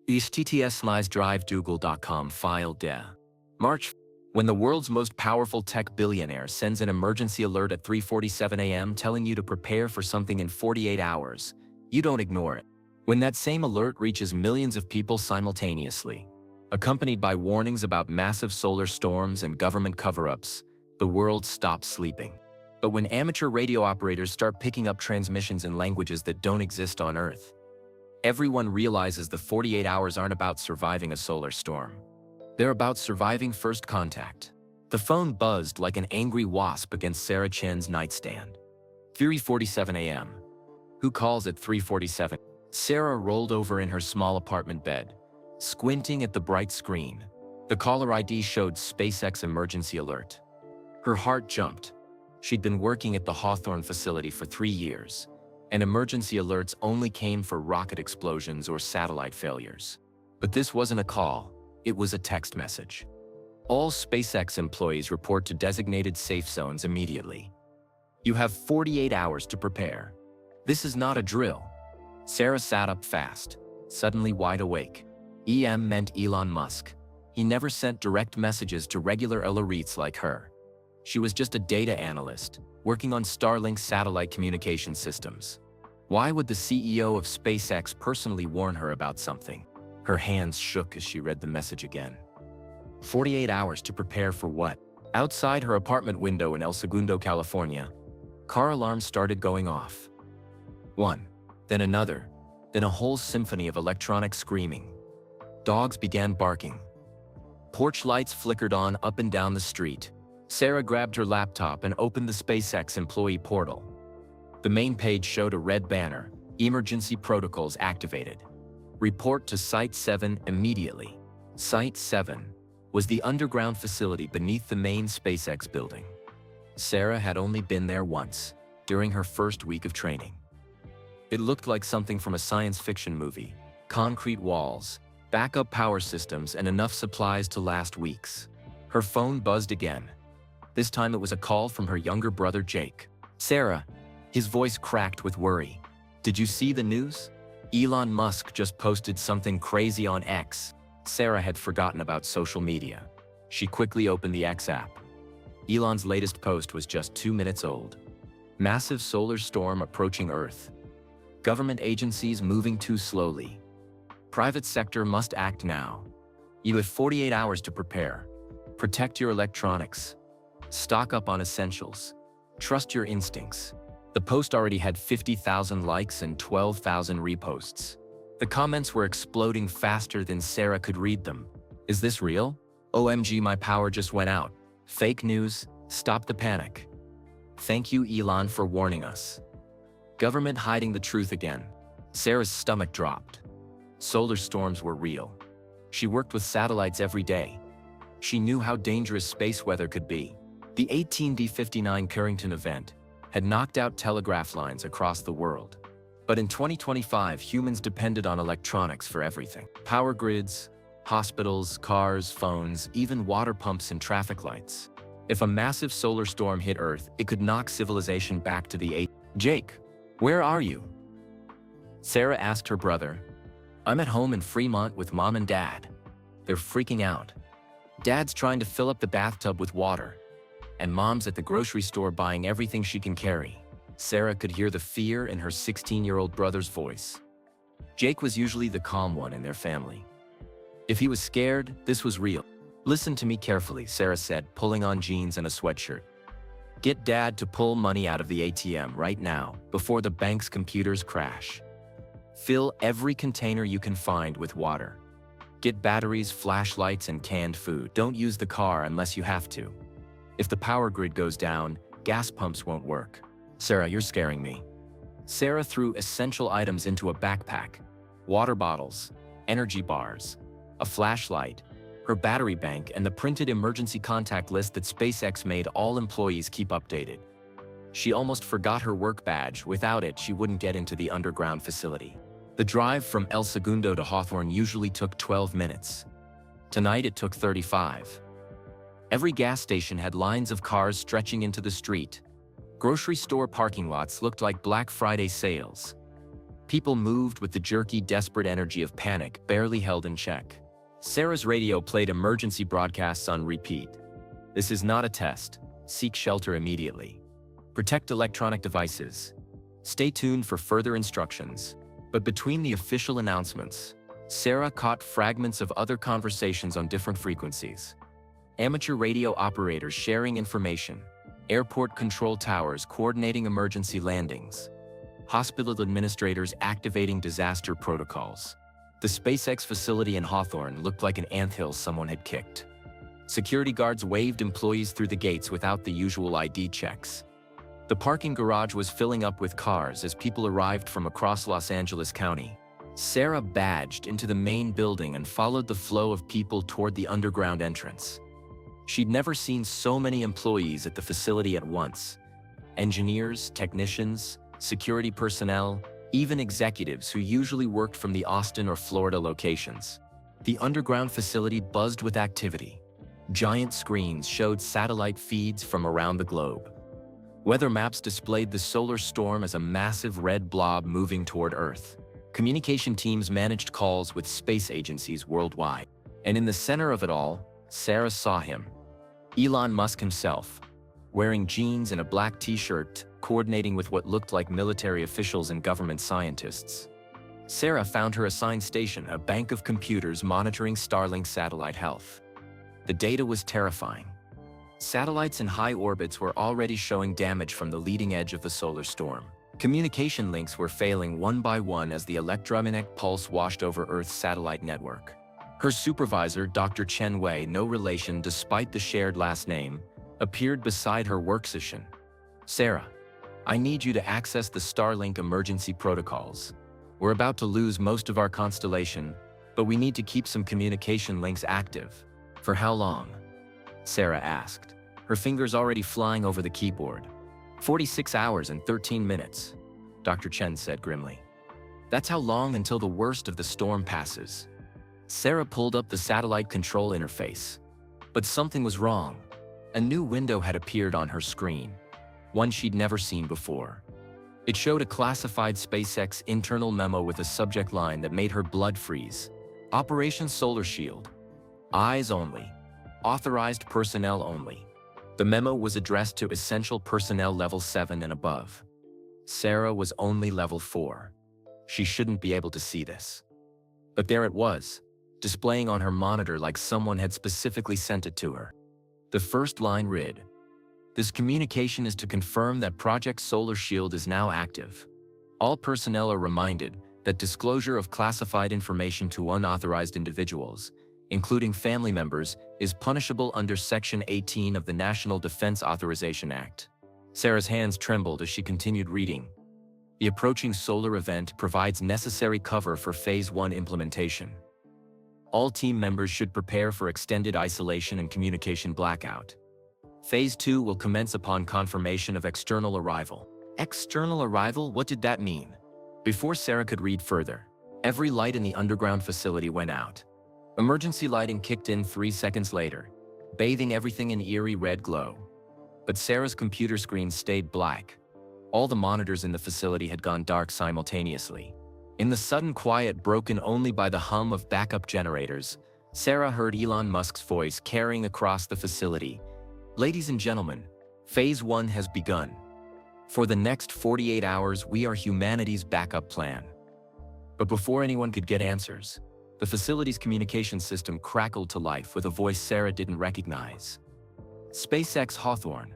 https://drive.google.com file de. March. When the world's most powerful tech billionaire sends an emergency alert at 3:47 a.m. telling you to prepare for something in 48 hours, you don't ignore it. When that same alert reaches millions of people simultaneously, accompanied by warnings about massive solar storms and government cover-ups, the world stops sleeping. But when amateur radio operators start picking up transmissions in languages that don't exist on Earth, everyone realizes the 48 hours aren't about surviving a solar storm. They're about surviving first contact. The phone buzzed like an angry wasp against Sarah Chen's nightstand. 3:47 a.m. Who calls at 3:47? Sarah rolled over in her small apartment bed, squinting at the bright screen. The caller ID showed SpaceX emergency alert. Her heart jumped. She'd been working at the Hawthorne facility for 3 years, and emergency alerts only came for rocket explosions or satellite failures. But this wasn't a call, it was a text message. All SpaceX employees report to designated safe zones immediately. You have 48 hours to prepare. This is not a drill. Sarah sat up fast, suddenly wide awake. EM meant Elon Musk. He never sent direct messages to regular elites like her. She was just a data analyst, working on Starlink satellite communication systems. Why would the CEO of SpaceX personally warn her about something? Her hands shook as she read the message again. 48 hours to prepare for what? Outside her apartment window in El Segundo, California, car alarms started going off. One, then another, then a whole symphony of electronic screaming. Dogs began barking. Porch lights flickered on up and down the street. Sarah grabbed her laptop and opened the SpaceX employee portal. The main page showed a red banner, Emergency Protocols Activated. Report to Site 7 immediately. Site 7 was the underground facility beneath the main SpaceX building. Sarah had only been there once, during her first week of training. It looked like something from a science fiction movie. Concrete walls, backup power systems, and enough supplies to last weeks. Her phone buzzed again. This time it was a call from her younger brother Jake. Sarah, his voice cracked with worry. Did you see the news? Elon Musk just posted something crazy on X. Sarah had forgotten about social media. She quickly opened the X app. Elon's latest post was just 2 minutes old. Massive solar storm approaching Earth. Government agencies moving too slowly. Private sector must act now. You have 48 hours to prepare. Protect your electronics. Stock up on essentials. Trust your instincts. The post already had 50,000 likes and 12,000 reposts. The comments were exploding faster than Sarah could read them. Is this real? OMG, my power just went out. Fake news, stop the panic. Thank you, Elon, for warning us. Government hiding the truth again. Sarah's stomach dropped. Solar storms were real. She worked with satellites every day. She knew how dangerous space weather could be. The 18D59 Carrington event had knocked out telegraph lines across the world. But in 2025, humans depended on electronics for everything. Power grids, hospitals, cars, phones, even water pumps and traffic lights. If a massive solar storm hit Earth, it could knock civilization back to the 80s. Jake, where are you? Sarah asked her brother. I'm at home in Fremont with Mom and Dad. They're freaking out. Dad's trying to fill up the bathtub with water, and Mom's at the grocery store buying everything she can carry. Sarah could hear the fear in her 16-year-old brother's voice. Jake was usually the calm one in their family. If he was scared, this was real. Listen to me carefully, Sarah said, pulling on jeans and a sweatshirt. Get Dad to pull money out of the ATM right now, before the bank's computers crash. Fill every container you can find with water. Get batteries, flashlights, and canned food. Don't use the car unless you have to. If the power grid goes down, gas pumps won't work. Sarah, you're scaring me. Sarah threw essential items into a backpack. Water bottles, energy bars, a flashlight, her battery bank, and the printed emergency contact list that SpaceX made all employees keep updated. She almost forgot her work badge. Without it, she wouldn't get into the underground facility. The drive from El Segundo to Hawthorne usually took 12 minutes. Tonight it took 35. Every gas station had lines of cars stretching into the street. Grocery store parking lots looked like Black Friday sales. People moved with the jerky, desperate energy of panic, barely held in check. Sarah's radio played emergency broadcasts on repeat. This is not a test. Seek shelter immediately. Protect electronic devices. Stay tuned for further instructions. But between the official announcements, Sarah caught fragments of other conversations on different frequencies. Amateur radio operators sharing information, airport control towers coordinating emergency landings, hospital administrators activating disaster protocols. The SpaceX facility in Hawthorne looked like an anthill someone had kicked. Security guards waved employees through the gates without the usual ID checks. The parking garage was filling up with cars as people arrived from across Los Angeles County. Sarah badged into the main building and followed the flow of people toward the underground entrance. She'd never seen so many employees at the facility at once. Engineers, technicians, security personnel, even executives who usually worked from the Austin or Florida locations. The underground facility buzzed with activity. Giant screens showed satellite feeds from around the globe. Weather maps displayed the solar storm as a massive red blob moving toward Earth. Communication teams managed calls with space agencies worldwide. And in the center of it all, Sarah saw him. Elon Musk himself, wearing jeans and a black t-shirt, coordinating with what looked like military officials and government scientists. Sarah found her assigned station, a bank of computers monitoring Starlink satellite health. The data was terrifying. Satellites in high orbits were already showing damage from the leading edge of the solar storm. Communication links were failing one by one as the electromagnetic pulse washed over Earth's satellite network. Her supervisor, Dr. Chen Wei, no relation despite the shared last name, appeared beside her workstation. "Sarah, I need you to access the Starlink emergency protocols. We're about to lose most of our constellation, but we need to keep some communication links active." "For how long?" Sarah asked, her fingers already flying over the keyboard. 46 hours and 13 minutes, Dr. Chen said grimly. "That's how long until the worst of the storm passes." Sarah pulled up the satellite control interface. But something was wrong. A new window had appeared on her screen, one she'd never seen before. It showed a classified SpaceX internal memo with a subject line that made her blood freeze. "Operation Solar Shield. Eyes only. Authorized personnel only." The memo was addressed to essential personnel level 7 and above. Sarah was only level 4. She shouldn't be able to see this. But there it was, displaying on her monitor like someone had specifically sent it to her. The first line read, "This communication is to confirm that Project Solar Shield is now active. All personnel are reminded that disclosure of classified information to unauthorized individuals, including family members, is punishable under Section 18 of the National Defense Authorization Act." Sarah's hands trembled as she continued reading. The approaching solar event provides necessary cover for Phase 1 implementation. All team members should prepare for extended isolation and communication blackout. Phase 2 will commence upon confirmation of external arrival. External arrival? What did that mean? Before Sarah could read further, every light in the underground facility went out. Emergency lighting kicked in 3 seconds later, bathing everything in eerie red glow. But Sarah's computer screen stayed black. All the monitors in the facility had gone dark simultaneously. In the sudden quiet broken only by the hum of backup generators, Sarah heard Elon Musk's voice carrying across the facility. "Ladies and gentlemen, Phase 1 has begun. For the next 48 hours, we are humanity's backup plan." But before anyone could get answers, the facility's communication system crackled to life with a voice Sarah didn't recognize. "SpaceX Hawthorne.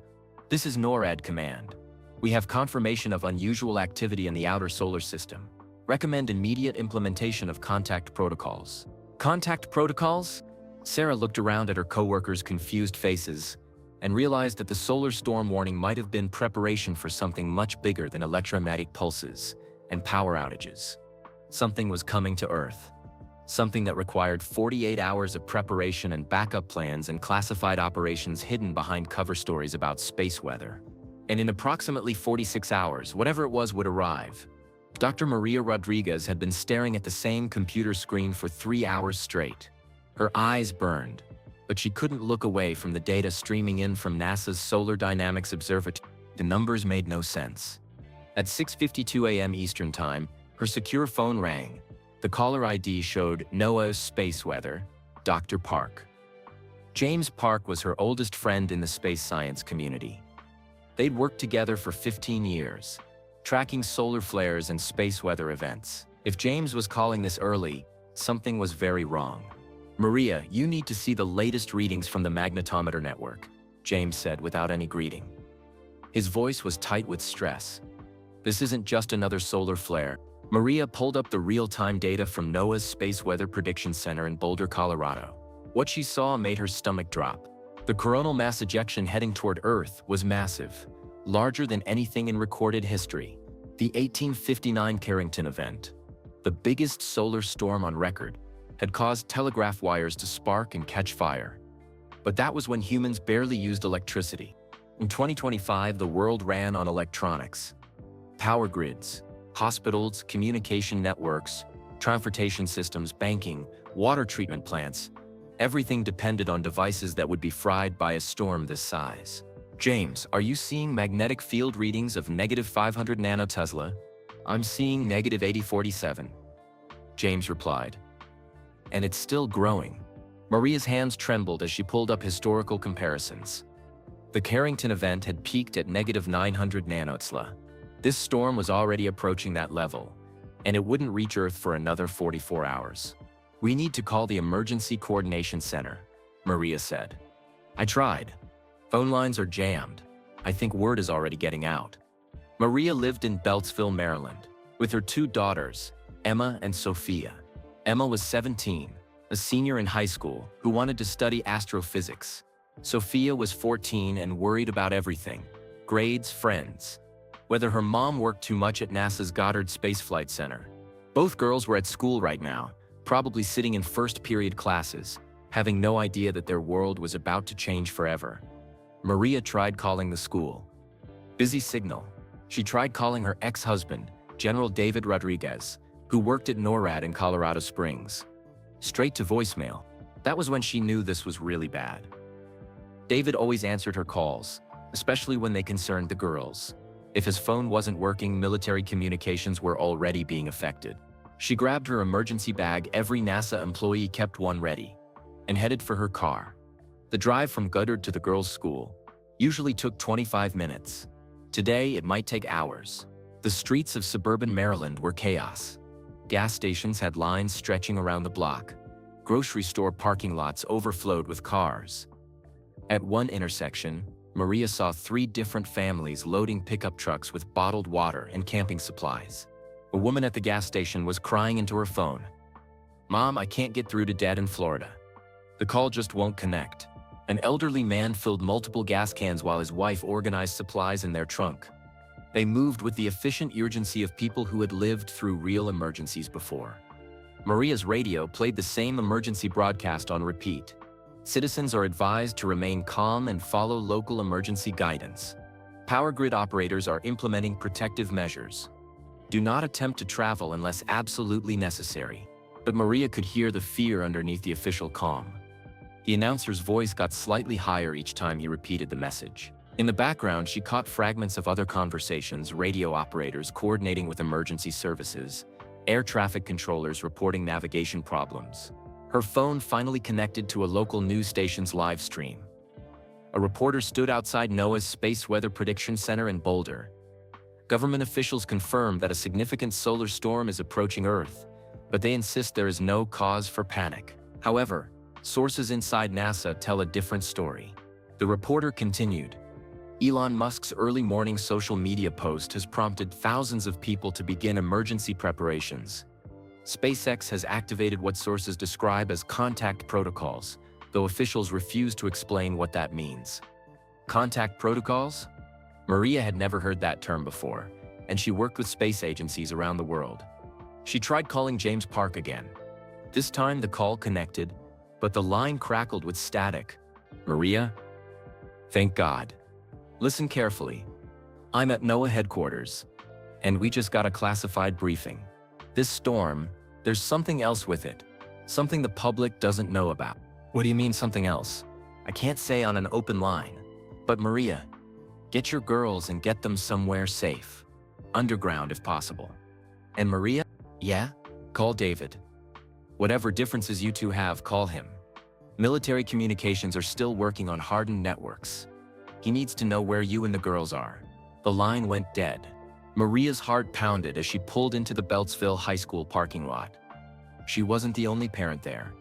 This is NORAD Command. We have confirmation of unusual activity in the outer solar system. Recommend immediate implementation of contact protocols." "Contact protocols?" Sarah looked around at her coworkers' confused faces and realized that the solar storm warning might have been preparation for something much bigger than electromagnetic pulses and power outages. Something was coming to Earth. Something that required 48 hours of preparation and backup plans and classified operations hidden behind cover stories about space weather. And in approximately 46 hours, whatever it was would arrive. Dr. Maria Rodriguez had been staring at the same computer screen for 3 hours straight. Her eyes burned, but she couldn't look away from the data streaming in from NASA's Solar Dynamics Observatory. The numbers made no sense. At 6:52 a.m. Eastern Time, Her secure phone rang. The caller ID showed NOAA's space weather, Dr. Park. James Park was her oldest friend in the space science community. They'd worked together for 15 years, tracking solar flares and space weather events. If James was calling this early, something was very wrong. "Maria, you need to see the latest readings from the magnetometer network," James said without any greeting. His voice was tight with stress. "This isn't just another solar flare." Maria pulled up the real-time data from NOAA's Space Weather Prediction Center in Boulder, Colorado. What she saw made her stomach drop. The coronal mass ejection heading toward Earth was massive, larger than anything in recorded history. The 1859 Carrington event, the biggest solar storm on record, had caused telegraph wires to spark and catch fire. But that was when humans barely used electricity. In 2025, the world ran on electronics. Power grids, hospitals, communication networks, transportation systems, banking, water treatment plants. Everything depended on devices that would be fried by a storm this size. "James, are you seeing magnetic field readings of -500 nanotesla?" "I'm seeing -8047, James replied. "And it's still growing." Maria's hands trembled as she pulled up historical comparisons. The Carrington event had peaked at -900 nanotesla. This storm was already approaching that level, and it wouldn't reach Earth for another 44 hours. "We need to call the Emergency Coordination Center," Maria said. "I tried. Phone lines are jammed. I think word is already getting out." Maria lived in Beltsville, Maryland, with her two daughters, Emma and Sophia. Emma was 17, a senior in high school who wanted to study astrophysics. Sophia was 14 and worried about everything: grades, friends, whether her mom worked too much at NASA's Goddard Space Flight Center. Both girls were at school right now, probably sitting in first-period classes, having no idea that their world was about to change forever. Maria tried calling the school. Busy signal. She tried calling her ex-husband, General David Rodriguez, who worked at NORAD in Colorado Springs. Straight to voicemail. That was when she knew this was really bad. David always answered her calls, especially when they concerned the girls. If his phone wasn't working, military communications were already being affected. She grabbed her emergency bag, every NASA employee kept one ready, and headed for her car. The drive from Goddard to the girls' school usually took 25 minutes. Today, it might take hours. The streets of suburban Maryland were chaos. Gas stations had lines stretching around the block. Grocery store parking lots overflowed with cars. At one intersection, Maria saw 3 different families loading pickup trucks with bottled water and camping supplies. A woman at the gas station was crying into her phone. "Mom, I can't get through to Dad in Florida. The call just won't connect." An elderly man filled multiple gas cans while his wife organized supplies in their trunk. They moved with the efficient urgency of people who had lived through real emergencies before. Maria's radio played the same emergency broadcast on repeat. Citizens are advised to remain calm and follow local emergency guidance. Power grid operators are implementing protective measures. Do not attempt to travel unless absolutely necessary. But Maria could hear the fear underneath the official calm. The announcer's voice got slightly higher each time he repeated the message. In the background, she caught fragments of other conversations: radio operators coordinating with emergency services, air traffic controllers reporting navigation problems. Her phone finally connected to a local news station's live stream. A reporter stood outside NOAA's Space Weather Prediction Center in Boulder. Government officials confirm that a significant solar storm is approaching Earth, but they insist there is no cause for panic. However, sources inside NASA tell a different story. The reporter continued, "Elon Musk's early morning social media post has prompted thousands of people to begin emergency preparations. SpaceX has activated what sources describe as contact protocols, though officials refuse to explain what that means." Contact protocols? Maria had never heard that term before, and she worked with space agencies around the world. She tried calling James Park again. This time the call connected, but the line crackled with static. "Maria? Thank God. Listen carefully. I'm at NOAA headquarters, and we just got a classified briefing. This storm, there's something else with it. Something the public doesn't know about." "What do you mean, something else?" "I can't say on an open line. But Maria, get your girls and get them somewhere safe. Underground if possible." "And Maria?" Yeah? Call David. Whatever differences you two have, call him. Military communications are still working on hardened networks. He needs to know where you and the girls are. The line went dead. Maria's heart pounded as she pulled into the Beltsville High School parking lot. She wasn't the only parent there.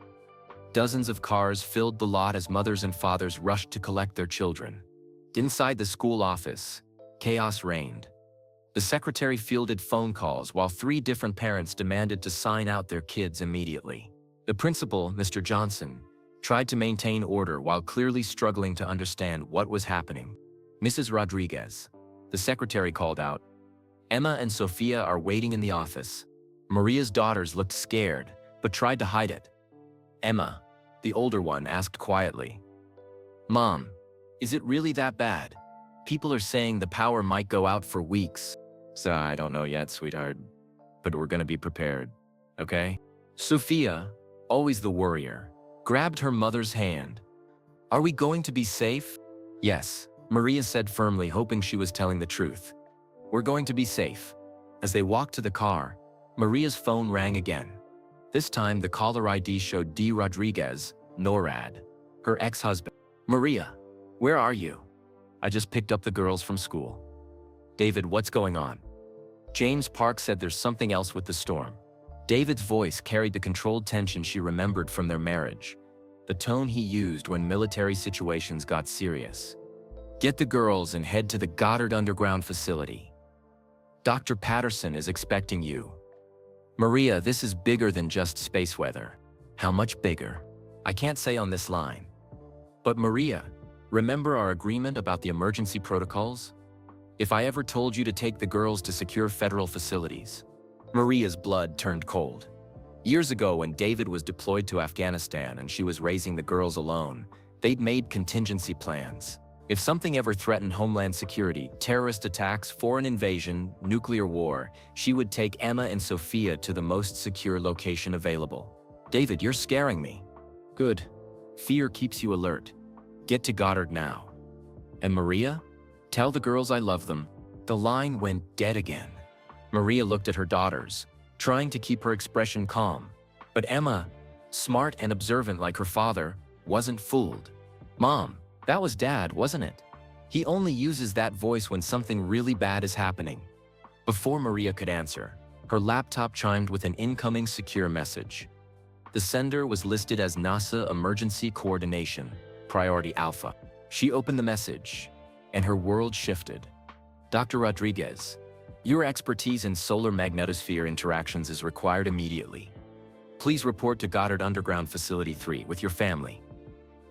Dozens of cars filled the lot as mothers and fathers rushed to collect their children. Inside the school office, chaos reigned. The secretary fielded phone calls while 3 different parents demanded to sign out their kids immediately. The principal, Mr. Johnson, tried to maintain order while clearly struggling to understand what was happening. Mrs. Rodriguez, the secretary called out, "Emma and Sophia are waiting in the office." Maria's daughters looked scared, but tried to hide it. Emma, the older one, asked quietly, "Mom, is it really that bad? People are saying the power might go out for weeks." "So I don't know yet, sweetheart, but we're gonna be prepared, okay?" Sophia, always the worrier, grabbed her mother's hand. "Are we going to be safe?" "Yes," Maria said firmly, hoping she was telling the truth. "We're going to be safe." As they walked to the car, Maria's phone rang again. This time, the caller ID showed D. Rodriguez, NORAD, her ex-husband. "Maria, where are you?" "I just picked up the girls from school." "David, what's going on?" James Park said there's something else with the storm. David's voice carried the controlled tension she remembered from their marriage, the tone he used when military situations got serious. "Get the girls and head to the Goddard Underground facility. Dr. Patterson is expecting you." "Maria, this is bigger than just space weather." "How much bigger?" "I can't say on this line." "But Maria, remember our agreement about the emergency protocols? If I ever told you to take the girls to secure federal facilities?" Maria's blood turned cold. Years ago, when David was deployed to Afghanistan and she was raising the girls alone, they'd made contingency plans. If something ever threatened homeland security, terrorist attacks, foreign invasion, nuclear war, she would take Emma and Sophia to the most secure location available. "David, you're scaring me." "Good. Fear keeps you alert. Get to Goddard now." "And Maria? Tell the girls I love them." The line went dead again. Maria looked at her daughters, trying to keep her expression calm. But Emma, smart and observant like her father, wasn't fooled. "Mom, that was Dad, wasn't it? He only uses that voice when something really bad is happening." Before Maria could answer, her laptop chimed with an incoming secure message. The sender was listed as NASA Emergency Coordination, Priority Alpha. She opened the message, and her world shifted. "Dr. Rodriguez, your expertise in solar magnetosphere interactions is required immediately. Please report to Goddard Underground Facility 3 with your family.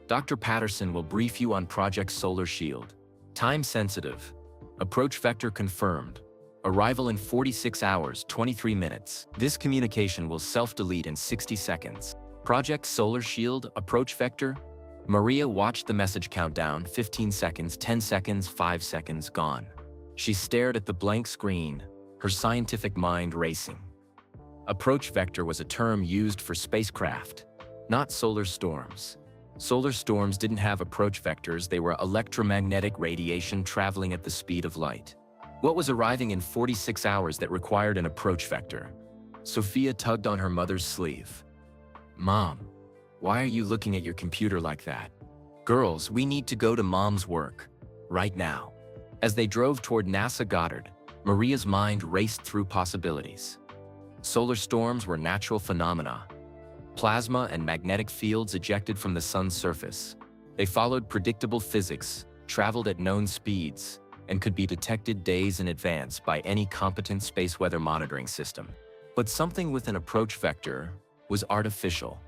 Dr. Patterson will brief you on Project Solar Shield. Time sensitive. Approach vector confirmed. Arrival in 46 hours, 23 minutes. This communication will self-delete in 60 seconds. Project Solar Shield, approach vector." Maria watched the message countdown, 15 seconds, 10 seconds, 5 seconds, gone. She stared at the blank screen, her scientific mind racing. Approach vector was a term used for spacecraft, not solar storms. Solar storms didn't have approach vectors, they were electromagnetic radiation traveling at the speed of light. What was arriving in 46 hours that required an approach vector? Sophia tugged on her mother's sleeve. "Mom, why are you looking at your computer like that?" "Girls, we need to go to Mom's work. Right now." As they drove toward NASA Goddard, Maria's mind raced through possibilities. Solar storms were natural phenomena. Plasma and magnetic fields ejected from the sun's surface. They followed predictable physics, traveled at known speeds, and could be detected days in advance by any competent space weather monitoring system. But something with an approach vector was artificial,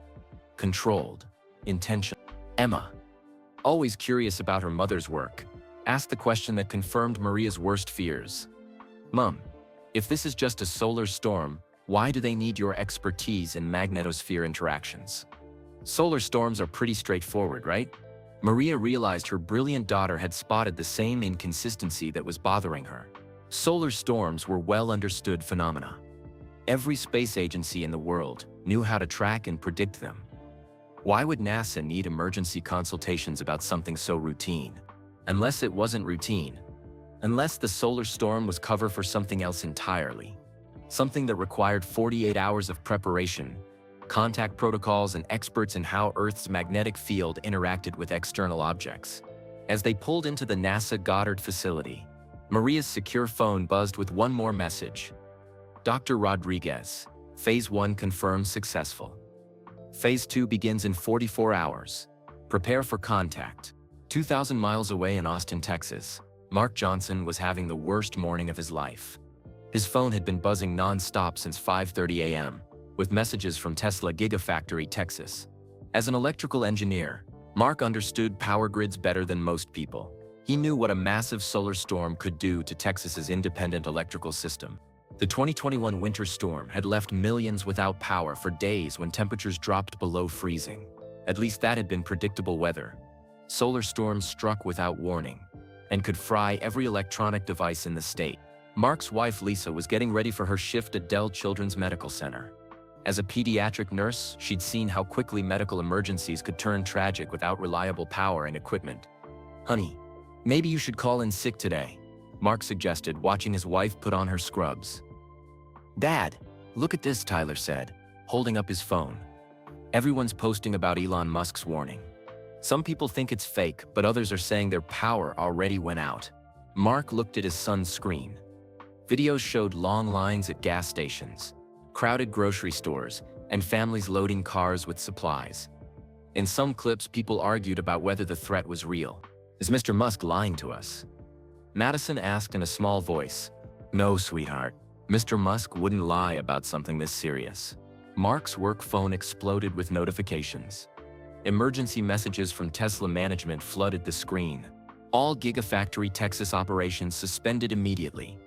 controlled, intentional. Emma, always curious about her mother's work, asked the question that confirmed Maria's worst fears. "Mom, if this is just a solar storm, why do they need your expertise in magnetosphere interactions?" "Solar storms are pretty straightforward, right?" Maria realized her brilliant daughter had spotted the same inconsistency that was bothering her. Solar storms were well-understood phenomena. Every space agency in the world knew how to track and predict them. Why would NASA need emergency consultations about something so routine? Unless it wasn't routine. Unless the solar storm was cover for something else entirely. something that required 48 hours of preparation, contact protocols, and experts in how Earth's magnetic field interacted with external objects. As they pulled into the NASA Goddard facility, Maria's secure phone buzzed with one more message. Dr. Rodriguez, Phase 1 confirmed successful. Phase 2 begins in 44 hours. Prepare for contact. 2,000 miles away in Austin, Texas, Mark Johnson was having the worst morning of his life. His phone had been buzzing non-stop since 5:30 a.m., with messages from Tesla Gigafactory, Texas. As an electrical engineer, Mark understood power grids better than most people. He knew what a massive solar storm could do to Texas's independent electrical system. The 2021 winter storm had left millions without power for days when temperatures dropped below freezing. At least that had been predictable weather. Solar storms struck without warning and could fry every electronic device in the state. Mark's wife Lisa was getting ready for her shift at Dell Children's Medical Center. As a pediatric nurse, she'd seen how quickly medical emergencies could turn tragic without reliable power and equipment. "Honey, maybe you should call in sick today," Mark suggested, watching his wife put on her scrubs. "Dad, look at this," Tyler said, holding up his phone. Everyone's posting about Elon Musk's warning. Some people think it's fake, but others are saying their power already went out. Mark looked at his son's screen. Videos showed long lines at gas stations, crowded grocery stores, and families loading cars with supplies. In some clips, people argued about whether the threat was real. "Is Mr. Musk lying to us?" Madison asked in a small voice. "No, sweetheart. Mr. Musk wouldn't lie about something this serious." Mark's work phone exploded with notifications. Emergency messages from Tesla management flooded the screen. All Gigafactory Texas operations suspended immediately.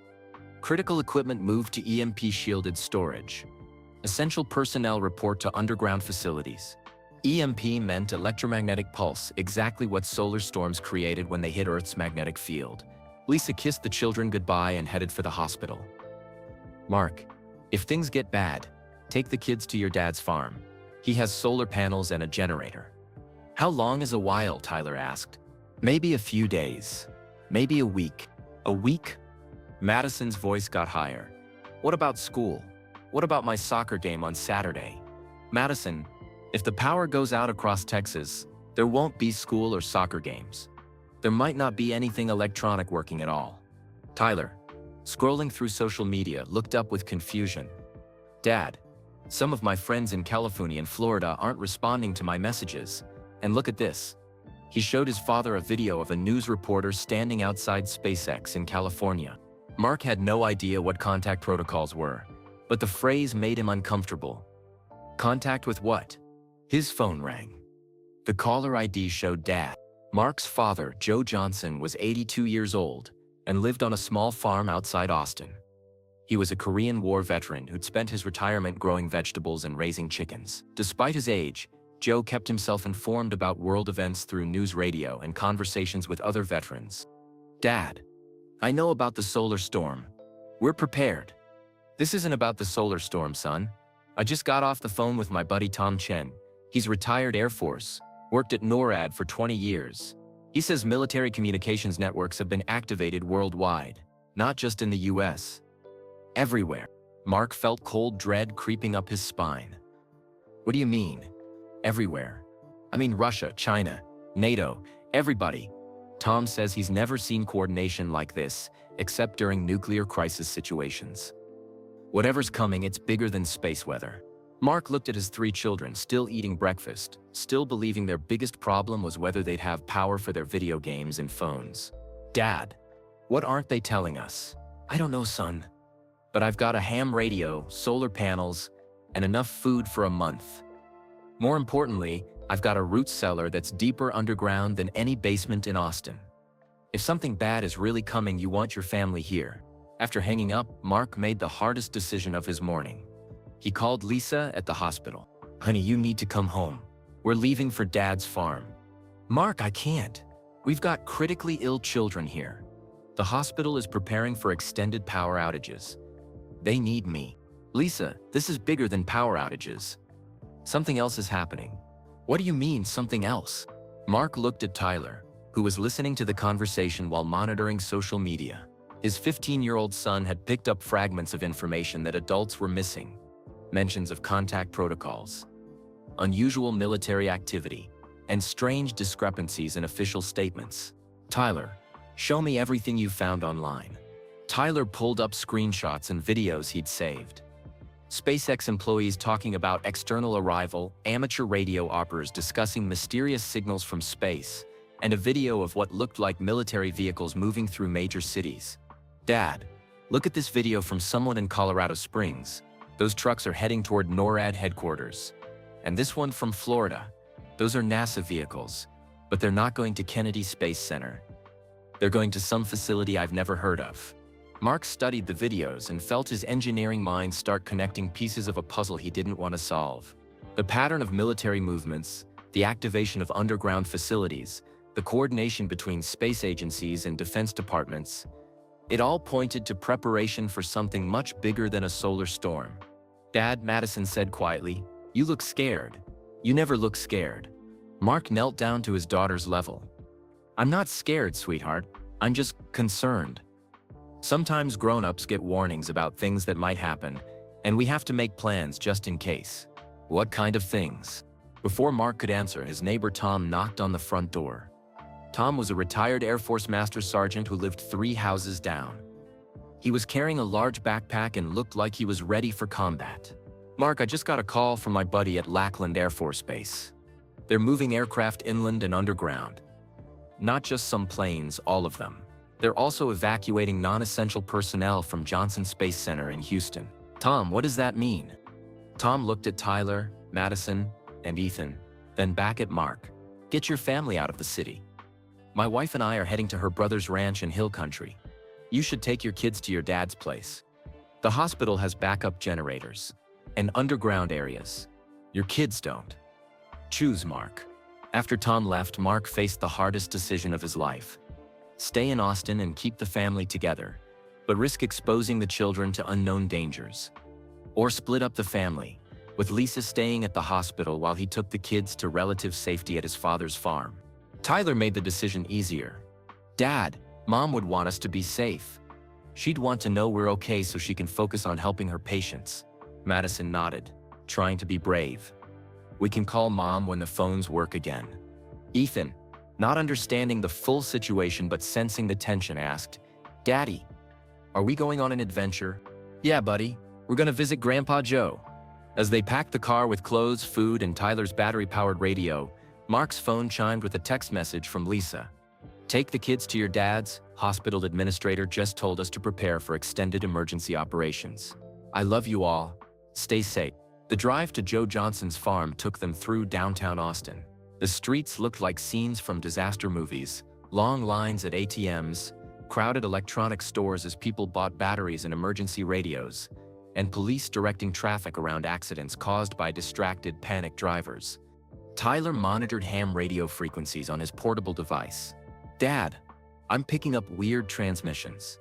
Critical equipment moved to EMP-shielded storage. Essential personnel report to underground facilities. EMP meant electromagnetic pulse, exactly what solar storms created when they hit Earth's magnetic field. Lisa kissed the children goodbye and headed for the hospital. "Mark, if things get bad, take the kids to your dad's farm. He has solar panels and a generator." "How long is a while?" Tyler asked. "Maybe a few days. Maybe a week." "A week?" Madison's voice got higher. "What about school? What about my soccer game on Saturday?" "Madison, if the power goes out across Texas, there won't be school or soccer games. There might not be anything electronic working at all." Tyler, scrolling through social media, looked up with confusion. "Dad, some of my friends in California and Florida aren't responding to my messages. And look at this." He showed his father a video of a news reporter standing outside SpaceX in California. Mark had no idea what contact protocols were, but the phrase made him uncomfortable. Contact with what? His phone rang. The caller ID showed Dad. Mark's father, Joe Johnson, was 82 years old and lived on a small farm outside Austin. He was a Korean War veteran who'd spent his retirement growing vegetables and raising chickens. Despite his age, Joe kept himself informed about world events through news radio and conversations with other veterans. "Dad, I know about the solar storm. We're prepared." "This isn't about the solar storm, son. I just got off the phone with my buddy Tom Chen. He's retired Air Force, worked at NORAD for 20 years. He says military communications networks have been activated worldwide, not just in the US. Everywhere." Mark felt cold dread creeping up his spine. "What do you mean, everywhere?" "I mean Russia, China, NATO, everybody." Tom says he's never seen coordination like this, except during nuclear crisis situations. "Whatever's coming, it's bigger than space weather." Mark looked at his 3 children, still eating breakfast, still believing their biggest problem was whether they'd have power for their video games and phones. "Dad, what aren't they telling us?" "I don't know, son. But I've got a ham radio, solar panels, and enough food for a month. More importantly, I've got a root cellar that's deeper underground than any basement in Austin. If something bad is really coming, you want your family here." After hanging up, Mark made the hardest decision of his morning. He called Lisa at the hospital. "Honey, you need to come home. We're leaving for Dad's farm." "Mark, I can't. We've got critically ill children here. The hospital is preparing for extended power outages. They need me." "Lisa, this is bigger than power outages. Something else is happening." "What do you mean, something else?" Mark looked at Tyler, who was listening to the conversation while monitoring social media. His 15-year-old son had picked up fragments of information that adults were missing. Mentions of contact protocols, unusual military activity, and strange discrepancies in official statements. "Tyler, show me everything you found online." Tyler pulled up screenshots and videos he'd saved. SpaceX employees talking about external arrival, amateur radio operators discussing mysterious signals from space, and a video of what looked like military vehicles moving through major cities. "Dad, look at this video from someone in Colorado Springs. Those trucks are heading toward NORAD headquarters. And this one from Florida. Those are NASA vehicles, but they're not going to Kennedy Space Center. They're going to some facility I've never heard of." Mark studied the videos and felt his engineering mind start connecting pieces of a puzzle he didn't want to solve. The pattern of military movements, the activation of underground facilities, the coordination between space agencies and defense departments, it all pointed to preparation for something much bigger than a solar storm. "Dad," Madison said quietly, "you look scared. You never look scared." Mark knelt down to his daughter's level. "I'm not scared, sweetheart. I'm just concerned. Sometimes grown-ups get warnings about things that might happen, and we have to make plans just in case." "What kind of things?" Before Mark could answer, his neighbor Tom knocked on the front door. Tom was a retired Air Force Master Sergeant who lived 3 houses down. He was carrying a large backpack and looked like he was ready for combat. "Mark, I just got a call from my buddy at Lackland Air Force Base. They're moving aircraft inland and underground. Not just some planes, all of them. They're also evacuating non-essential personnel from Johnson Space Center in Houston." "Tom, what does that mean?" Tom looked at Tyler, Madison, and Ethan, then back at Mark. "Get your family out of the city. My wife and I are heading to her brother's ranch in Hill Country. You should take your kids to your dad's place. The hospital has backup generators and underground areas. Your kids don't. Choose, Mark." After Tom left, Mark faced the hardest decision of his life. Stay in Austin and keep the family together, but risk exposing the children to unknown dangers. Or split up the family, with Lisa staying at the hospital while he took the kids to relative safety at his father's farm. Tyler made the decision easier. "Dad, Mom would want us to be safe. She'd want to know we're okay so she can focus on helping her patients." Madison nodded, trying to be brave. "We can call Mom when the phones work again." Ethan, not understanding the full situation but sensing the tension, asked, "Daddy, are we going on an adventure?" "Yeah, buddy. We're gonna visit Grandpa Joe." As they packed the car with clothes, food, and Tyler's battery-powered radio, Mark's phone chimed with a text message from Lisa. "Take the kids to your dad's. Hospital administrator just told us to prepare for extended emergency operations. I love you all. Stay safe." The drive to Joe Johnson's farm took them through downtown Austin. The streets looked like scenes from disaster movies, long lines at ATMs, crowded electronic stores as people bought batteries and emergency radios, and police directing traffic around accidents caused by distracted, panicked drivers. Tyler monitored ham radio frequencies on his portable device. "Dad, I'm picking up weird transmissions.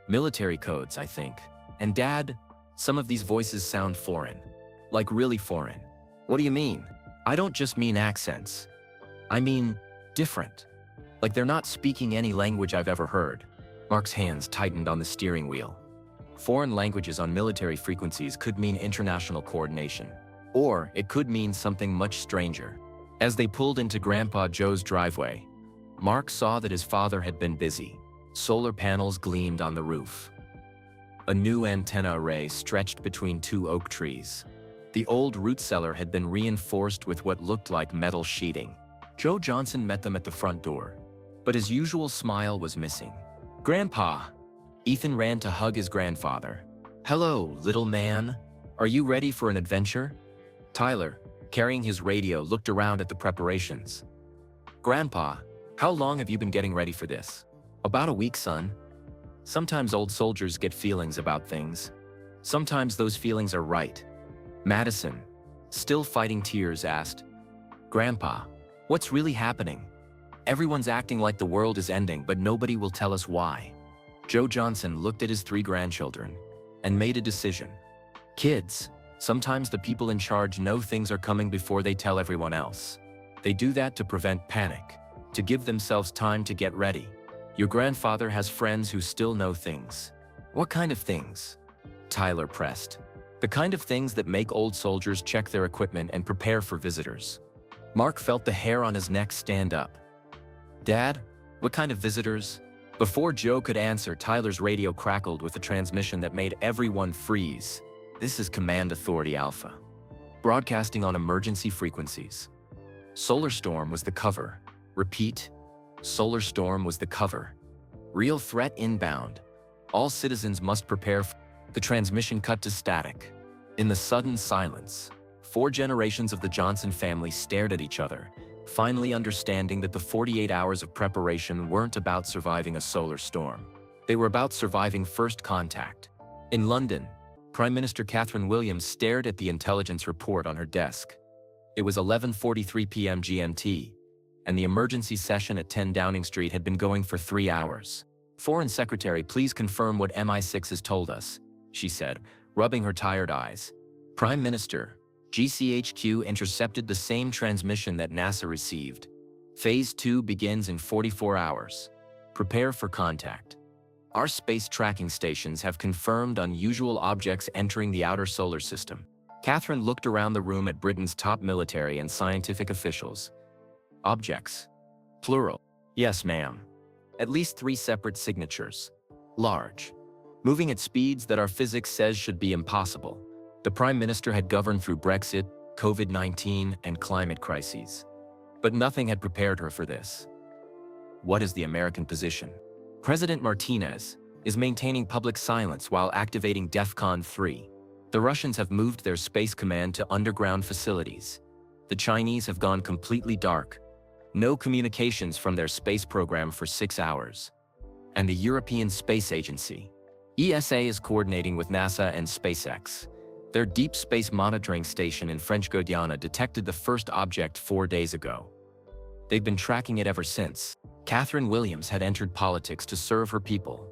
Military codes, I think. And Dad, some of these voices sound foreign. Like really foreign." "What do you mean?" "I don't just mean accents. I mean different. Like they're not speaking any language I've ever heard." Mark's hands tightened on the steering wheel. Foreign languages on military frequencies could mean international coordination. Or it could mean something much stranger. As they pulled into Grandpa Joe's driveway, Mark saw that his father had been busy. Solar panels gleamed on the roof. A new antenna array stretched between 2 oak trees. The old root cellar had been reinforced with what looked like metal sheeting. Joe Johnson met them at the front door, but his usual smile was missing. "Grandpa!" Ethan ran to hug his grandfather. "Hello, little man. Are you ready for an adventure?" Tyler, carrying his radio, looked around at the preparations. "Grandpa, how long have you been getting ready for this?" "About a week, son. Sometimes old soldiers get feelings about things. Sometimes those feelings are right." Madison, still fighting tears, asked, "Grandpa, what's really happening? Everyone's acting like the world is ending, but nobody will tell us why." Joe Johnson looked at his 3 grandchildren and made a decision. "Kids, sometimes the people in charge know things are coming before they tell everyone else. They do that to prevent panic, to give themselves time to get ready. Your grandfather has friends who still know things. What kind of things? Tyler pressed. The kind of things that make old soldiers check their equipment and prepare for visitors. Mark felt the hair on his neck stand up. Dad, what kind of visitors? Before Joe could answer, Tyler's radio crackled with a transmission that made everyone freeze. This is Command Authority Alpha, broadcasting on emergency frequencies. Solar storm was the cover. Repeat, solar storm was the cover. Real threat inbound. All citizens must prepare. The transmission cut to static. In the sudden silence, 4 generations of the Johnson family stared at each other, finally understanding that the 48 hours of preparation weren't about surviving a solar storm. They were about surviving first contact. In London, Prime Minister Catherine Williams stared at the intelligence report on her desk. It was 11:43 p.m. GMT, and the emergency session at 10 Downing Street had been going for 3 hours. Foreign Secretary, please confirm what MI6 has told us, she said, rubbing her tired eyes. Prime Minister, GCHQ intercepted the same transmission that NASA received. Phase 2 begins in 44 hours. Prepare for contact. Our space tracking stations have confirmed unusual objects entering the outer solar system. Catherine looked around the room at Britain's top military and scientific officials. Objects. Plural. Yes, ma'am. At least 3 separate signatures. Large. Moving at speeds that our physics says should be impossible. The Prime Minister had governed through Brexit, COVID-19, and climate crises. But nothing had prepared her for this. What is the American position? President Martinez is maintaining public silence while activating DEFCON 3. The Russians have moved their space command to underground facilities. The Chinese have gone completely dark. No communications from their space program for 6 hours. And the European Space Agency, ESA, is coordinating with NASA and SpaceX. Their deep space monitoring station in French Guiana detected the first object 4 days ago. They've been tracking it ever since. Catherine Williams had entered politics to serve her people.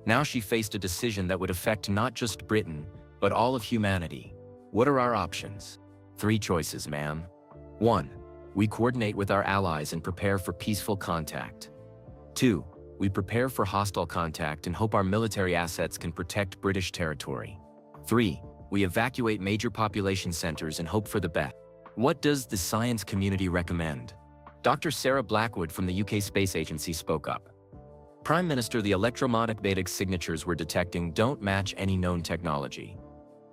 Now she faced a decision that would affect not just Britain, but all of humanity. What are our options? 3 choices, ma'am. 1. We coordinate with our allies and prepare for peaceful contact. 2. We prepare for hostile contact and hope our military assets can protect British territory. 3. We evacuate major population centers and hope for the best. What does the science community recommend? Dr. Sarah Blackwood from the UK Space Agency spoke up. Prime Minister, the electromagnetic signatures we're detecting don't match any known technology.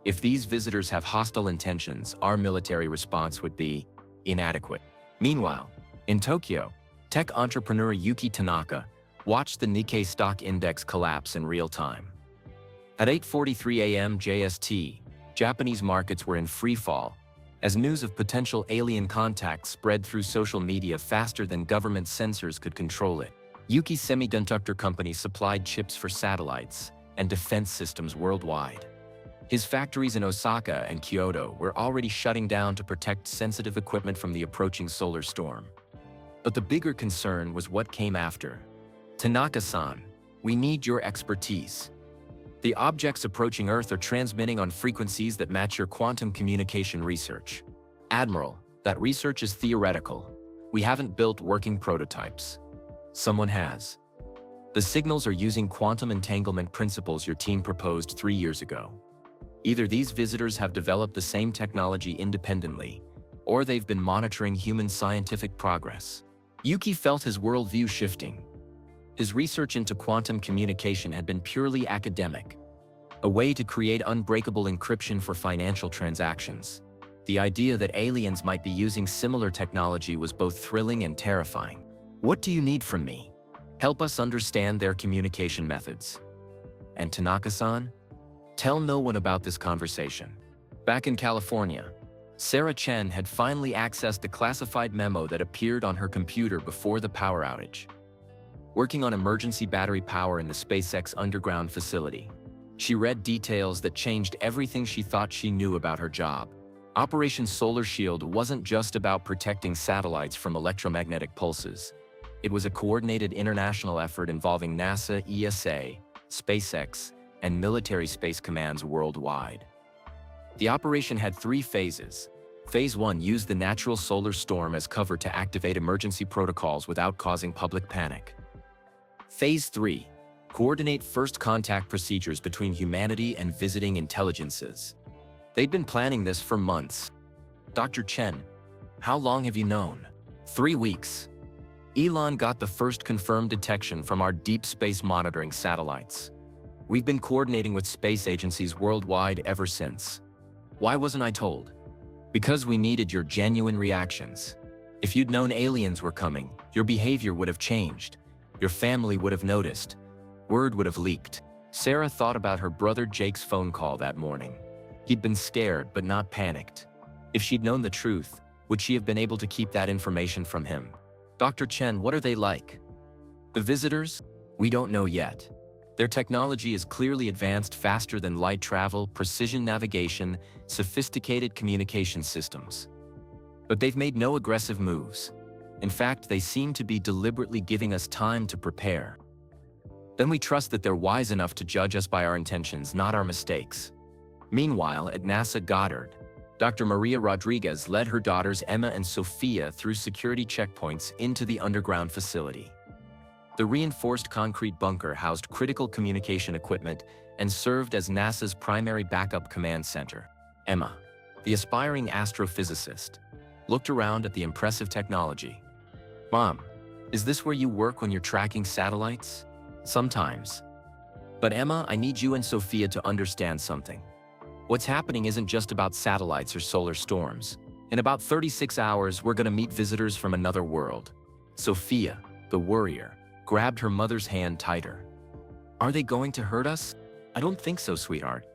If these visitors have hostile intentions, our military response would be inadequate. Meanwhile, in Tokyo, tech entrepreneur Yuki Tanaka watched the Nikkei stock index collapse in real time. At 8:43 a.m. JST, Japanese markets were in free fall, as news of potential alien contact spread through social media faster than government censors could control it. Yuki's semiconductor company supplied chips for satellites and defense systems worldwide. His factories in Osaka and Kyoto were already shutting down to protect sensitive equipment from the approaching solar storm. But the bigger concern was what came after. Tanaka-san, we need your expertise. The objects approaching Earth are transmitting on frequencies that match your quantum communication research. Admiral, that research is theoretical. We haven't built working prototypes. Someone has. The signals are using quantum entanglement principles your team proposed 3 years ago. Either these visitors have developed the same technology independently, or they've been monitoring human scientific progress. Yuki felt his worldview shifting. His research into quantum communication had been purely academic, a way to create unbreakable encryption for financial transactions. The idea that aliens might be using similar technology was both thrilling and terrifying. What do you need from me? Help us understand their communication methods. And Tanaka-san? Tell no one about this conversation. Back in California, Sarah Chen had finally accessed the classified memo that appeared on her computer before the power outage. Working on emergency battery power in the SpaceX underground facility, she read details that changed everything she thought she knew about her job. Operation Solar Shield wasn't just about protecting satellites from electromagnetic pulses. It was a coordinated international effort involving NASA, ESA, SpaceX, and military space commands worldwide. The operation had 3 phases. Phase 1 used the natural solar storm as cover to activate emergency protocols without causing public panic. Phase 3. Coordinate first contact procedures between humanity and visiting intelligences. They'd been planning this for months. Dr. Chen, how long have you known? 3 weeks. Elon got the first confirmed detection from our deep space monitoring satellites. We've been coordinating with space agencies worldwide ever since. Why wasn't I told? Because we needed your genuine reactions. If you'd known aliens were coming, your behavior would have changed. Your family would have noticed. Word would have leaked. Sarah thought about her brother Jake's phone call that morning. He'd been scared but not panicked. If she'd known the truth, would she have been able to keep that information from him? Dr. Chen, what are they like? The visitors? We don't know yet. Their technology is clearly advanced faster than light travel, precision navigation, sophisticated communication systems. But they've made no aggressive moves. In fact, they seem to be deliberately giving us time to prepare. Then we trust that they're wise enough to judge us by our intentions, not our mistakes. Meanwhile, at NASA Goddard, Dr. Maria Rodriguez led her daughters Emma and Sophia through security checkpoints into the underground facility. The reinforced concrete bunker housed critical communication equipment and served as NASA's primary backup command center. Emma, the aspiring astrophysicist, looked around at the impressive technology. Mom, is this where you work when you're tracking satellites? Sometimes. But Emma, I need you and Sophia to understand something. What's happening isn't just about satellites or solar storms. In about 36 hours, we're gonna meet visitors from another world. Sophia, the worrier, grabbed her mother's hand tighter. Are they going to hurt us? I don't think so, sweetheart.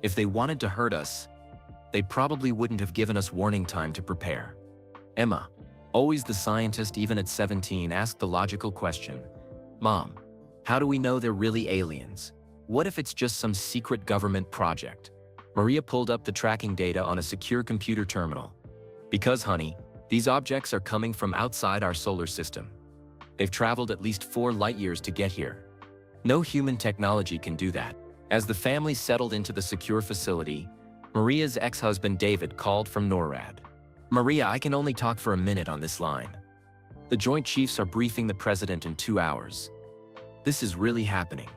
If they wanted to hurt us, they probably wouldn't have given us warning time to prepare. Emma, always the scientist even at 17, asked the logical question. Mom, how do we know they're really aliens? What if it's just some secret government project? Maria pulled up the tracking data on a secure computer terminal. Because, honey, these objects are coming from outside our solar system. They've traveled at least 4 light years to get here. No human technology can do that. As the family settled into the secure facility, Maria's ex-husband David called from NORAD. Maria, I can only talk for a minute on this line. The Joint Chiefs are briefing the president in 2 hours. This is really happening.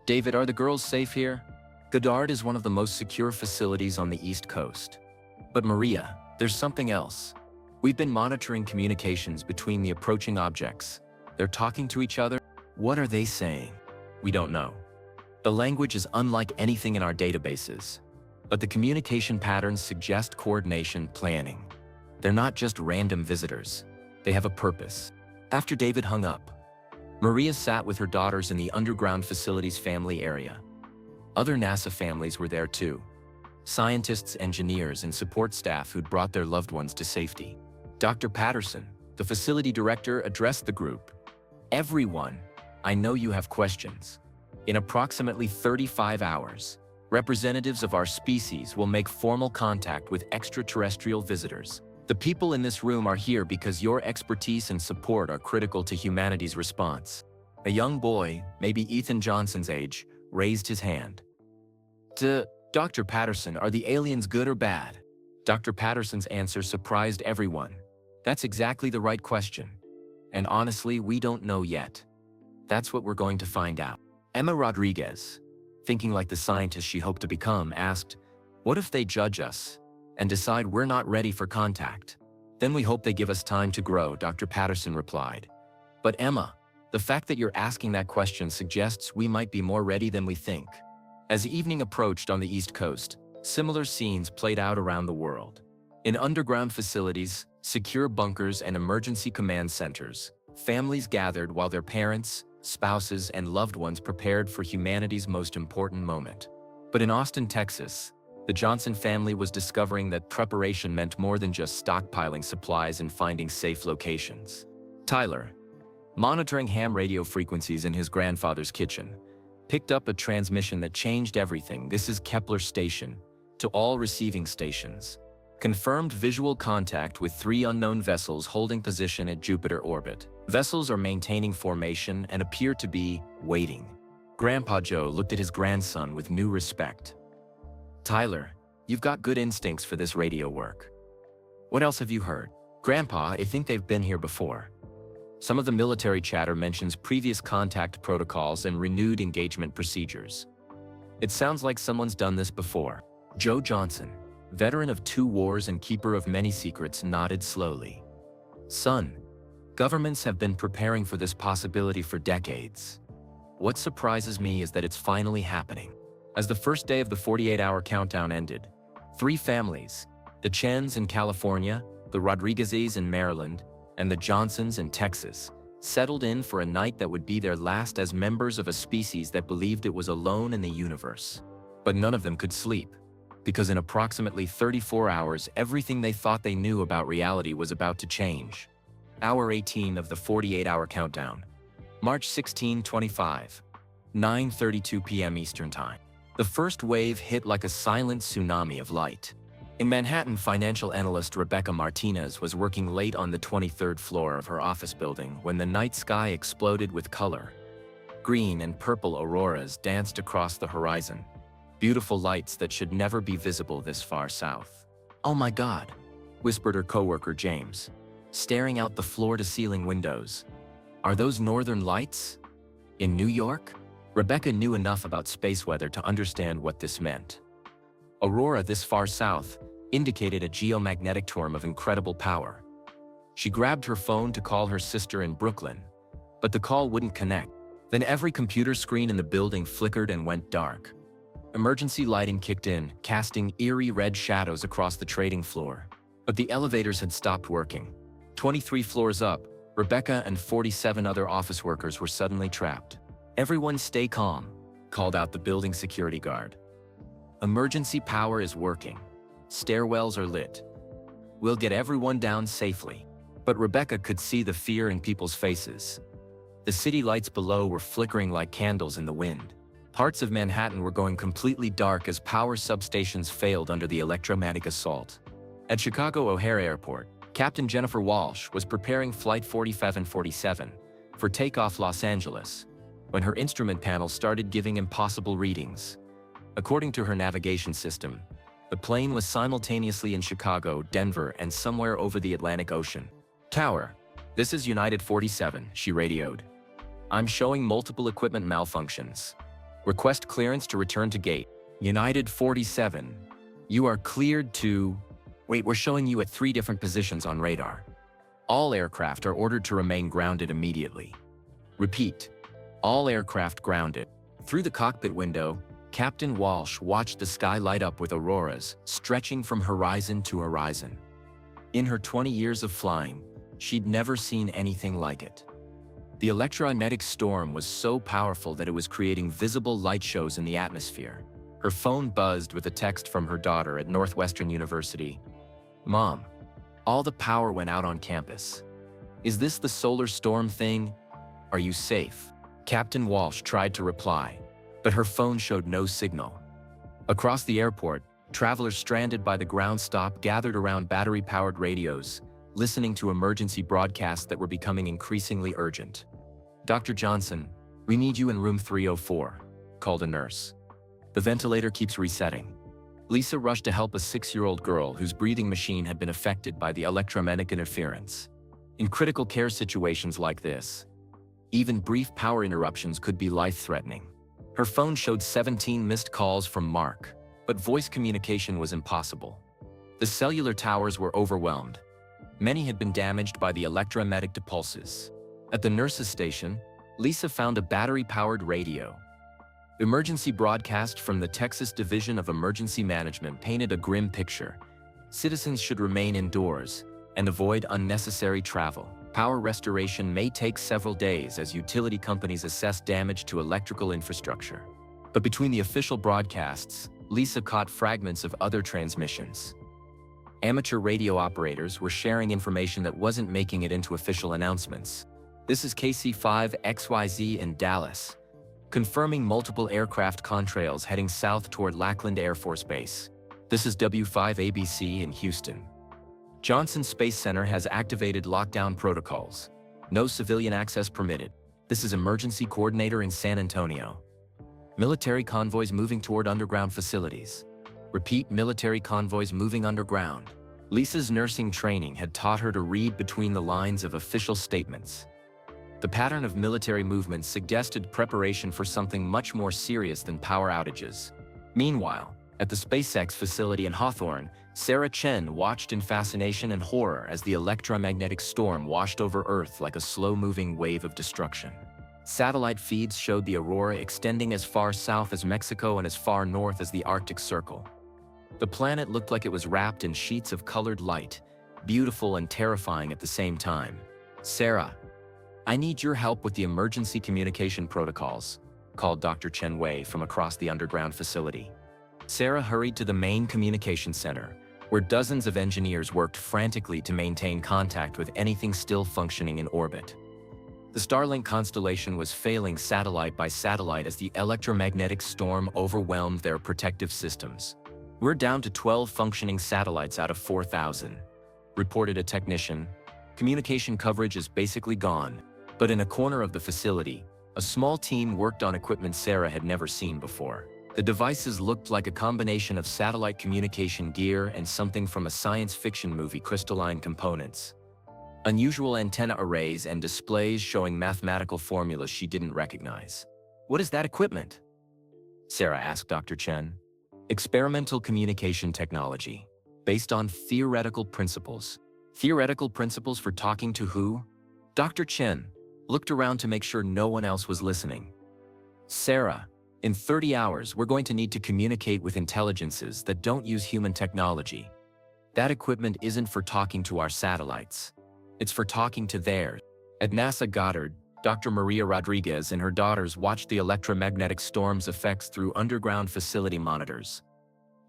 David, are the girls safe here? Goddard is one of the most secure facilities on the East Coast. But Maria, there's something else. We've been monitoring communications between the approaching objects. They're talking to each other. What are they saying? We don't know. The language is unlike anything in our databases. But the communication patterns suggest coordination, planning. They're not just random visitors. They have a purpose. After David hung up, Maria sat with her daughters in the underground facility's family area. Other NASA families were there too. Scientists, engineers, and support staff who'd brought their loved ones to safety. Dr. Patterson, the facility director, addressed the group. Everyone, I know you have questions. In approximately 35 hours, representatives of our species will make formal contact with extraterrestrial visitors. The people in this room are here because your expertise and support are critical to humanity's response. A young boy, maybe Ethan Johnson's age, raised his hand. Dr. Patterson, are the aliens good or bad? Dr. Patterson's answer surprised everyone. That's exactly the right question. And honestly, we don't know yet. That's what we're going to find out. Emma Rodriguez, thinking like the scientist she hoped to become, asked, what if they judge us and decide we're not ready for contact? Then we hope they give us time to grow, Dr. Patterson replied. But Emma, the fact that you're asking that question suggests we might be more ready than we think. As evening approached on the East Coast, similar scenes played out around the world. In underground facilities, secure bunkers, and emergency command centers, families gathered while their parents, spouses, and loved ones prepared for humanity's most important moment. But in Austin, Texas, the Johnson family was discovering that preparation meant more than just stockpiling supplies and finding safe locations. Tyler, monitoring ham radio frequencies in his grandfather's kitchen, picked up a transmission that changed everything. This is Kepler Station. To all receiving stations. Confirmed visual contact with 3 unknown vessels holding position at Jupiter orbit. Vessels are maintaining formation and appear to be waiting. Grandpa Joe looked at his grandson with new respect. Tyler, you've got good instincts for this radio work. What else have you heard? Grandpa, I think they've been here before. Some of the military chatter mentions previous contact protocols and renewed engagement procedures. It sounds like someone's done this before. Joe Johnson, veteran of 2 wars and keeper of many secrets, nodded slowly. Son, governments have been preparing for this possibility for decades. What surprises me is that it's finally happening. As the first day of the 48-hour countdown ended, 3 families, the Chens in California, the Rodriguezes in Maryland, and the Johnsons in Texas, settled in for a night that would be their last as members of a species that believed it was alone in the universe. But none of them could sleep, because in approximately 34 hours, everything they thought they knew about reality was about to change. Hour 18 of the 48-hour countdown. March 16, 25. 9:32 p.m. Eastern Time. The first wave hit like a silent tsunami of light. In Manhattan, financial analyst Rebecca Martinez was working late on the 23rd floor of her office building when the night sky exploded with color. Green and purple auroras danced across the horizon, beautiful lights that should never be visible this far south. "Oh my God," whispered her coworker James, staring out the floor-to-ceiling windows. "Are those northern lights? In New York?" Rebecca knew enough about space weather to understand what this meant. Aurora this far south indicated a geomagnetic storm of incredible power. She grabbed her phone to call her sister in Brooklyn, but the call wouldn't connect. Then every computer screen in the building flickered and went dark. Emergency lighting kicked in, casting eerie red shadows across the trading floor. But the elevators had stopped working. 23 floors up, Rebecca and 47 other office workers were suddenly trapped. "Everyone stay calm," called out the building security guard. "Emergency power is working. Stairwells are lit. We'll get everyone down safely." But Rebecca could see the fear in people's faces. The city lights below were flickering like candles in the wind. Parts of Manhattan were going completely dark as power substations failed under the electromagnetic assault. At Chicago O'Hare Airport, Captain Jennifer Walsh was preparing Flight 4747 for takeoff Los Angeles when her instrument panel started giving impossible readings. According to her navigation system, the plane was simultaneously in Chicago, Denver, and somewhere over the Atlantic Ocean. "Tower, this is United 47, she radioed. "I'm showing multiple equipment malfunctions. Request clearance to return to gate." "United 47, you are cleared to..." "Wait, we're showing you at 3 different positions on radar. All aircraft are ordered to remain grounded immediately." "Repeat, all aircraft grounded." Through the cockpit window, Captain Walsh watched the sky light up with auroras stretching from horizon to horizon. In her 20 years of flying, she'd never seen anything like it. The electromagnetic storm was so powerful that it was creating visible light shows in the atmosphere. Her phone buzzed with a text from her daughter at Northwestern University. "Mom, all the power went out on campus. Is this the solar storm thing? Are you safe?" Captain Walsh tried to reply, but her phone showed no signal. Across the airport, travelers stranded by the ground stop gathered around battery-powered radios, listening to emergency broadcasts that were becoming increasingly urgent. "Dr. Johnson, we need you in room 304, called a nurse. "The ventilator keeps resetting." Lisa rushed to help a 6-year-old girl whose breathing machine had been affected by the electromagnetic interference. In critical care situations like this, even brief power interruptions could be life-threatening. Her phone showed 17 missed calls from Mark, but voice communication was impossible. The cellular towers were overwhelmed. Many had been damaged by the electromagnetic pulses. At the nurse's station, Lisa found a battery-powered radio. Emergency broadcast from the Texas Division of Emergency Management painted a grim picture. Citizens should remain indoors and avoid unnecessary travel. Power restoration may take several days as utility companies assess damage to electrical infrastructure. But between the official broadcasts, Lisa caught fragments of other transmissions. Amateur radio operators were sharing information that wasn't making it into official announcements. "This is KC-5XYZ in Dallas, confirming multiple aircraft contrails heading south toward Lackland Air Force Base. This is W5ABC in Houston. Johnson Space Center has activated lockdown protocols. No civilian access permitted. This is Emergency Coordinator in San Antonio. Military convoys moving toward underground facilities. Repeat, military convoys moving underground." Lisa's nursing training had taught her to read between the lines of official statements. The pattern of military movements suggested preparation for something much more serious than power outages. Meanwhile, at the SpaceX facility in Hawthorne, Sarah Chen watched in fascination and horror as the electromagnetic storm washed over Earth like a slow-moving wave of destruction. Satellite feeds showed the aurora extending as far south as Mexico and as far north as the Arctic Circle. The planet looked like it was wrapped in sheets of colored light, beautiful and terrifying at the same time. "Sarah, I need your help with the emergency communication protocols," called Dr. Chen Wei from across the underground facility. Sarah hurried to the main communication center, where dozens of engineers worked frantically to maintain contact with anything still functioning in orbit. The Starlink constellation was failing satellite by satellite as the electromagnetic storm overwhelmed their protective systems. "We're down to 12 functioning satellites out of 4,000, reported a technician. "Communication coverage is basically gone." But in a corner of the facility, a small team worked on equipment Sarah had never seen before. The devices looked like a combination of satellite communication gear and something from a science fiction movie: crystalline components. Unusual antenna arrays and displays showing mathematical formulas she didn't recognize. "What is that equipment?" Sarah asked Dr. Chen. "Experimental communication technology, based on theoretical principles." "Theoretical principles for talking to who?" Dr. Chen looked around to make sure no one else was listening. "Sarah, in 30 hours, we're going to need to communicate with intelligences that don't use human technology. That equipment isn't for talking to our satellites. It's for talking to theirs." At NASA Goddard, Dr. Maria Rodriguez and her daughters watched the electromagnetic storm's effects through underground facility monitors.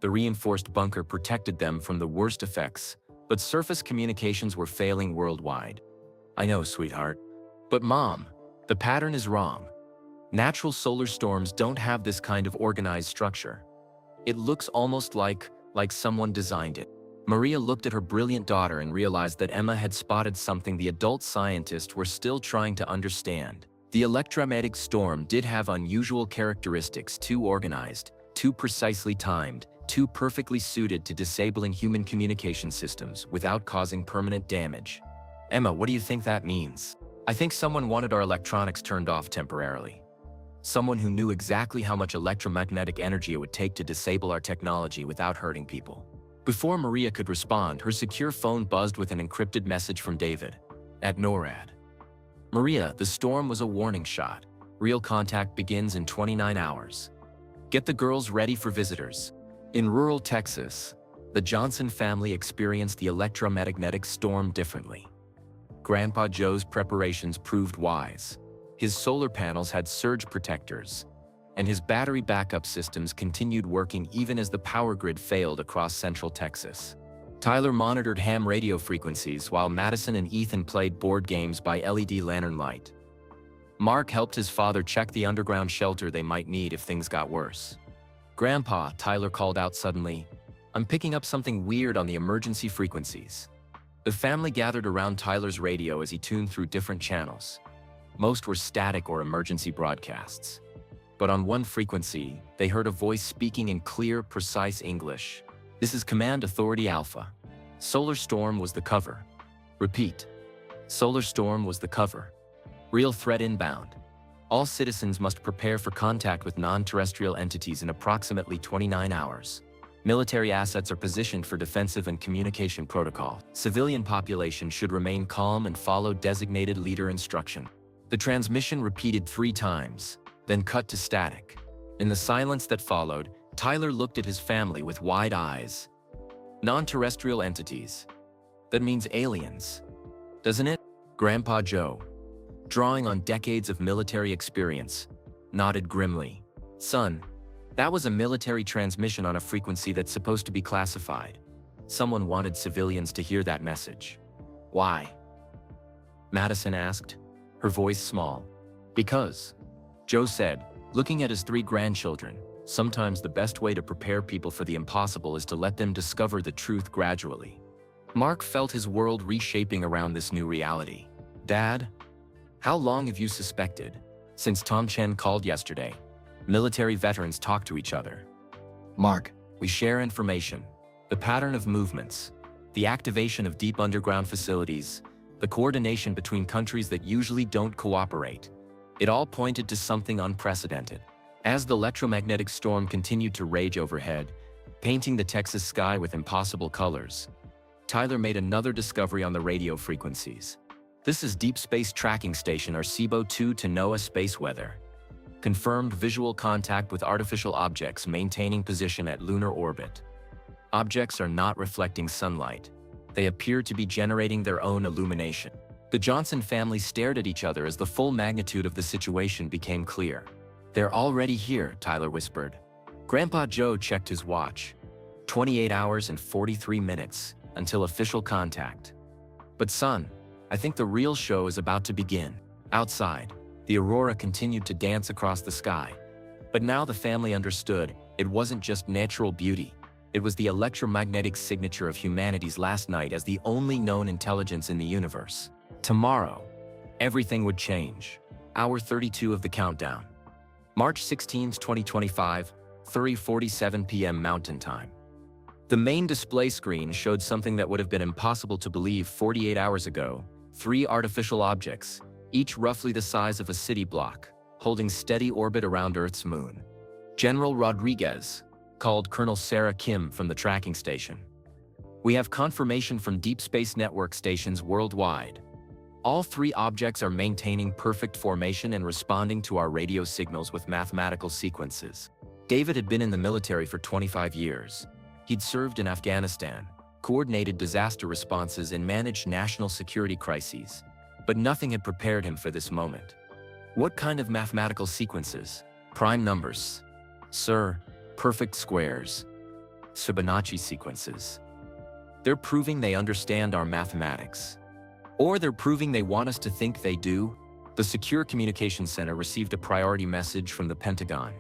The reinforced bunker protected them from the worst effects, but surface communications were failing worldwide. "I know, sweetheart. But Mom, the pattern is wrong. Natural solar storms don't have this kind of organized structure. It looks almost like someone designed it." Maria looked at her brilliant daughter and realized that Emma had spotted something the adult scientists were still trying to understand. The electromagnetic storm did have unusual characteristics: too organized, too precisely timed, too perfectly suited to disabling human communication systems without causing permanent damage. "Emma, what do you think that means?" "I think someone wanted our electronics turned off temporarily. Someone who knew exactly how much electromagnetic energy it would take to disable our technology without hurting people." Before Maria could respond, her secure phone buzzed with an encrypted message from David at NORAD. "Maria, the storm was a warning shot. Real contact begins in 29 hours. Get the girls ready for visitors." In rural Texas, the Johnson family experienced the electromagnetic storm differently. Grandpa Joe's preparations proved wise. His solar panels had surge protectors, and his battery backup systems continued working even as the power grid failed across central Texas. Tyler monitored ham radio frequencies while Madison and Ethan played board games by LED lantern light. Mark helped his father check the underground shelter they might need if things got worse. "Grandpa," Tyler called out suddenly, "I'm picking up something weird on the emergency frequencies." The family gathered around Tyler's radio as he tuned through different channels. Most were static or emergency broadcasts. But on one frequency, they heard a voice speaking in clear, precise English. "This is Command Authority Alpha. Solar storm was the cover. Repeat. Solar storm was the cover. Real threat inbound. All citizens must prepare for contact with non-terrestrial entities in approximately 29 hours. Military assets are positioned for defensive and communication protocol. Civilian population should remain calm and follow designated leader instruction." The transmission repeated 3 times, then cut to static. In the silence that followed, Tyler looked at his family with wide eyes. "Non-terrestrial entities. That means aliens, doesn't it?" Grandpa Joe, drawing on decades of military experience, nodded grimly. "Son, that was a military transmission on a frequency that's supposed to be classified. Someone wanted civilians to hear that message." "Why?" Madison asked, her voice small. "Because," Joe said, looking at his 3 grandchildren, "sometimes the best way to prepare people for the impossible is to let them discover the truth gradually." Mark felt his world reshaping around this new reality. "Dad, how long have you suspected?" "Since Tom Chen called yesterday. Military veterans talk to each other. Mark, we share information. The pattern of movements, the activation of deep underground facilities, the coordination between countries that usually don't cooperate. It all pointed to something unprecedented. As the electromagnetic storm continued to rage overhead, painting the Texas sky with impossible colors, Tyler made another discovery on the radio frequencies. This is Deep Space Tracking Station or SIBO-2 to NOAA Space Weather. Confirmed visual contact with artificial objects maintaining position at lunar orbit. Objects are not reflecting sunlight. They appear to be generating their own illumination. The Johnson family stared at each other as the full magnitude of the situation became clear. "They're already here," Tyler whispered. Grandpa Joe checked his watch. 28 hours and 43 minutes until official contact. "But son, I think the real show is about to begin." Outside, the aurora continued to dance across the sky. But now the family understood it wasn't just natural beauty. It was the electromagnetic signature of humanity's last night as the only known intelligence in the universe. Tomorrow, everything would change. Hour 32 of the countdown. March 16, 2025, 3:47 p.m. Mountain Time. The main display screen showed something that would have been impossible to believe 48 hours ago. 3 artificial objects, each roughly the size of a city block, holding steady orbit around Earth's moon. General Rodriguez called Colonel Sarah Kim from the tracking station. "We have confirmation from Deep Space Network stations worldwide. All 3 objects are maintaining perfect formation and responding to our radio signals with mathematical sequences." David had been in the military for 25 years. He'd served in Afghanistan, coordinated disaster responses and managed national security crises. But nothing had prepared him for this moment. "What kind of mathematical sequences?" "Prime numbers, sir. Perfect squares. Fibonacci sequences. They're proving they understand our mathematics. Or they're proving they want us to think they do." The Secure Communications Center received a priority message from the Pentagon.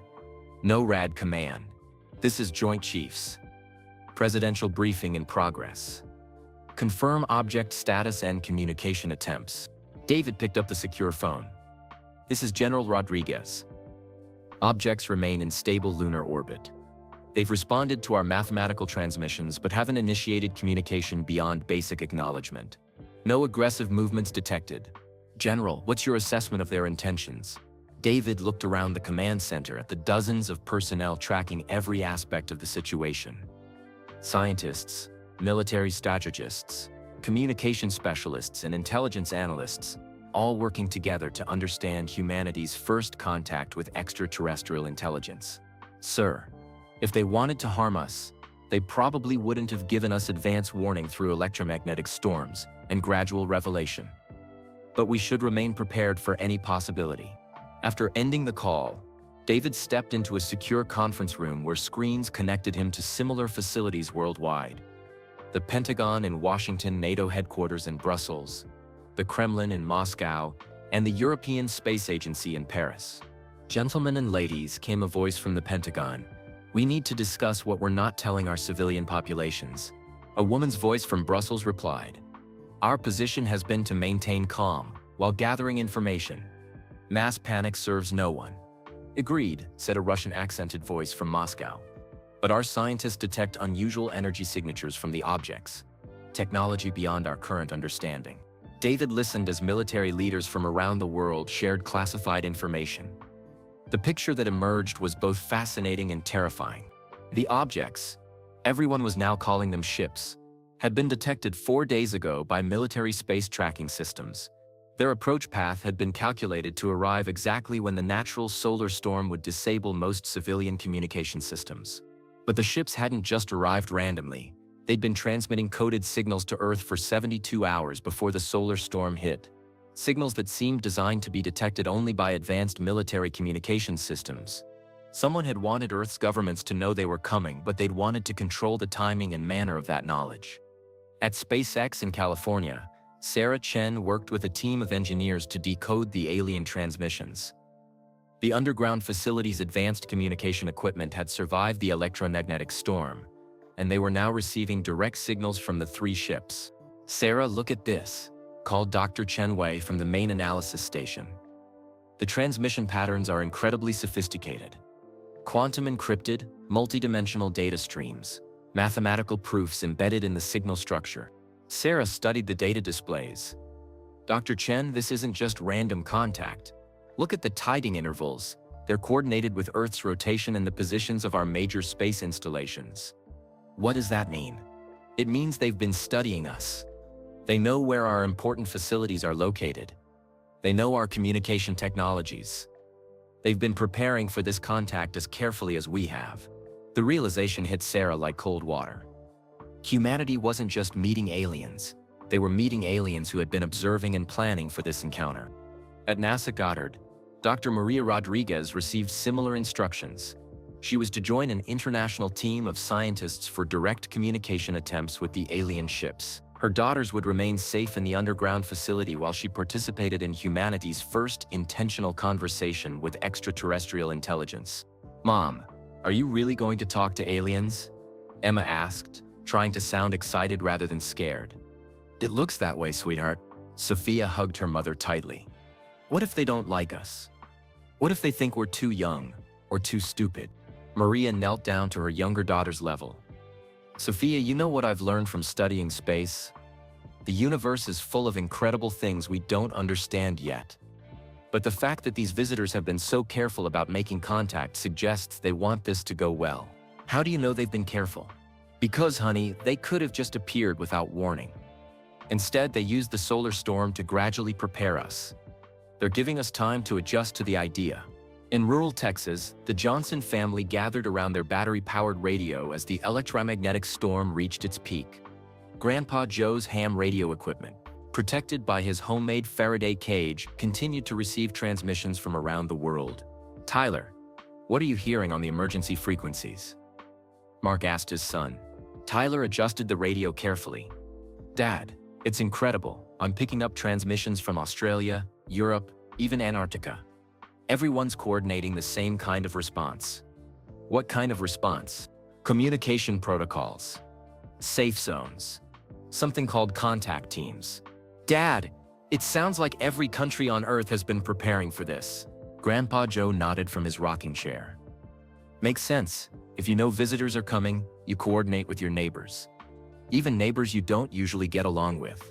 "NORAD Command. This is Joint Chiefs. Presidential briefing in progress. Confirm object status and communication attempts." David picked up the secure phone. "This is General Rodriguez. Objects remain in stable lunar orbit. They've responded to our mathematical transmissions but haven't initiated communication beyond basic acknowledgement. No aggressive movements detected. General, what's your assessment of their intentions?" David looked around the command center at the dozens of personnel tracking every aspect of the situation. Scientists, military strategists, communication specialists, and intelligence analysts, all working together to understand humanity's first contact with extraterrestrial intelligence. "Sir, if they wanted to harm us, they probably wouldn't have given us advance warning through electromagnetic storms and gradual revelation. But we should remain prepared for any possibility." After ending the call, David stepped into a secure conference room where screens connected him to similar facilities worldwide. The Pentagon in Washington, NATO headquarters in Brussels, the Kremlin in Moscow, and the European Space Agency in Paris. "Gentlemen and ladies," came a voice from the Pentagon. "We need to discuss what we're not telling our civilian populations." A woman's voice from Brussels replied. "Our position has been to maintain calm while gathering information. Mass panic serves no one." "Agreed," said a Russian-accented voice from Moscow. "But our scientists detect unusual energy signatures from the objects. Technology beyond our current understanding." David listened as military leaders from around the world shared classified information. The picture that emerged was both fascinating and terrifying. The objects, everyone was now calling them ships, had been detected 4 days ago by military space tracking systems. Their approach path had been calculated to arrive exactly when the natural solar storm would disable most civilian communication systems. But the ships hadn't just arrived randomly. They'd been transmitting coded signals to Earth for 72 hours before the solar storm hit. Signals that seemed designed to be detected only by advanced military communication systems. Someone had wanted Earth's governments to know they were coming, but they'd wanted to control the timing and manner of that knowledge. At SpaceX in California, Sarah Chen worked with a team of engineers to decode the alien transmissions. The underground facility's advanced communication equipment had survived the electromagnetic storm, and they were now receiving direct signals from the 3 ships. "Sarah, look at this," called Dr. Chen Wei from the main analysis station. "The transmission patterns are incredibly sophisticated. Quantum encrypted, multidimensional data streams, mathematical proofs embedded in the signal structure." Sarah studied the data displays. Dr. Chen, this isn't just random contact. Look at the tiding intervals. They're coordinated with Earth's rotation and the positions of our major space installations. What does that mean? It means they've been studying us. They know where our important facilities are located. They know our communication technologies. They've been preparing for this contact as carefully as we have. The realization hit Sarah like cold water. Humanity wasn't just meeting aliens. They were meeting aliens who had been observing and planning for this encounter. At NASA Goddard, Dr. Maria Rodriguez received similar instructions. She was to join an international team of scientists for direct communication attempts with the alien ships. Her daughters would remain safe in the underground facility while she participated in humanity's first intentional conversation with extraterrestrial intelligence. "Mom, are you really going to talk to aliens?" Emma asked, trying to sound excited rather than scared. "It looks that way, sweetheart." Sophia hugged her mother tightly. "What if they don't like us? What if they think we're too young or too stupid?" Maria knelt down to her younger daughter's level. "Sophia, you know what I've learned from studying space? The universe is full of incredible things we don't understand yet. But the fact that these visitors have been so careful about making contact suggests they want this to go well." "How do you know they've been careful?" "Because, honey, they could have just appeared without warning. Instead, they used the solar storm to gradually prepare us. They're giving us time to adjust to the idea." In rural Texas, the Johnson family gathered around their battery-powered radio as the electromagnetic storm reached its peak. Grandpa Joe's ham radio equipment, protected by his homemade Faraday cage, continued to receive transmissions from around the world. "Tyler, what are you hearing on the emergency frequencies?" Mark asked his son. Tyler adjusted the radio carefully. "Dad, it's incredible. I'm picking up transmissions from Australia, Europe, even Antarctica. Everyone's coordinating the same kind of response." "What kind of response?" "Communication protocols. Safe zones. Something called contact teams." "Dad, it sounds like every country on Earth has been preparing for this." Grandpa Joe nodded from his rocking chair. "Makes sense. If you know visitors are coming, you coordinate with your neighbors. Even neighbors you don't usually get along with."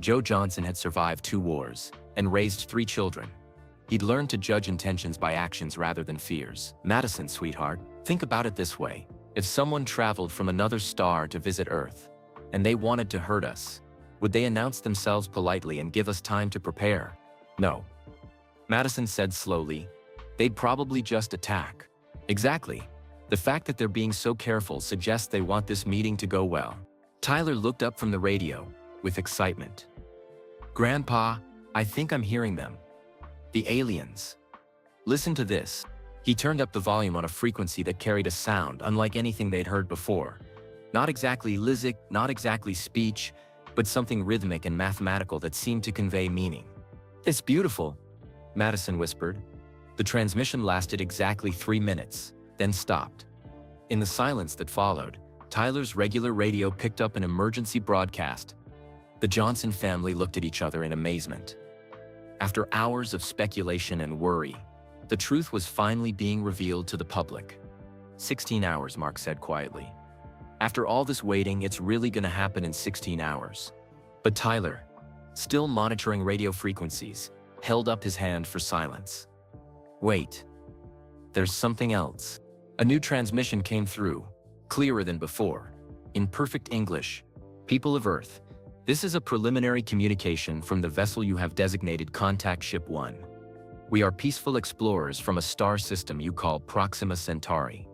Joe Johnson had survived 2 wars and raised 3 children. He'd learned to judge intentions by actions rather than fears. "Madison, sweetheart, think about it this way. If someone traveled from another star to visit Earth, and they wanted to hurt us, would they announce themselves politely and give us time to prepare?" "No," Madison said slowly. "They'd probably just attack." "Exactly. The fact that they're being so careful suggests they want this meeting to go well." Tyler looked up from the radio with excitement. "Grandpa, I think I'm hearing them. The aliens. Listen to this." He turned up the volume on a frequency that carried a sound unlike anything they'd heard before. Not exactly lyric, not exactly speech, but something rhythmic and mathematical that seemed to convey meaning. "It's beautiful," Madison whispered. The transmission lasted exactly 3 minutes, then stopped. In the silence that followed, Tyler's regular radio picked up an emergency broadcast. The Johnson family looked at each other in amazement. After hours of speculation and worry, the truth was finally being revealed to the public. 16 hours, Mark said quietly. "After all this waiting, it's really gonna happen in 16 hours. But Tyler, still monitoring radio frequencies, held up his hand for silence. "Wait. There's something else." A new transmission came through, clearer than before. In perfect English. "People of Earth, this is a preliminary communication from the vessel you have designated Contact Ship 1. We are peaceful explorers from a star system you call Proxima Centauri.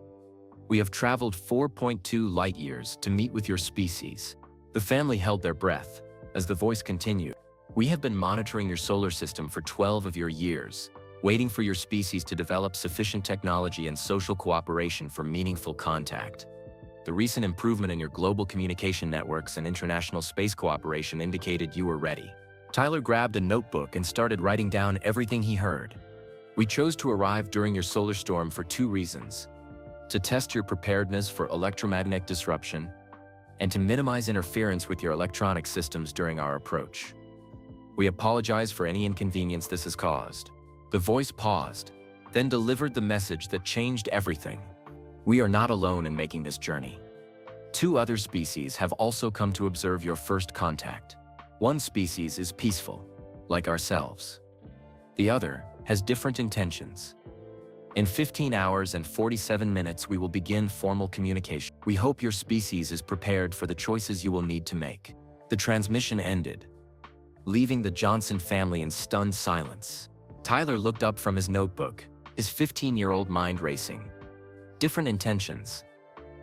We have traveled 4.2 light-years to meet with your species." The family held their breath as the voice continued. "We have been monitoring your solar system for 12 of your years, waiting for your species to develop sufficient technology and social cooperation for meaningful contact. The recent improvement in your global communication networks and international space cooperation indicated you were ready." Tyler grabbed a notebook and started writing down everything he heard. "We chose to arrive during your solar storm for 2 reasons. To test your preparedness for electromagnetic disruption, and to minimize interference with your electronic systems during our approach. We apologize for any inconvenience this has caused." The voice paused, then delivered the message that changed everything. "We are not alone in making this journey. 2 other species have also come to observe your first contact. One species is peaceful. like ourselves. The other has different intentions. In 15 hours and 47 minutes we will begin formal communication. We hope your species is prepared for the choices you will need to make. The transmission ended, leaving the Johnson family in stunned silence. Tyler looked up from his notebook, his 15-year-old mind racing. Different intentions.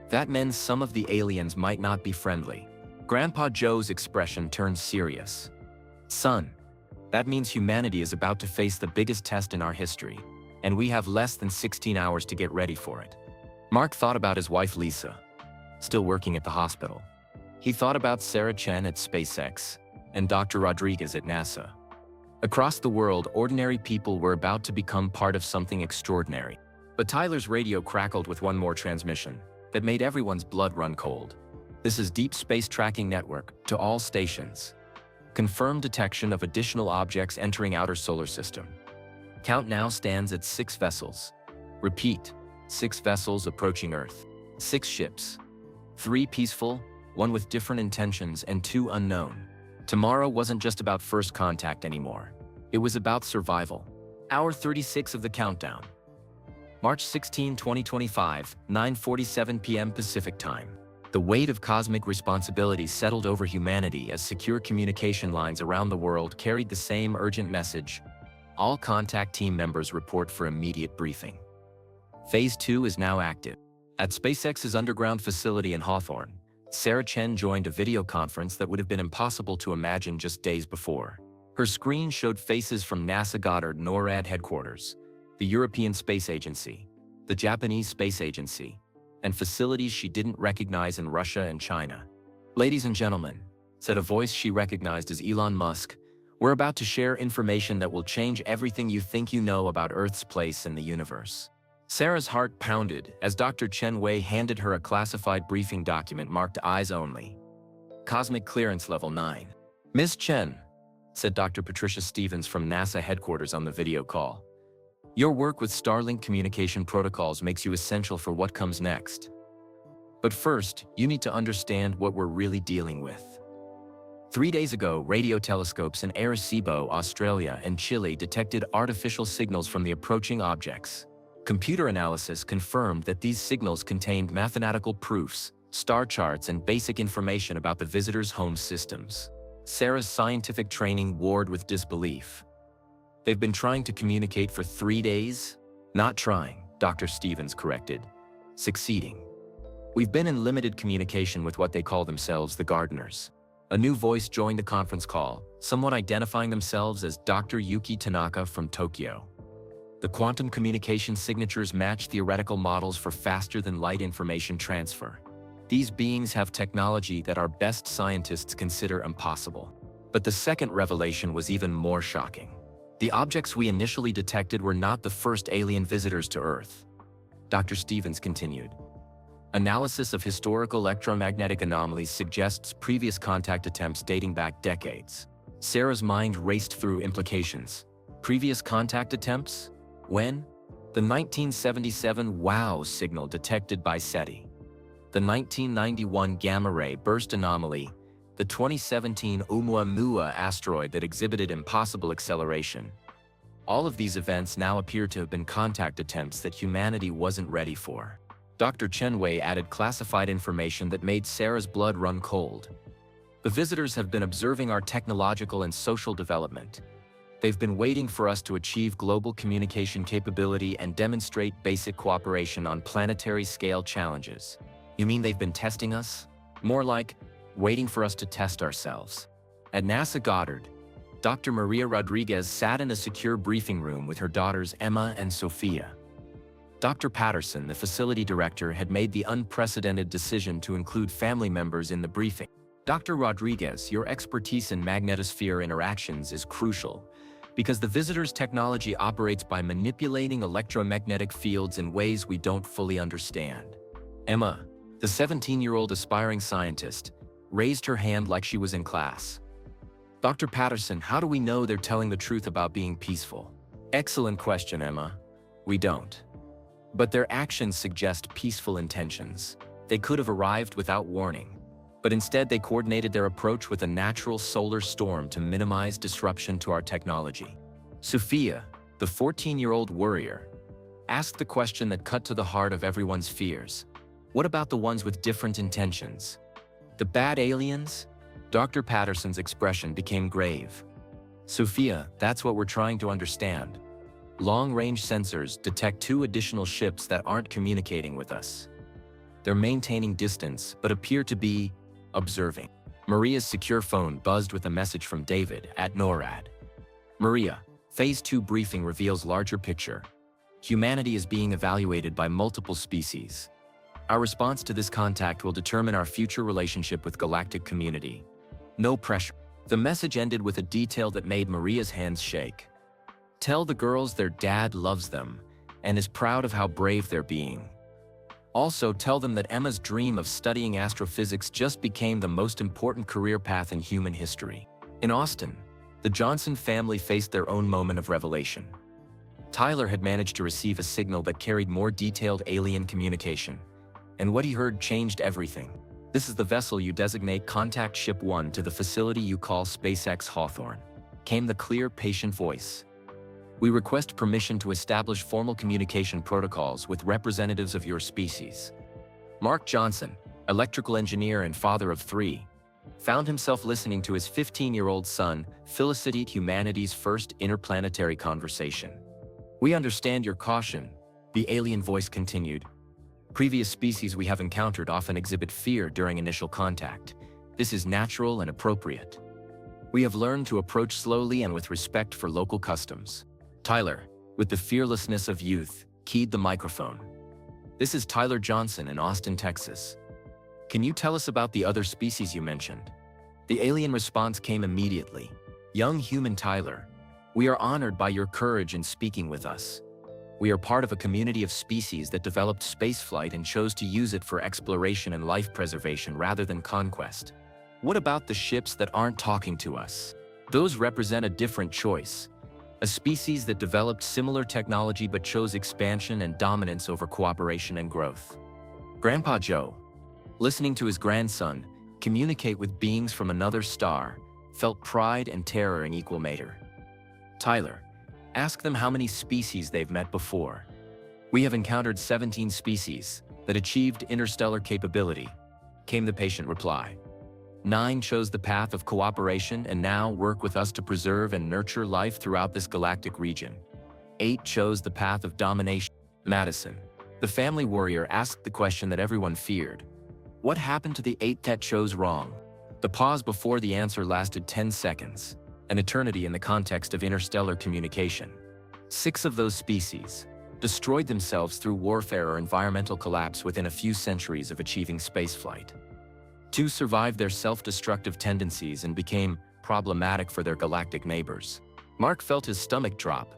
That meant some of the aliens might not be friendly. Grandpa Joe's expression turned serious. Son, that means humanity is about to face the biggest test in our history, and we have less than 16 hours to get ready for it. Mark thought about his wife Lisa, still working at the hospital. He thought about Sarah Chen at SpaceX and Dr. Rodriguez at NASA. Across the world, ordinary people were about to become part of something extraordinary. But Tyler's radio crackled with one more transmission that made everyone's blood run cold. This is Deep Space Tracking Network to all stations. Confirmed detection of additional objects entering outer solar system. Count now stands at 6 vessels. Repeat, 6 vessels approaching Earth. 6 ships. 3 peaceful, 1 with different intentions, and 2 unknown. Tomorrow wasn't just about first contact anymore. It was about survival. Hour 36 of the countdown. March 16, 2025, 9:47 p.m. Pacific Time. The weight of cosmic responsibility settled over humanity as secure communication lines around the world carried the same urgent message. All contact team members report for immediate briefing. Phase 2 is now active. At SpaceX's underground facility in Hawthorne, Sarah Chen joined a video conference that would have been impossible to imagine just days before. Her screen showed faces from NASA Goddard NORAD headquarters, the European Space Agency, the Japanese Space Agency, and facilities she didn't recognize in Russia and China. "Ladies and gentlemen," said a voice she recognized as Elon Musk, "we're about to share information that will change everything you think you know about Earth's place in the universe." Sarah's heart pounded as Dr. Chen Wei handed her a classified briefing document marked Eyes Only. Cosmic Clearance Level 9. "Ms. Chen," said Dr. Patricia Stevens from NASA headquarters on the video call, "your work with Starlink communication protocols makes you essential for what comes next. But first, you need to understand what we're really dealing with." 3 days ago, radio telescopes in Arecibo, Australia and Chile detected artificial signals from the approaching objects. Computer analysis confirmed that these signals contained mathematical proofs, star charts, and basic information about the visitors' home systems. Sarah's scientific training warred with disbelief. "They've been trying to communicate for 3 days?" "Not trying," Dr. Stevens corrected. "Succeeding. We've been in limited communication with what they call themselves the Gardeners." A new voice joined the conference call, someone identifying themselves as Dr. Yuki Tanaka from Tokyo. "The quantum communication signatures match theoretical models for faster-than-light information transfer. These beings have technology that our best scientists consider impossible." But the second revelation was even more shocking. The objects we initially detected were not the first alien visitors to Earth. Dr. Stevens continued. "Analysis of historical electromagnetic anomalies suggests previous contact attempts dating back decades." Sarah's mind raced through implications. Previous contact attempts? When? The 1977 WOW signal detected by SETI. The 1991 gamma-ray burst anomaly. The 2017 Oumuamua asteroid that exhibited impossible acceleration. All of these events now appear to have been contact attempts that humanity wasn't ready for. Dr. Chen Wei added classified information that made Sarah's blood run cold. "The visitors have been observing our technological and social development. They've been waiting for us to achieve global communication capability and demonstrate basic cooperation on planetary-scale challenges." "You mean they've been testing us?" "More like waiting for us to test ourselves." At NASA Goddard, Dr. Maria Rodriguez sat in a secure briefing room with her daughters Emma and Sophia. Dr. Patterson, the facility director, had made the unprecedented decision to include family members in the briefing. "Dr. Rodriguez, your expertise in magnetosphere interactions is crucial, because the visitor's technology operates by manipulating electromagnetic fields in ways we don't fully understand." Emma, the 17-year-old aspiring scientist, raised her hand like she was in class. "Dr. Patterson, how do we know they're telling the truth about being peaceful?" "Excellent question, Emma. We don't. But their actions suggest peaceful intentions. They could have arrived without warning. But instead they coordinated their approach with a natural solar storm to minimize disruption to our technology. Sophia, the 14-year-old warrior, asked the question that cut to the heart of everyone's fears. What about the ones with different intentions? The bad aliens? Dr. Patterson's expression became grave. Sophia, that's what we're trying to understand. Long-range sensors detect 2 additional ships that aren't communicating with us. They're maintaining distance, but appear to be observing. Maria's secure phone buzzed with a message from David at NORAD. Maria, Phase 2 briefing reveals larger picture. Humanity is being evaluated by multiple species. Our response to this contact will determine our future relationship with galactic community. No pressure. The message ended with a detail that made Maria's hands shake. Tell the girls their dad loves them and is proud of how brave they're being. Also, tell them that Emma's dream of studying astrophysics just became the most important career path in human history. In Austin, the Johnson family faced their own moment of revelation. Tyler had managed to receive a signal that carried more detailed alien communication, and what he heard changed everything. This is the vessel you designate Contact Ship 1 to the facility you call SpaceX Hawthorne. Came the clear, patient voice. We request permission to establish formal communication protocols with representatives of your species. Mark Johnson, electrical engineer and father of 3, found himself listening to his 15-year-old son felicitate humanity's first interplanetary conversation. We understand your caution, the alien voice continued. Previous species we have encountered often exhibit fear during initial contact. This is natural and appropriate. We have learned to approach slowly and with respect for local customs. Tyler, with the fearlessness of youth, keyed the microphone. This is Tyler Johnson in Austin, Texas. Can you tell us about the other species you mentioned? The alien response came immediately. Young human Tyler, we are honored by your courage in speaking with us. We are part of a community of species that developed spaceflight and chose to use it for exploration and life preservation rather than conquest. What about the ships that aren't talking to us? Those represent a different choice. A species that developed similar technology but chose expansion and dominance over cooperation and growth. Grandpa Joe, listening to his grandson communicate with beings from another star, felt pride and terror in equal measure. Tyler, ask them how many species they've met before. We have encountered 17 species that achieved interstellar capability, came the patient reply. 9 chose the path of cooperation and now work with us to preserve and nurture life throughout this galactic region. 8 chose the path of domination. Madison, the family warrior, asked the question that everyone feared. What happened to the 8 that chose wrong? The pause before the answer lasted 10 seconds, an eternity in the context of interstellar communication. 6 of those species destroyed themselves through warfare or environmental collapse within a few centuries of achieving spaceflight. 2 survived their self-destructive tendencies and became problematic for their galactic neighbors. Mark felt his stomach drop.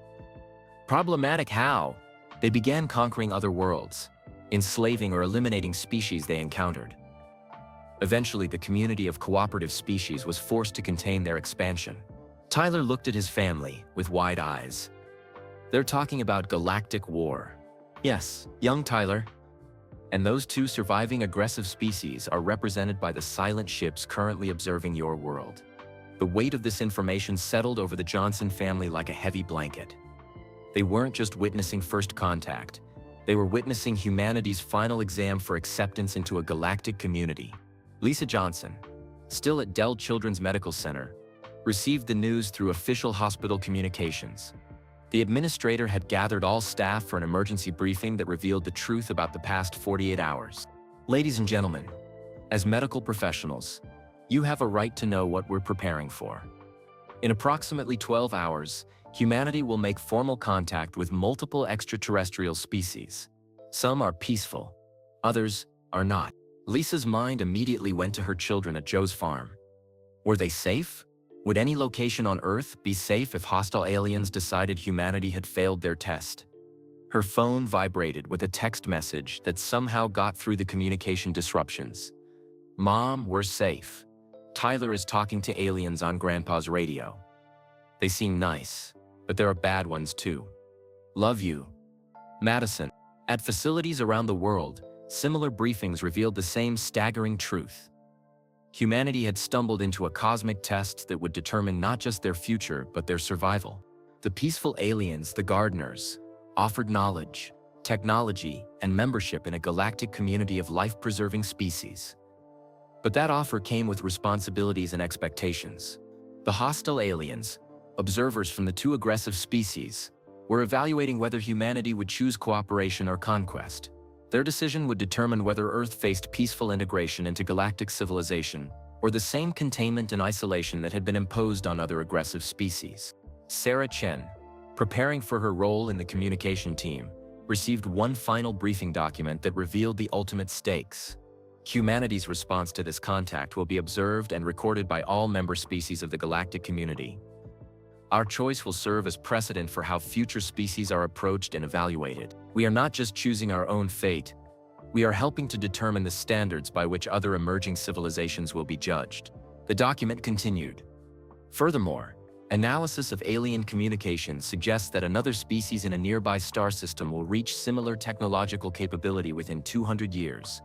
Problematic how? They began conquering other worlds, enslaving or eliminating species they encountered. Eventually, the community of cooperative species was forced to contain their expansion. Tyler looked at his family with wide eyes. They're talking about galactic war. Yes, young Tyler. And those 2 surviving aggressive species are represented by the silent ships currently observing your world. The weight of this information settled over the Johnson family like a heavy blanket. They weren't just witnessing first contact. They were witnessing humanity's final exam for acceptance into a galactic community. Lisa Johnson, still at Dell Children's Medical Center, received the news through official hospital communications. The administrator had gathered all staff for an emergency briefing that revealed the truth about the past 48 hours. Ladies and gentlemen, as medical professionals, you have a right to know what we're preparing for. In approximately 12 hours, humanity will make formal contact with multiple extraterrestrial species. Some are peaceful, others are not. Lisa's mind immediately went to her children at Joe's farm. Were they safe? Would any location on Earth be safe if hostile aliens decided humanity had failed their test? Her phone vibrated with a text message that somehow got through the communication disruptions. Mom, we're safe. Tyler is talking to aliens on Grandpa's radio. They seem nice, but there are bad ones too. Love you. Madison. At facilities around the world, similar briefings revealed the same staggering truth. Humanity had stumbled into a cosmic test that would determine not just their future, but their survival. The peaceful aliens, the gardeners, offered knowledge, technology, and membership in a galactic community of life-preserving species. But that offer came with responsibilities and expectations. The hostile aliens, observers from the two aggressive species, were evaluating whether humanity would choose cooperation or conquest. Their decision would determine whether Earth faced peaceful integration into galactic civilization or the same containment and isolation that had been imposed on other aggressive species. Sarah Chen, preparing for her role in the communication team, received one final briefing document that revealed the ultimate stakes. Humanity's response to this contact will be observed and recorded by all member species of the galactic community. Our choice will serve as precedent for how future species are approached and evaluated. We are not just choosing our own fate, we are helping to determine the standards by which other emerging civilizations will be judged. The document continued. Furthermore, analysis of alien communications suggests that another species in a nearby star system will reach similar technological capability within 200 years.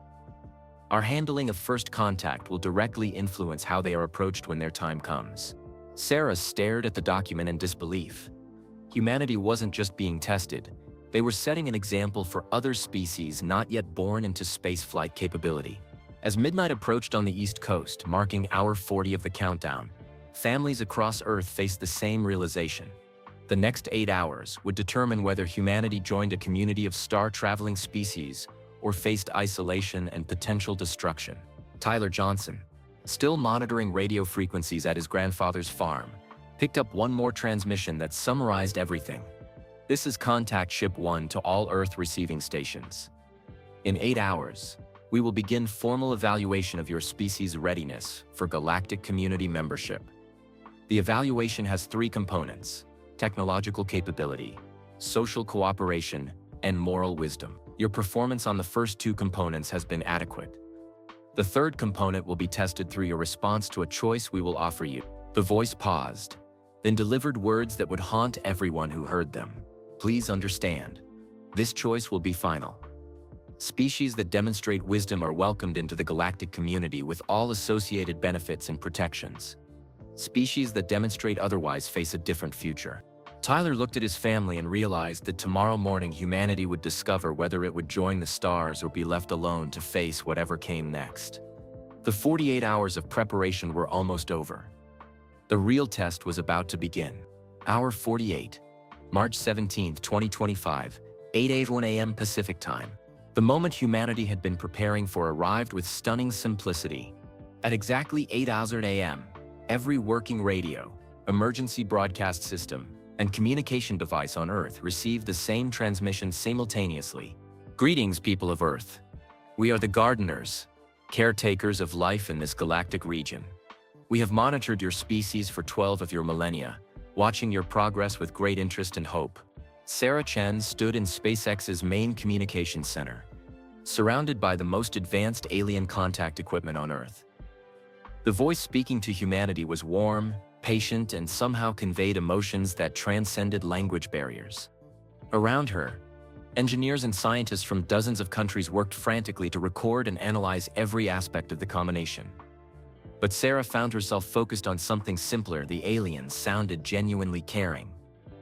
Our handling of first contact will directly influence how they are approached when their time comes. Sarah stared at the document in disbelief. Humanity wasn't just being tested, they were setting an example for other species not yet born into spaceflight capability. As midnight approached on the East Coast, marking hour 40 of the countdown, families across Earth faced the same realization. The next 8 hours would determine whether humanity joined a community of star-traveling species or faced isolation and potential destruction. Tyler Johnson, still monitoring radio frequencies at his grandfather's farm, picked up one more transmission that summarized everything. This is Contact Ship 1 to all Earth receiving stations. In 8 hours, we will begin formal evaluation of your species' readiness for galactic community membership. The evaluation has 3 components: technological capability, social cooperation, and moral wisdom. Your performance on the first 2 components has been adequate. The third component will be tested through your response to a choice we will offer you. The voice paused, then delivered words that would haunt everyone who heard them. Please understand, this choice will be final. Species that demonstrate wisdom are welcomed into the galactic community with all associated benefits and protections. Species that demonstrate otherwise face a different future. Tyler looked at his family and realized that tomorrow morning humanity would discover whether it would join the stars or be left alone to face whatever came next. The 48 hours of preparation were almost over. The real test was about to begin. Hour 48, March 17, 2025, 8:01 a.m. Pacific Time. The moment humanity had been preparing for arrived with stunning simplicity. At exactly 8:00 a.m., every working radio, emergency broadcast system, and communication device on Earth received the same transmission simultaneously. Greetings, people of Earth. We are the gardeners, caretakers of life in this galactic region. We have monitored your species for 12 of your millennia, watching your progress with great interest and hope. Sarah Chen stood in SpaceX's main communications center, surrounded by the most advanced alien contact equipment on Earth. The voice speaking to humanity was warm, patient, and somehow conveyed emotions that transcended language barriers. Around her, engineers and scientists from dozens of countries worked frantically to record and analyze every aspect of the combination. But Sarah found herself focused on something simpler. The aliens sounded genuinely caring.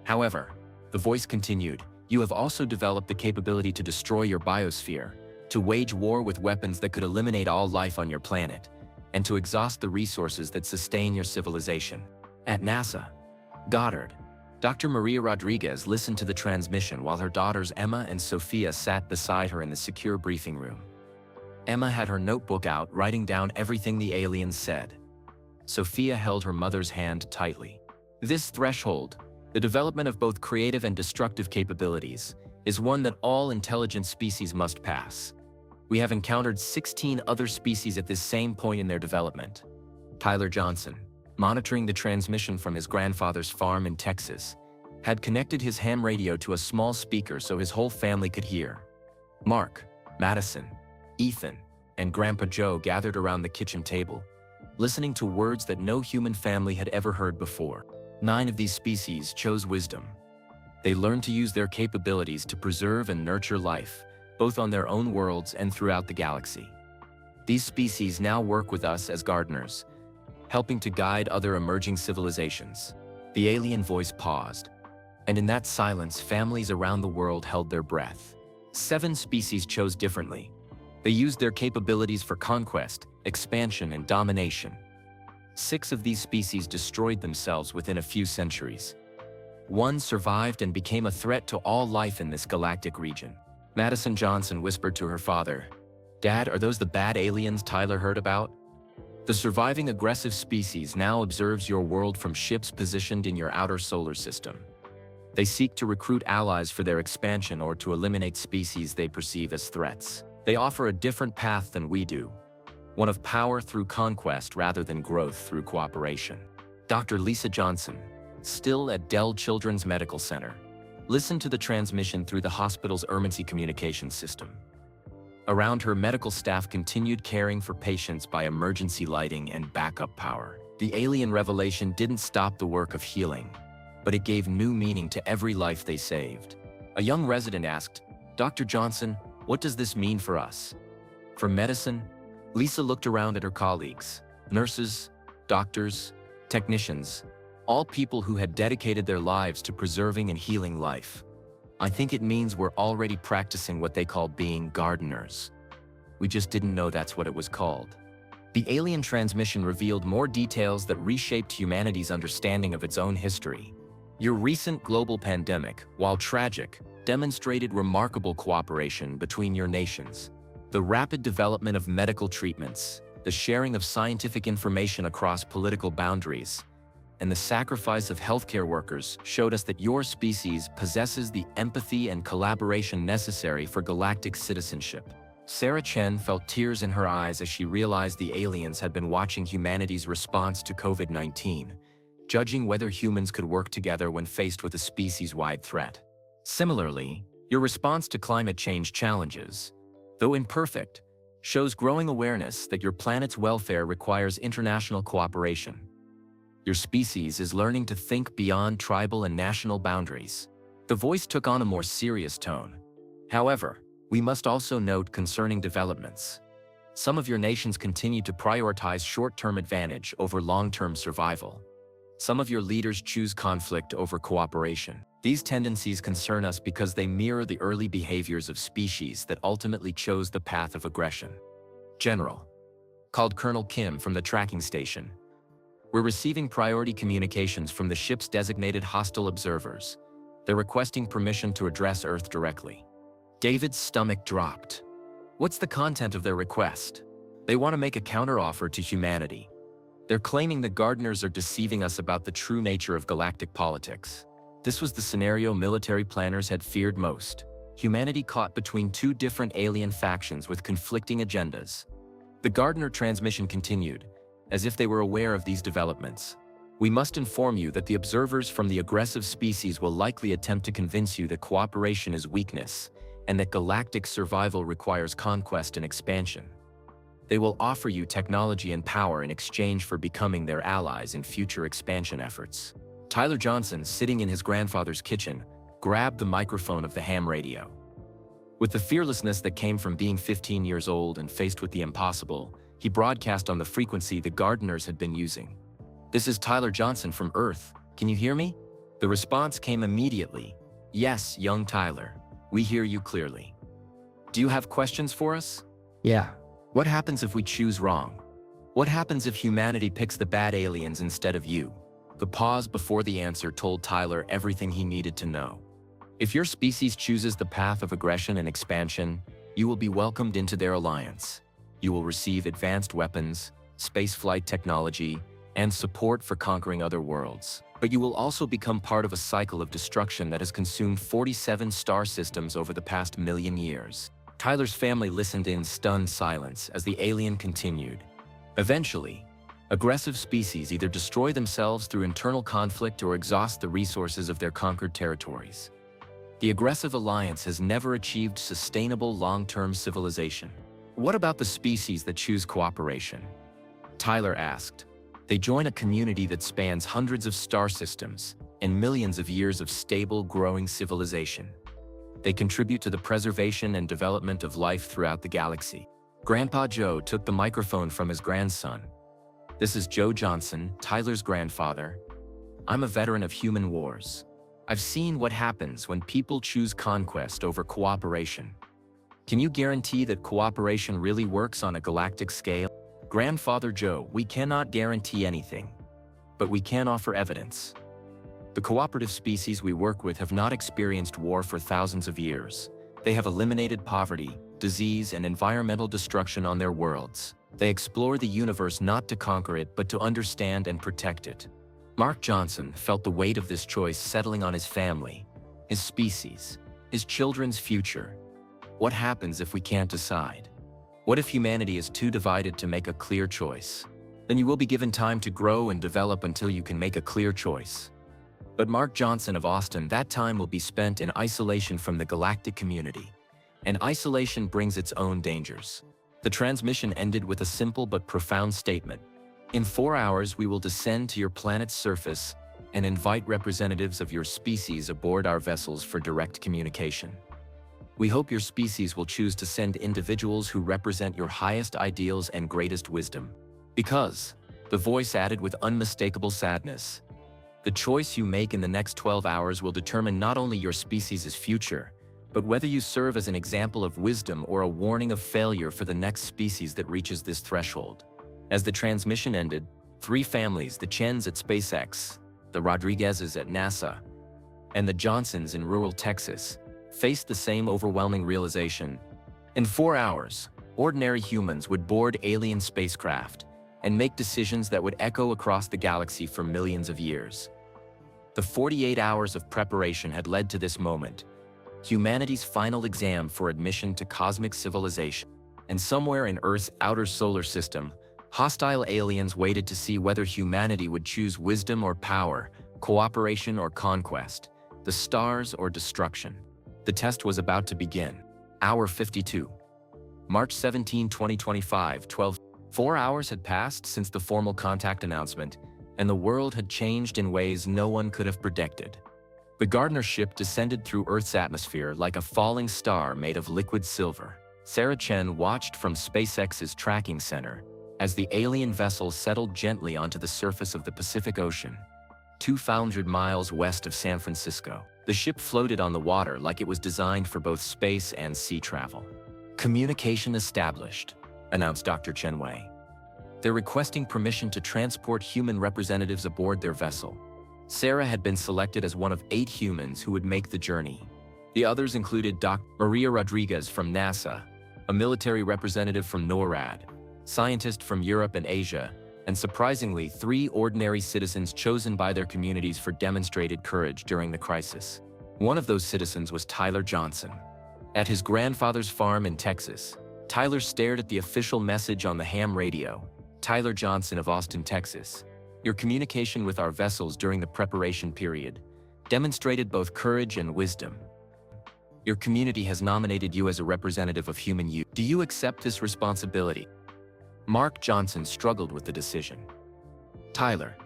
However, the voice continued, "You have also developed the capability to destroy your biosphere, to wage war with weapons that could eliminate all life on your planet, and to exhaust the resources that sustain your civilization." At NASA, Goddard, Dr. Maria Rodriguez listened to the transmission while her daughters Emma and Sophia sat beside her in the secure briefing room. Emma had her notebook out, writing down everything the aliens said. Sophia held her mother's hand tightly. This threshold, the development of both creative and destructive capabilities, is one that all intelligent species must pass. We have encountered 16 other species at this same point in their development. Tyler Johnson, monitoring the transmission from his grandfather's farm in Texas, had connected his ham radio to a small speaker so his whole family could hear. Mark, Madison, Ethan, and Grandpa Joe gathered around the kitchen table, listening to words that no human family had ever heard before. 9 of these species chose wisdom. They learned to use their capabilities to preserve and nurture life, both on their own worlds and throughout the galaxy. These species now work with us as gardeners, helping to guide other emerging civilizations. The alien voice paused, and in that silence, families around the world held their breath. 7 species chose differently. They used their capabilities for conquest, expansion, and domination. 6 of these species destroyed themselves within a few centuries. 1 survived and became a threat to all life in this galactic region. Madison Johnson whispered to her father, "Dad, are those the bad aliens Tyler heard about?" The surviving aggressive species now observes your world from ships positioned in your outer solar system. They seek to recruit allies for their expansion or to eliminate species they perceive as threats. They offer a different path than we do, one of power through conquest rather than growth through cooperation. Dr. Lisa Johnson, still at Dell Children's Medical Center, listened to the transmission through the hospital's emergency communications system. Around her, medical staff continued caring for patients by emergency lighting and backup power. The alien revelation didn't stop the work of healing, but it gave new meaning to every life they saved. A young resident asked, "Dr. Johnson, what does this mean for us?" For medicine, Lisa looked around at her colleagues, nurses, doctors, technicians, all people who had dedicated their lives to preserving and healing life. "I think it means we're already practicing what they call being gardeners. We just didn't know that's what it was called." The alien transmission revealed more details that reshaped humanity's understanding of its own history. Your recent global pandemic, while tragic, demonstrated remarkable cooperation between your nations. The rapid development of medical treatments, the sharing of scientific information across political boundaries, and the sacrifice of healthcare workers showed us that your species possesses the empathy and collaboration necessary for galactic citizenship. Sarah Chen felt tears in her eyes as she realized the aliens had been watching humanity's response to COVID-19, judging whether humans could work together when faced with a species-wide threat. Similarly, your response to climate change challenges, though imperfect, shows growing awareness that your planet's welfare requires international cooperation. Your species is learning to think beyond tribal and national boundaries. The voice took on a more serious tone. However, we must also note concerning developments. Some of your nations continue to prioritize short-term advantage over long-term survival. Some of your leaders choose conflict over cooperation. These tendencies concern us because they mirror the early behaviors of species that ultimately chose the path of aggression. General, called Colonel Kim from the tracking station. "We're receiving priority communications from the ship's designated hostile observers. They're requesting permission to address Earth directly." David's stomach dropped. What's the content of their request? They want to make a counteroffer to humanity. They're claiming the gardeners are deceiving us about the true nature of galactic politics. This was the scenario military planners had feared most. Humanity caught between 2 different alien factions with conflicting agendas. The gardener transmission continued, as if they were aware of these developments. "We must inform you that the observers from the aggressive species will likely attempt to convince you that cooperation is weakness, and that galactic survival requires conquest and expansion. They will offer you technology and power in exchange for becoming their allies in future expansion efforts." Tyler Johnson, sitting in his grandfather's kitchen, grabbed the microphone of the ham radio. With the fearlessness that came from being 15 years old and faced with the impossible, he broadcast on the frequency the gardeners had been using. "This is Tyler Johnson from Earth. Can you hear me?" The response came immediately. "Yes, young Tyler. We hear you clearly. Do you have questions for us?" Yeah. "What happens if we choose wrong? What happens if humanity picks the bad aliens instead of you?" The pause before the answer told Tyler everything he needed to know. "If your species chooses the path of aggression and expansion, you will be welcomed into their alliance. You will receive advanced weapons, spaceflight technology, and support for conquering other worlds. But you will also become part of a cycle of destruction that has consumed 47 star systems over the past 1,000,000 years." Tyler's family listened in stunned silence as the alien continued. "Eventually, aggressive species either destroy themselves through internal conflict or exhaust the resources of their conquered territories. The aggressive alliance has never achieved sustainable long-term civilization." "What about the species that choose cooperation?" Tyler asked. "They join a community that spans hundreds of star systems and millions of years of stable, growing civilization. They contribute to the preservation and development of life throughout the galaxy. Grandpa Joe took the microphone from his grandson. "This is Joe Johnson, Tyler's grandfather. I'm a veteran of human wars. I've seen what happens when people choose conquest over cooperation. Can you guarantee that cooperation really works on a galactic scale?" "Grandfather Joe, we cannot guarantee anything, but we can offer evidence. The cooperative species we work with have not experienced war for thousands of years. They have eliminated poverty, disease, and environmental destruction on their worlds. They explore the universe not to conquer it but to understand and protect it." Mark Johnson felt the weight of this choice settling on his family, his species, his children's future. What happens if we can't decide? What if humanity is too divided to make a clear choice? Then you will be given time to grow and develop until you can make a clear choice. But Mark Johnson of Austin, that time will be spent in isolation from the galactic community. And isolation brings its own dangers. The transmission ended with a simple but profound statement. "In 4 hours, we will descend to your planet's surface and invite representatives of your species aboard our vessels for direct communication. We hope your species will choose to send individuals who represent your highest ideals and greatest wisdom. Because," the voice added with unmistakable sadness, "the choice you make in the next 12 hours will determine not only your species' future, but whether you serve as an example of wisdom or a warning of failure for the next species that reaches this threshold." As the transmission ended, 3 families, the Chens at SpaceX, the Rodriguezes at NASA, and the Johnsons in rural Texas, faced the same overwhelming realization. In 4 hours, ordinary humans would board alien spacecraft and make decisions that would echo across the galaxy for millions of years. The 48 hours of preparation had led to this moment, humanity's final exam for admission to cosmic civilization. And somewhere in Earth's outer solar system, hostile aliens waited to see whether humanity would choose wisdom or power, cooperation or conquest, the stars or destruction. The test was about to begin. Hour 52. March 17, 2025, 4 hours had passed since the formal contact announcement, and the world had changed in ways no one could have predicted. The Gardner ship descended through Earth's atmosphere like a falling star made of liquid silver. Sarah Chen watched from SpaceX's tracking center as the alien vessel settled gently onto the surface of the Pacific Ocean, 200 miles west of San Francisco. The ship floated on the water like it was designed for both space and sea travel. "Communication established," announced Dr. Chen Wei. "They're requesting permission to transport human representatives aboard their vessel." Sarah had been selected as one of 8 humans who would make the journey. The others included Dr. Maria Rodriguez from NASA, a military representative from NORAD, scientist from Europe and Asia, and surprisingly 3 ordinary citizens chosen by their communities for demonstrated courage during the crisis. One of those citizens was Tyler Johnson. At his grandfather's farm in Texas, Tyler stared at the official message on the ham radio. "Tyler Johnson of Austin, Texas. Your communication with our vessels during the preparation period demonstrated both courage and wisdom. Your community has nominated you as a representative of human youth. Do you accept this responsibility?" Mark Johnson struggled with the decision. "Tyler,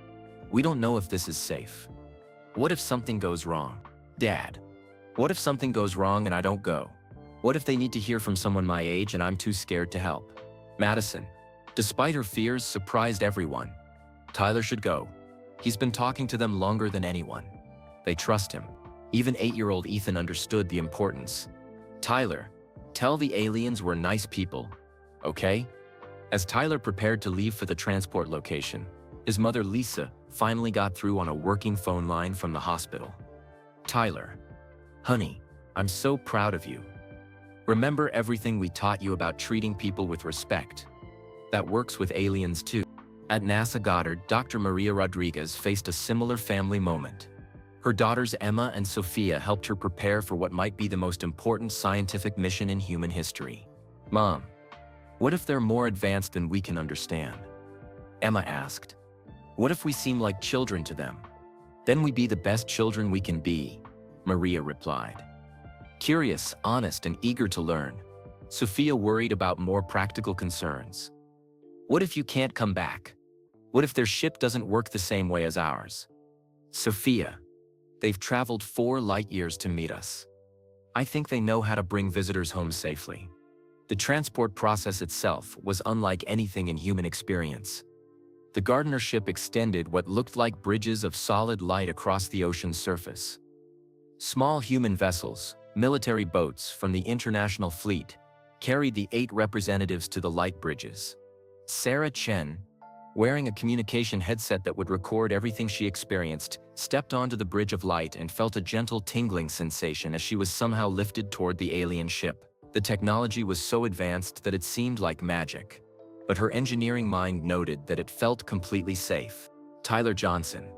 we don't know if this is safe. What if something goes wrong? Dad, what if something goes wrong and I don't go? What if they need to hear from someone my age and I'm too scared to help?" Madison, despite her fears, surprised everyone. "Tyler should go. He's been talking to them longer than anyone. They trust him." Even 8-year-old Ethan understood the importance. "Tyler, tell the aliens we're nice people, okay?" As Tyler prepared to leave for the transport location, his mother Lisa finally got through on a working phone line from the hospital. "Tyler, honey, I'm so proud of you. Remember everything we taught you about treating people with respect? That works with aliens too." At NASA Goddard, Dr. Maria Rodriguez faced a similar family moment. Her daughters Emma and Sophia helped her prepare for what might be the most important scientific mission in human history. "Mom, what if they're more advanced than we can understand?" Emma asked. "What if we seem like children to them? Then we be the best children we can be," Maria replied. Curious, honest, and eager to learn, Sophia worried about more practical concerns. "What if you can't come back? What if their ship doesn't work the same way as ours?" "Sophia, they've traveled 4 light years to meet us. I think they know how to bring visitors home safely. The transport process itself was unlike anything in human experience. The Gardner ship extended what looked like bridges of solid light across the ocean's surface. Small human vessels, military boats from the international fleet, carried the 8 representatives to the light bridges. Sarah Chen, wearing a communication headset that would record everything she experienced, stepped onto the bridge of light and felt a gentle tingling sensation as she was somehow lifted toward the alien ship. The technology was so advanced that it seemed like magic, but her engineering mind noted that it felt completely safe. Tyler Johnson,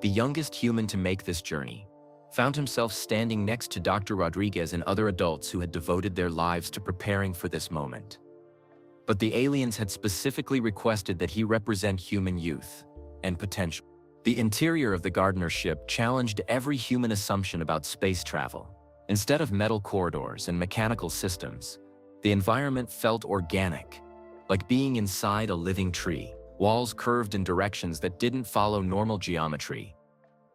the youngest human to make this journey, found himself standing next to Dr. Rodriguez and other adults who had devoted their lives to preparing for this moment. But the aliens had specifically requested that he represent human youth and potential. The interior of the Gardner ship challenged every human assumption about space travel. Instead of metal corridors and mechanical systems, the environment felt organic, like being inside a living tree. Walls curved in directions that didn't follow normal geometry,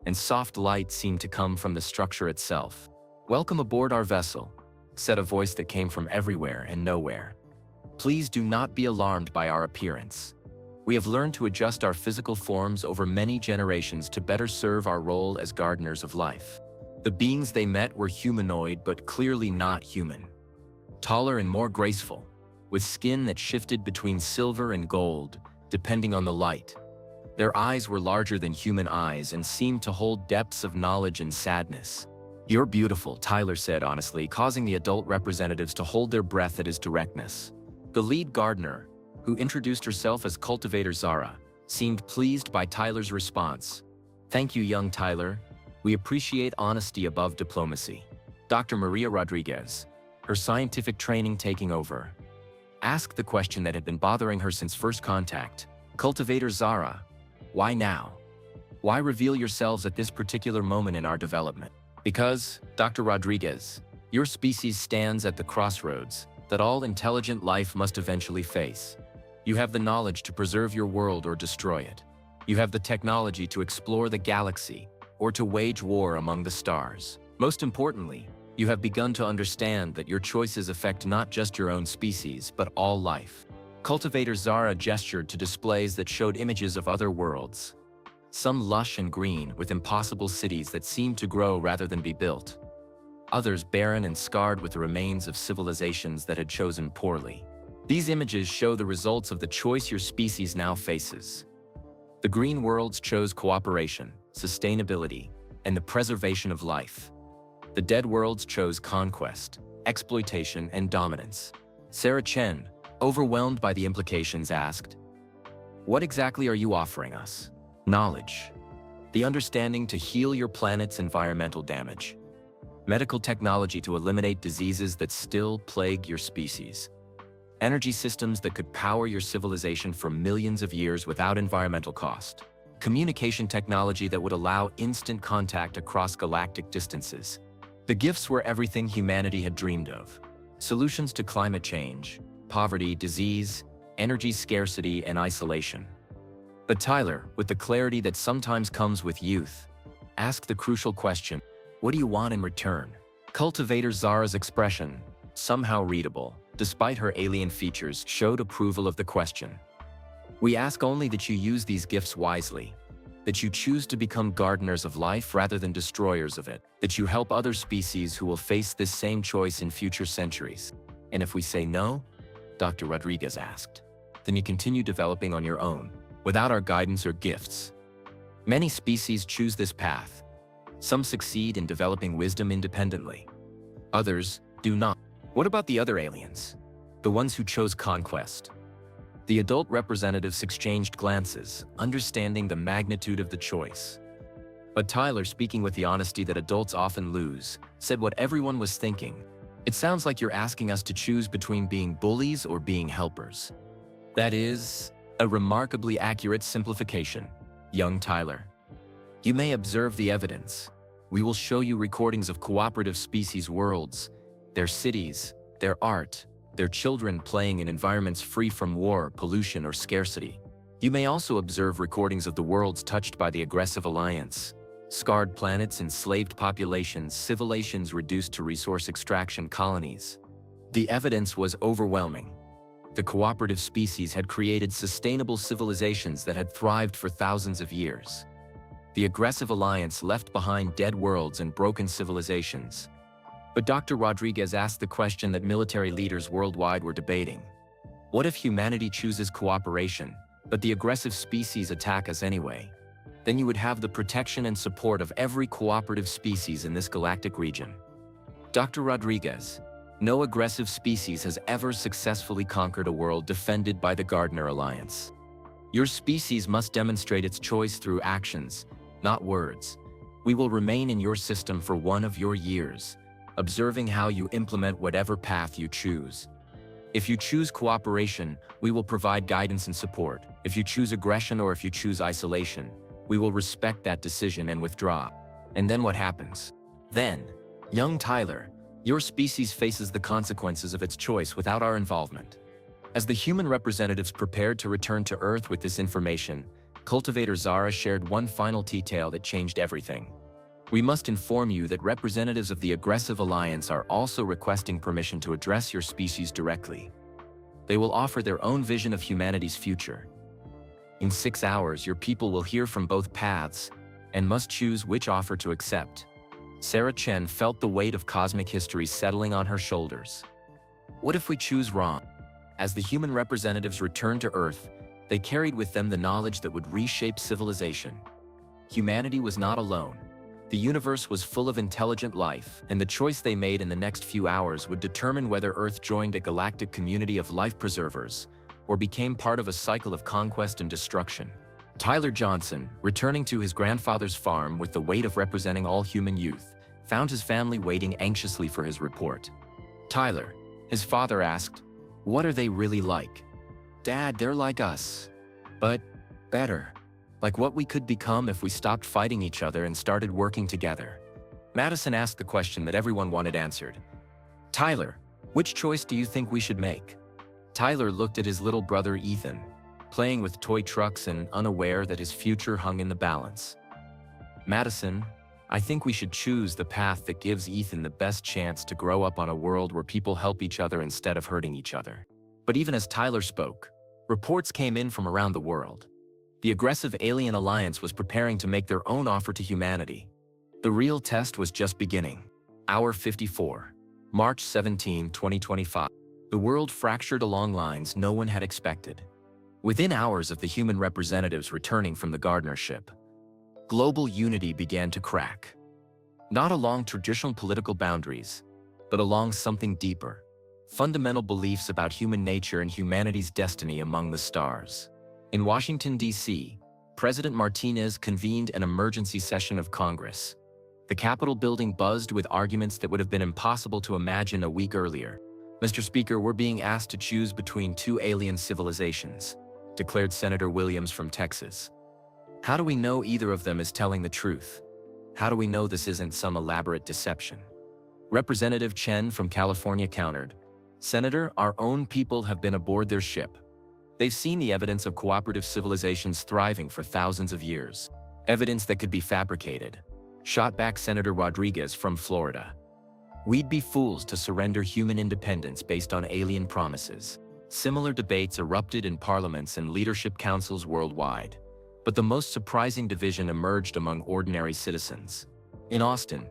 and soft light seemed to come from the structure itself. "Welcome aboard our vessel," said a voice that came from everywhere and nowhere. "Please do not be alarmed by our appearance. We have learned to adjust our physical forms over many generations to better serve our role as gardeners of life." The beings they met were humanoid but clearly not human. Taller and more graceful, with skin that shifted between silver and gold, depending on the light. Their eyes were larger than human eyes and seemed to hold depths of knowledge and sadness. "You're beautiful," Tyler said honestly, causing the adult representatives to hold their breath at his directness. The lead gardener, who introduced herself as Cultivator Zara, seemed pleased by Tyler's response. "Thank you, young Tyler. We appreciate honesty above diplomacy." Dr. Maria Rodriguez, her scientific training taking over, asked the question that had been bothering her since first contact. "Cultivator Zara, why now? Why reveal yourselves at this particular moment in our development?" "Because, Dr. Rodriguez, your species stands at the crossroads that all intelligent life must eventually face. You have the knowledge to preserve your world or destroy it. You have the technology to explore the galaxy or to wage war among the stars. Most importantly, you have begun to understand that your choices affect not just your own species, but all life." Cultivator Zara gestured to displays that showed images of other worlds, some lush and green with impossible cities that seemed to grow rather than be built, others barren and scarred with the remains of civilizations that had chosen poorly. These images show the results of the choice your species now faces. The green worlds chose cooperation, sustainability, and the preservation of life. The dead worlds chose conquest, exploitation, and dominance. Sarah Chen, overwhelmed by the implications, asked, "What exactly are you offering us?" "Knowledge. The understanding to heal your planet's environmental damage. Medical technology to eliminate diseases that still plague your species. Energy systems that could power your civilization for millions of years without environmental cost. Communication technology that would allow instant contact across galactic distances." The gifts were everything humanity had dreamed of. Solutions to climate change, poverty, disease, energy scarcity, and isolation. But Tyler, with the clarity that sometimes comes with youth, asked the crucial question, "What do you want in return?" Cultivator Zara's expression, somehow readable, despite her alien features, showed approval of the question. "We ask only that you use these gifts wisely, that you choose to become gardeners of life rather than destroyers of it, that you help other species who will face this same choice in future centuries. And if we say no," Dr. Rodriguez asked, "then you continue developing on your own, without our guidance or gifts." Many species choose this path. Some succeed in developing wisdom independently. Others do not. What about the other aliens? The ones who chose conquest? The adult representatives exchanged glances, understanding the magnitude of the choice. But Tyler, speaking with the honesty that adults often lose, said what everyone was thinking. "It sounds like you're asking us to choose between being bullies or being helpers." "That is a remarkably accurate simplification, young Tyler. You may observe the evidence. We will show you recordings of cooperative species worlds, their cities, their art, their children playing in environments free from war, pollution, or scarcity. You may also observe recordings of the worlds touched by the aggressive alliance, scarred planets, enslaved populations, civilizations reduced to resource extraction colonies. The evidence was overwhelming. The cooperative species had created sustainable civilizations that had thrived for thousands of years. The aggressive alliance left behind dead worlds and broken civilizations. But Dr. Rodriguez asked the question that military leaders worldwide were debating. What if humanity chooses cooperation, but the aggressive species attack us anyway? Then you would have the protection and support of every cooperative species in this galactic region. Dr. Rodriguez, no aggressive species has ever successfully conquered a world defended by the Gardner Alliance. Your species must demonstrate its choice through actions, not words. We will remain in your system for one of your years, observing how you implement whatever path you choose. If you choose cooperation, we will provide guidance and support. If you choose aggression or if you choose isolation, we will respect that decision and withdraw. And then what happens? Then, young Tyler, your species faces the consequences of its choice without our involvement. As the human representatives prepared to return to Earth with this information, cultivator Zara shared one final detail that changed everything. We must inform you that representatives of the aggressive alliance are also requesting permission to address your species directly. They will offer their own vision of humanity's future. In 6 hours, your people will hear from both paths and must choose which offer to accept. Sarah Chen felt the weight of cosmic history settling on her shoulders. What if we choose wrong? As the human representatives returned to Earth, they carried with them the knowledge that would reshape civilization. Humanity was not alone. The universe was full of intelligent life, and the choice they made in the next few hours would determine whether Earth joined a galactic community of life preservers or became part of a cycle of conquest and destruction. Tyler Johnson, returning to his grandfather's farm with the weight of representing all human youth, found his family waiting anxiously for his report. Tyler, his father asked, "What are they really like?" "Dad, they're like us. But better. Like what we could become if we stopped fighting each other and started working together." Madison asked the question that everyone wanted answered. "Tyler, which choice do you think we should make?" Tyler looked at his little brother Ethan, playing with toy trucks and unaware that his future hung in the balance. "Madison, I think we should choose the path that gives Ethan the best chance to grow up on a world where people help each other instead of hurting each other." But even as Tyler spoke, reports came in from around the world. The aggressive alien alliance was preparing to make their own offer to humanity. The real test was just beginning. Hour 54, March 17, 2025. The world fractured along lines no one had expected. Within hours of the human representatives returning from the Gardner ship, global unity began to crack. Not along traditional political boundaries, but along something deeper. Fundamental beliefs about human nature and humanity's destiny among the stars. In Washington, D.C., President Martinez convened an emergency session of Congress. The Capitol building buzzed with arguments that would have been impossible to imagine a week earlier. "Mr. Speaker, we're being asked to choose between two alien civilizations," declared Senator Williams from Texas. "How do we know either of them is telling the truth? How do we know this isn't some elaborate deception?" Representative Chen from California countered, "Senator, our own people have been aboard their ship. They've seen the evidence of cooperative civilizations thriving for thousands of years. Evidence that could be fabricated," shot back Senator Rodriguez from Florida. "We'd be fools to surrender human independence based on alien promises." Similar debates erupted in parliaments and leadership councils worldwide. But the most surprising division emerged among ordinary citizens. In Austin,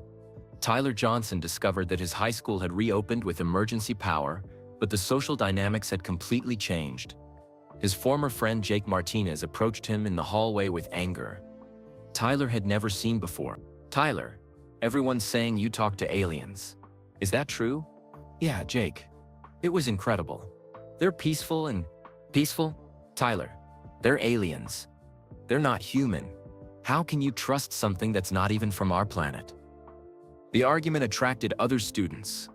Tyler Johnson discovered that his high school had reopened with emergency power, but the social dynamics had completely changed. His former friend Jake Martinez approached him in the hallway with anger. Tyler had never seen before. "Tyler, everyone's saying you talk to aliens. Is that true?" "Yeah, Jake. It was incredible. They're peaceful and..." "Peaceful? Tyler, they're aliens. They're not human. How can you trust something that's not even from our planet?" The argument attracted other students.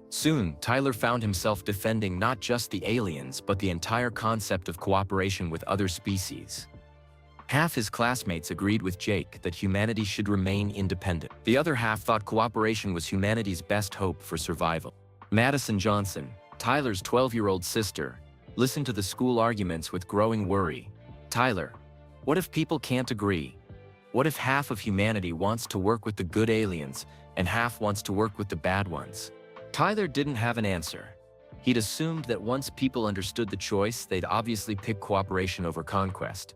Soon, Tyler found himself defending not just the aliens but the entire concept of cooperation with other species. Half his classmates agreed with Jake that humanity should remain independent. The other half thought cooperation was humanity's best hope for survival. Madison Johnson, Tyler's 12-year-old sister, listened to the school arguments with growing worry. "Tyler, what if people can't agree? What if half of humanity wants to work with the good aliens and half wants to work with the bad ones?" Tyler didn't have an answer. He'd assumed that once people understood the choice, they'd obviously pick cooperation over conquest.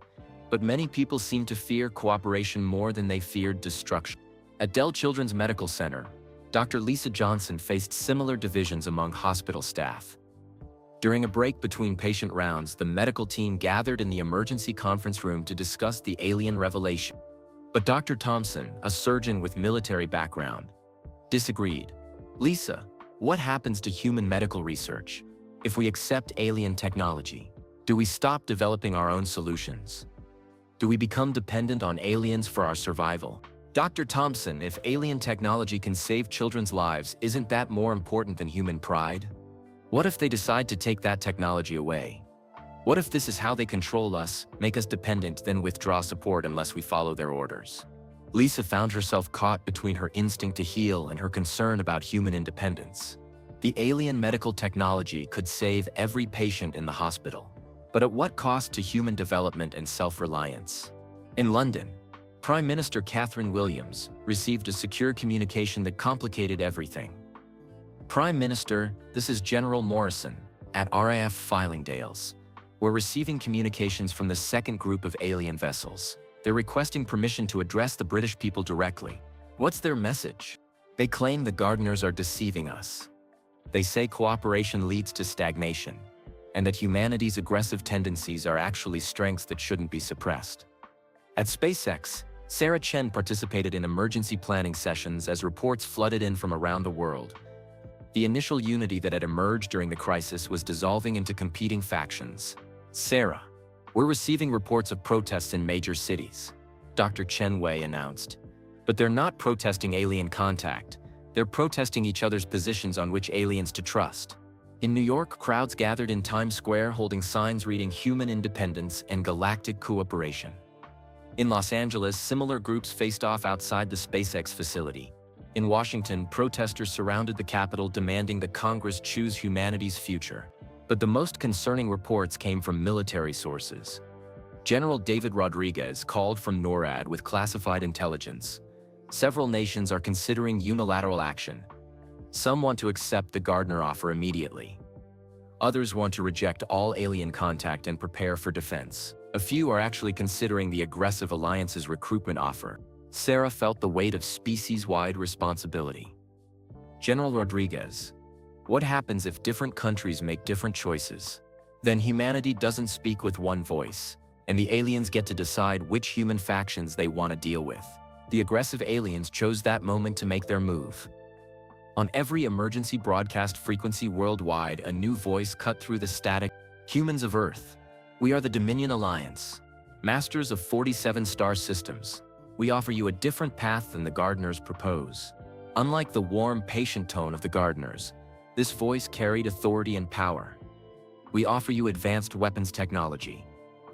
But many people seemed to fear cooperation more than they feared destruction. At Dell Children's Medical Center, Dr. Lisa Johnson faced similar divisions among hospital staff. During a break between patient rounds, the medical team gathered in the emergency conference room to discuss the alien revelation. But Dr. Thompson, a surgeon with military background, disagreed. "Lisa, what happens to human medical research if we accept alien technology? Do we stop developing our own solutions? Do we become dependent on aliens for our survival?" Dr. Thompson, if alien technology can save children's lives, isn't that more important than human pride? What if they decide to take that technology away? What if this is how they control us, make us dependent, then withdraw support unless we follow their orders? Lisa found herself caught between her instinct to heal and her concern about human independence. The alien medical technology could save every patient in the hospital, but at what cost to human development and self-reliance? In London, Prime Minister Catherine Williams received a secure communication that complicated everything. "Prime Minister, this is General Morrison, at RAF Fylingdales. We're receiving communications from the second group of alien vessels. They're requesting permission to address the British people directly." What's their message? They claim the gardeners are deceiving us. They say cooperation leads to stagnation, and that humanity's aggressive tendencies are actually strengths that shouldn't be suppressed. At SpaceX, Sarah Chen participated in emergency planning sessions as reports flooded in from around the world. The initial unity that had emerged during the crisis was dissolving into competing factions. "Sarah, we're receiving reports of protests in major cities," Dr. Chen Wei announced. "But they're not protesting alien contact. They're protesting each other's positions on which aliens to trust." In New York, crowds gathered in Times Square holding signs reading "Human Independence" and "Galactic Cooperation." In Los Angeles, similar groups faced off outside the SpaceX facility. In Washington, protesters surrounded the Capitol demanding that Congress choose humanity's future. But the most concerning reports came from military sources. General David Rodriguez called from NORAD with classified intelligence. Several nations are considering unilateral action. Some want to accept the Gardner offer immediately. Others want to reject all alien contact and prepare for defense. A few are actually considering the aggressive alliance's recruitment offer. Sarah felt the weight of species-wide responsibility. "General Rodriguez, what happens if different countries make different choices? Then humanity doesn't speak with one voice, and the aliens get to decide which human factions they want to deal with. The aggressive aliens chose that moment to make their move." On every emergency broadcast frequency worldwide, a new voice cut through the static. "Humans of Earth, we are the Dominion Alliance, masters of 47 star systems. We offer you a different path than the Gardeners propose." Unlike the warm, patient tone of the Gardeners, this voice carried authority and power. "We offer you advanced weapons technology,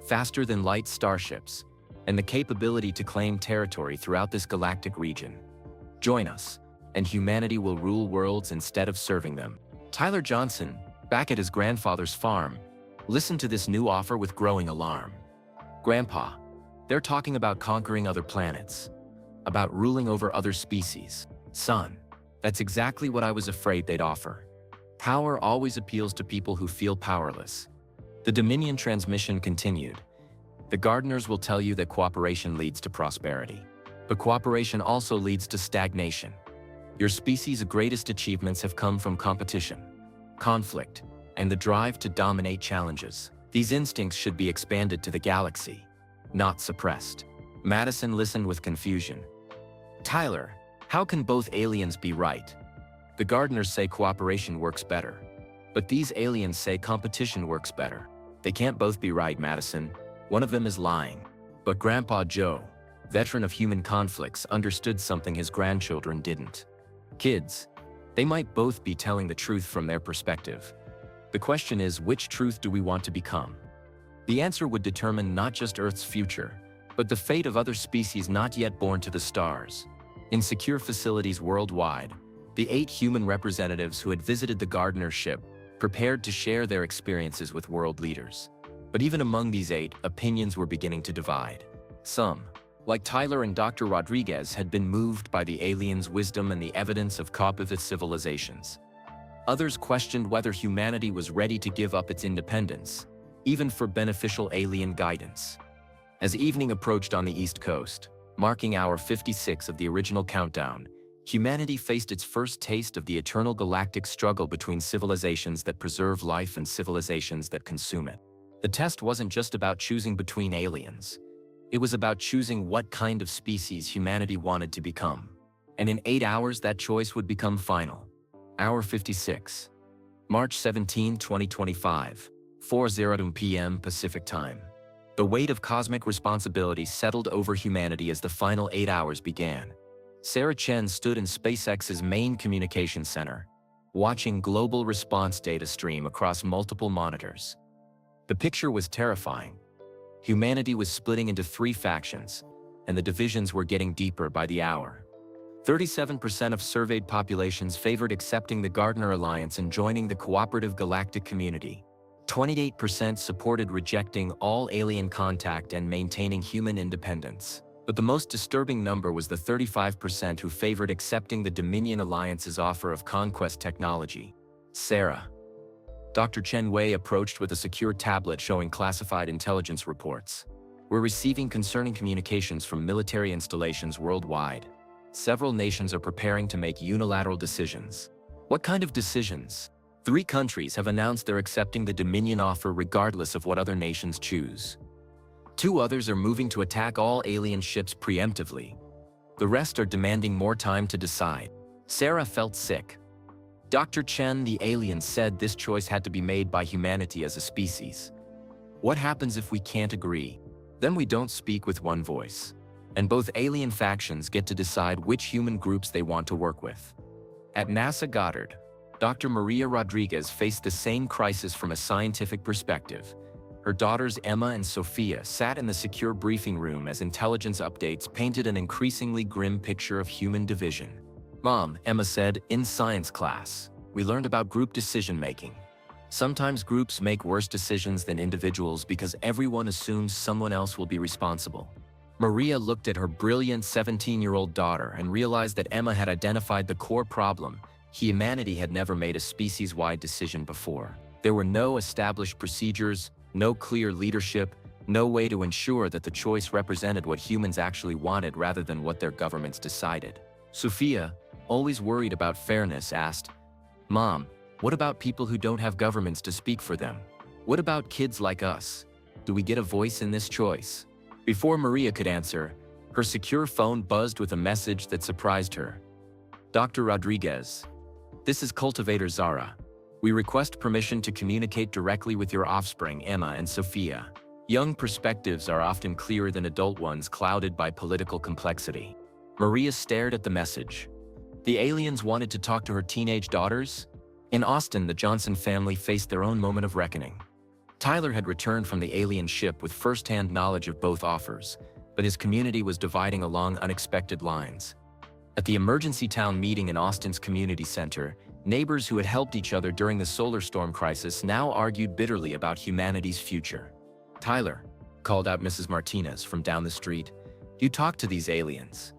faster than light starships, and the capability to claim territory throughout this galactic region. Join us, and humanity will rule worlds instead of serving them." Tyler Johnson, back at his grandfather's farm, listened to this new offer with growing alarm. "Grandpa, they're talking about conquering other planets, about ruling over other species." "Son, that's exactly what I was afraid they'd offer. Power always appeals to people who feel powerless." The Dominion transmission continued. "The Gardeners will tell you that cooperation leads to prosperity. But cooperation also leads to stagnation. Your species' greatest achievements have come from competition, conflict, and the drive to dominate challenges. These instincts should be expanded to the galaxy, not suppressed." Madison listened with confusion. "Tyler, how can both aliens be right? The Gardeners say cooperation works better, but these aliens say competition works better. They can't both be right, Madison. One of them is lying." But Grandpa Joe, veteran of human conflicts, understood something his grandchildren didn't. "Kids, they might both be telling the truth from their perspective. The question is, which truth do we want to become?" The answer would determine not just Earth's future, but the fate of other species not yet born to the stars. In secure facilities worldwide, the 8 human representatives who had visited the Gardner ship prepared to share their experiences with world leaders. But even among these 8, opinions were beginning to divide. Some, like Tyler and Dr. Rodriguez, had been moved by the aliens' wisdom and the evidence of cooperative civilizations. Others questioned whether humanity was ready to give up its independence, even for beneficial alien guidance. As evening approached on the East Coast, marking hour 56 of the original countdown, humanity faced its first taste of the eternal galactic struggle between civilizations that preserve life and civilizations that consume it. The test wasn't just about choosing between aliens. It was about choosing what kind of species humanity wanted to become. And in 8 hours, that choice would become final. Hour 56. March 17, 2025, 4:02 p.m. Pacific Time. The weight of cosmic responsibility settled over humanity as the final 8 hours began. Sarah Chen stood in SpaceX's main communications center, watching global response data stream across multiple monitors. The picture was terrifying. Humanity was splitting into 3 factions, and the divisions were getting deeper by the hour. 37% of surveyed populations favored accepting the Gardner Alliance and joining the cooperative galactic community. 28% supported rejecting all alien contact and maintaining human independence. But the most disturbing number was the 35% who favored accepting the Dominion Alliance's offer of conquest technology. Sarah. Dr. Chen Wei approached with a secure tablet showing classified intelligence reports. We're receiving concerning communications from military installations worldwide. Several nations are preparing to make unilateral decisions. What kind of decisions? 3 countries have announced they're accepting the Dominion offer regardless of what other nations choose. 2 others are moving to attack all alien ships preemptively. The rest are demanding more time to decide. Sarah felt sick. Dr. Chen, the alien, said this choice had to be made by humanity as a species. What happens if we can't agree? Then we don't speak with one voice. And both alien factions get to decide which human groups they want to work with. At NASA Goddard, Dr. Maria Rodriguez faced the same crisis from a scientific perspective. Her daughters Emma and Sophia sat in the secure briefing room as intelligence updates painted an increasingly grim picture of human division. Mom, Emma said, in science class, we learned about group decision-making. Sometimes groups make worse decisions than individuals because everyone assumes someone else will be responsible. Maria looked at her brilliant 17-year-old daughter and realized that Emma had identified the core problem. Humanity had never made a species-wide decision before. There were no established procedures, no clear leadership, no way to ensure that the choice represented what humans actually wanted rather than what their governments decided. Sophia, always worried about fairness, asked, Mom, what about people who don't have governments to speak for them? What about kids like us? Do we get a voice in this choice? Before Maria could answer, her secure phone buzzed with a message that surprised her. Dr. Rodriguez, this is Cultivator Zara. We request permission to communicate directly with your offspring, Emma and Sophia. Young perspectives are often clearer than adult ones clouded by political complexity. Maria stared at the message. The aliens wanted to talk to her teenage daughters? In Austin, the Johnson family faced their own moment of reckoning. Tyler had returned from the alien ship with first-hand knowledge of both offers, but his community was dividing along unexpected lines. At the emergency town meeting in Austin's community center, neighbors who had helped each other during the solar storm crisis now argued bitterly about humanity's future. Tyler, called out Mrs. Martinez from down the street, you talked to these aliens.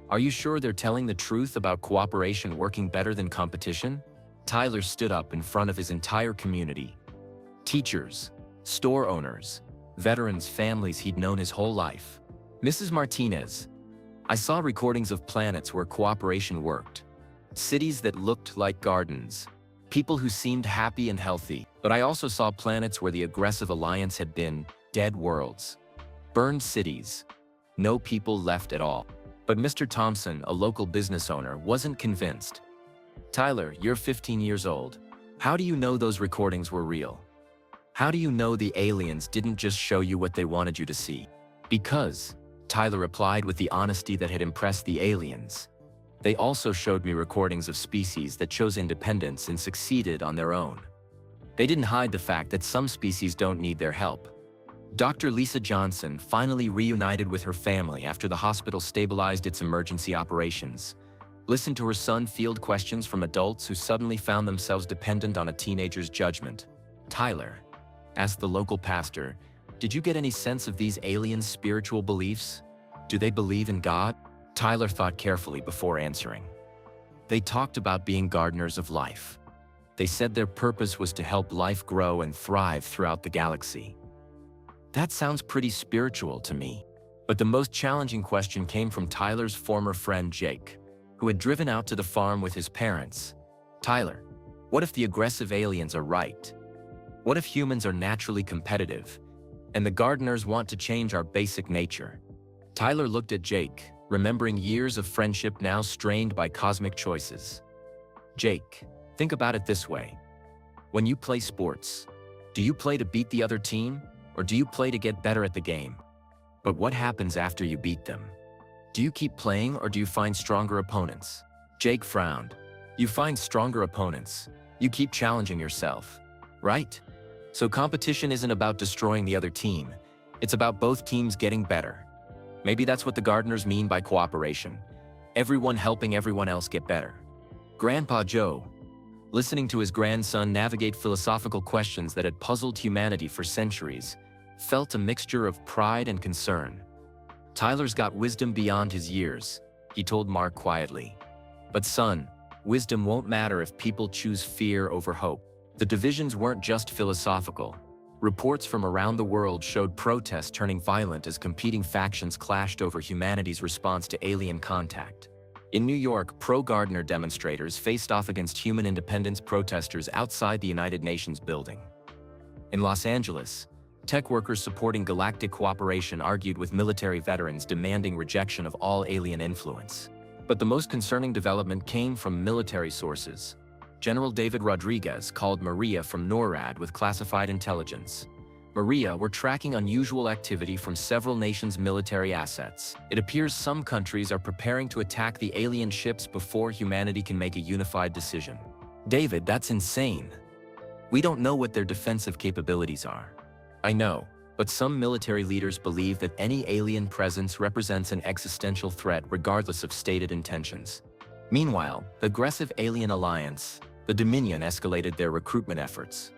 Are you sure they're telling the truth about cooperation working better than competition? Tyler stood up in front of his entire community. Teachers, store owners, veterans, families he'd known his whole life. Mrs. Martinez, I saw recordings of planets where cooperation worked. Cities that looked like gardens. People who seemed happy and healthy. But I also saw planets where the aggressive alliance had been dead worlds. Burned cities. No people left at all. But Mr. Thompson, a local business owner, wasn't convinced. Tyler, you're 15 years old. How do you know those recordings were real? How do you know the aliens didn't just show you what they wanted you to see? Because, Tyler replied with the honesty that had impressed the aliens. They also showed me recordings of species that chose independence and succeeded on their own. They didn't hide the fact that some species don't need their help. Dr. Lisa Johnson finally reunited with her family after the hospital stabilized its emergency operations. Listened to her son field questions from adults who suddenly found themselves dependent on a teenager's judgment. Tyler, asked the local pastor, did you get any sense of these aliens' spiritual beliefs? Do they believe in God? Tyler thought carefully before answering. They talked about being gardeners of life. They said their purpose was to help life grow and thrive throughout the galaxy. That sounds pretty spiritual to me. But the most challenging question came from Tyler's former friend Jake, who had driven out to the farm with his parents. Tyler, what if the aggressive aliens are right? What if humans are naturally competitive, and the gardeners want to change our basic nature? Tyler looked at Jake, remembering years of friendship now strained by cosmic choices. Jake, think about it this way. When you play sports, do you play to beat the other team, or do you play to get better at the game? But what happens after you beat them? Do you keep playing or do you find stronger opponents? Jake frowned. You find stronger opponents. You keep challenging yourself, right? So competition isn't about destroying the other team. It's about both teams getting better. Maybe that's what the gardeners mean by cooperation. Everyone helping everyone else get better. Grandpa Joe, listening to his grandson navigate philosophical questions that had puzzled humanity for centuries, felt a mixture of pride and concern. Tyler's got wisdom beyond his years, he told Mark quietly. But son, wisdom won't matter if people choose fear over hope. The divisions weren't just philosophical. Reports from around the world showed protests turning violent as competing factions clashed over humanity's response to alien contact. In New York, pro-Gardner demonstrators faced off against human independence protesters outside the United Nations building. In Los Angeles, tech workers supporting galactic cooperation argued with military veterans demanding rejection of all alien influence. But the most concerning development came from military sources. General David Rodriguez called Maria from NORAD with classified intelligence. Maria were tracking unusual activity from several nations' military assets. It appears some countries are preparing to attack the alien ships before humanity can make a unified decision. David, that's insane. We don't know what their defensive capabilities are. I know, but some military leaders believe that any alien presence represents an existential threat regardless of stated intentions. Meanwhile, the aggressive alien alliance, the Dominion, escalated their recruitment efforts.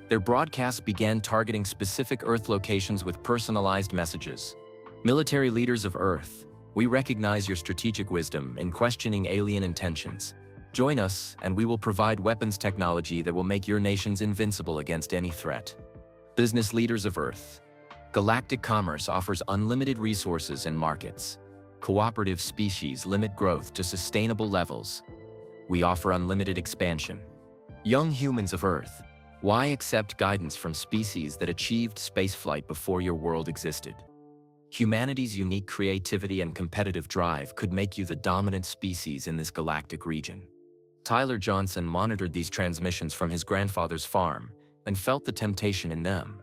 Their broadcasts began targeting specific Earth locations with personalized messages. Military leaders of Earth, we recognize your strategic wisdom in questioning alien intentions. Join us, and we will provide weapons technology that will make your nations invincible against any threat. Business leaders of Earth, galactic commerce offers unlimited resources and markets. Cooperative species limit growth to sustainable levels. We offer unlimited expansion. Young humans of Earth, why accept guidance from species that achieved spaceflight before your world existed? Humanity's unique creativity and competitive drive could make you the dominant species in this galactic region. Tyler Johnson monitored these transmissions from his grandfather's farm and felt the temptation in them.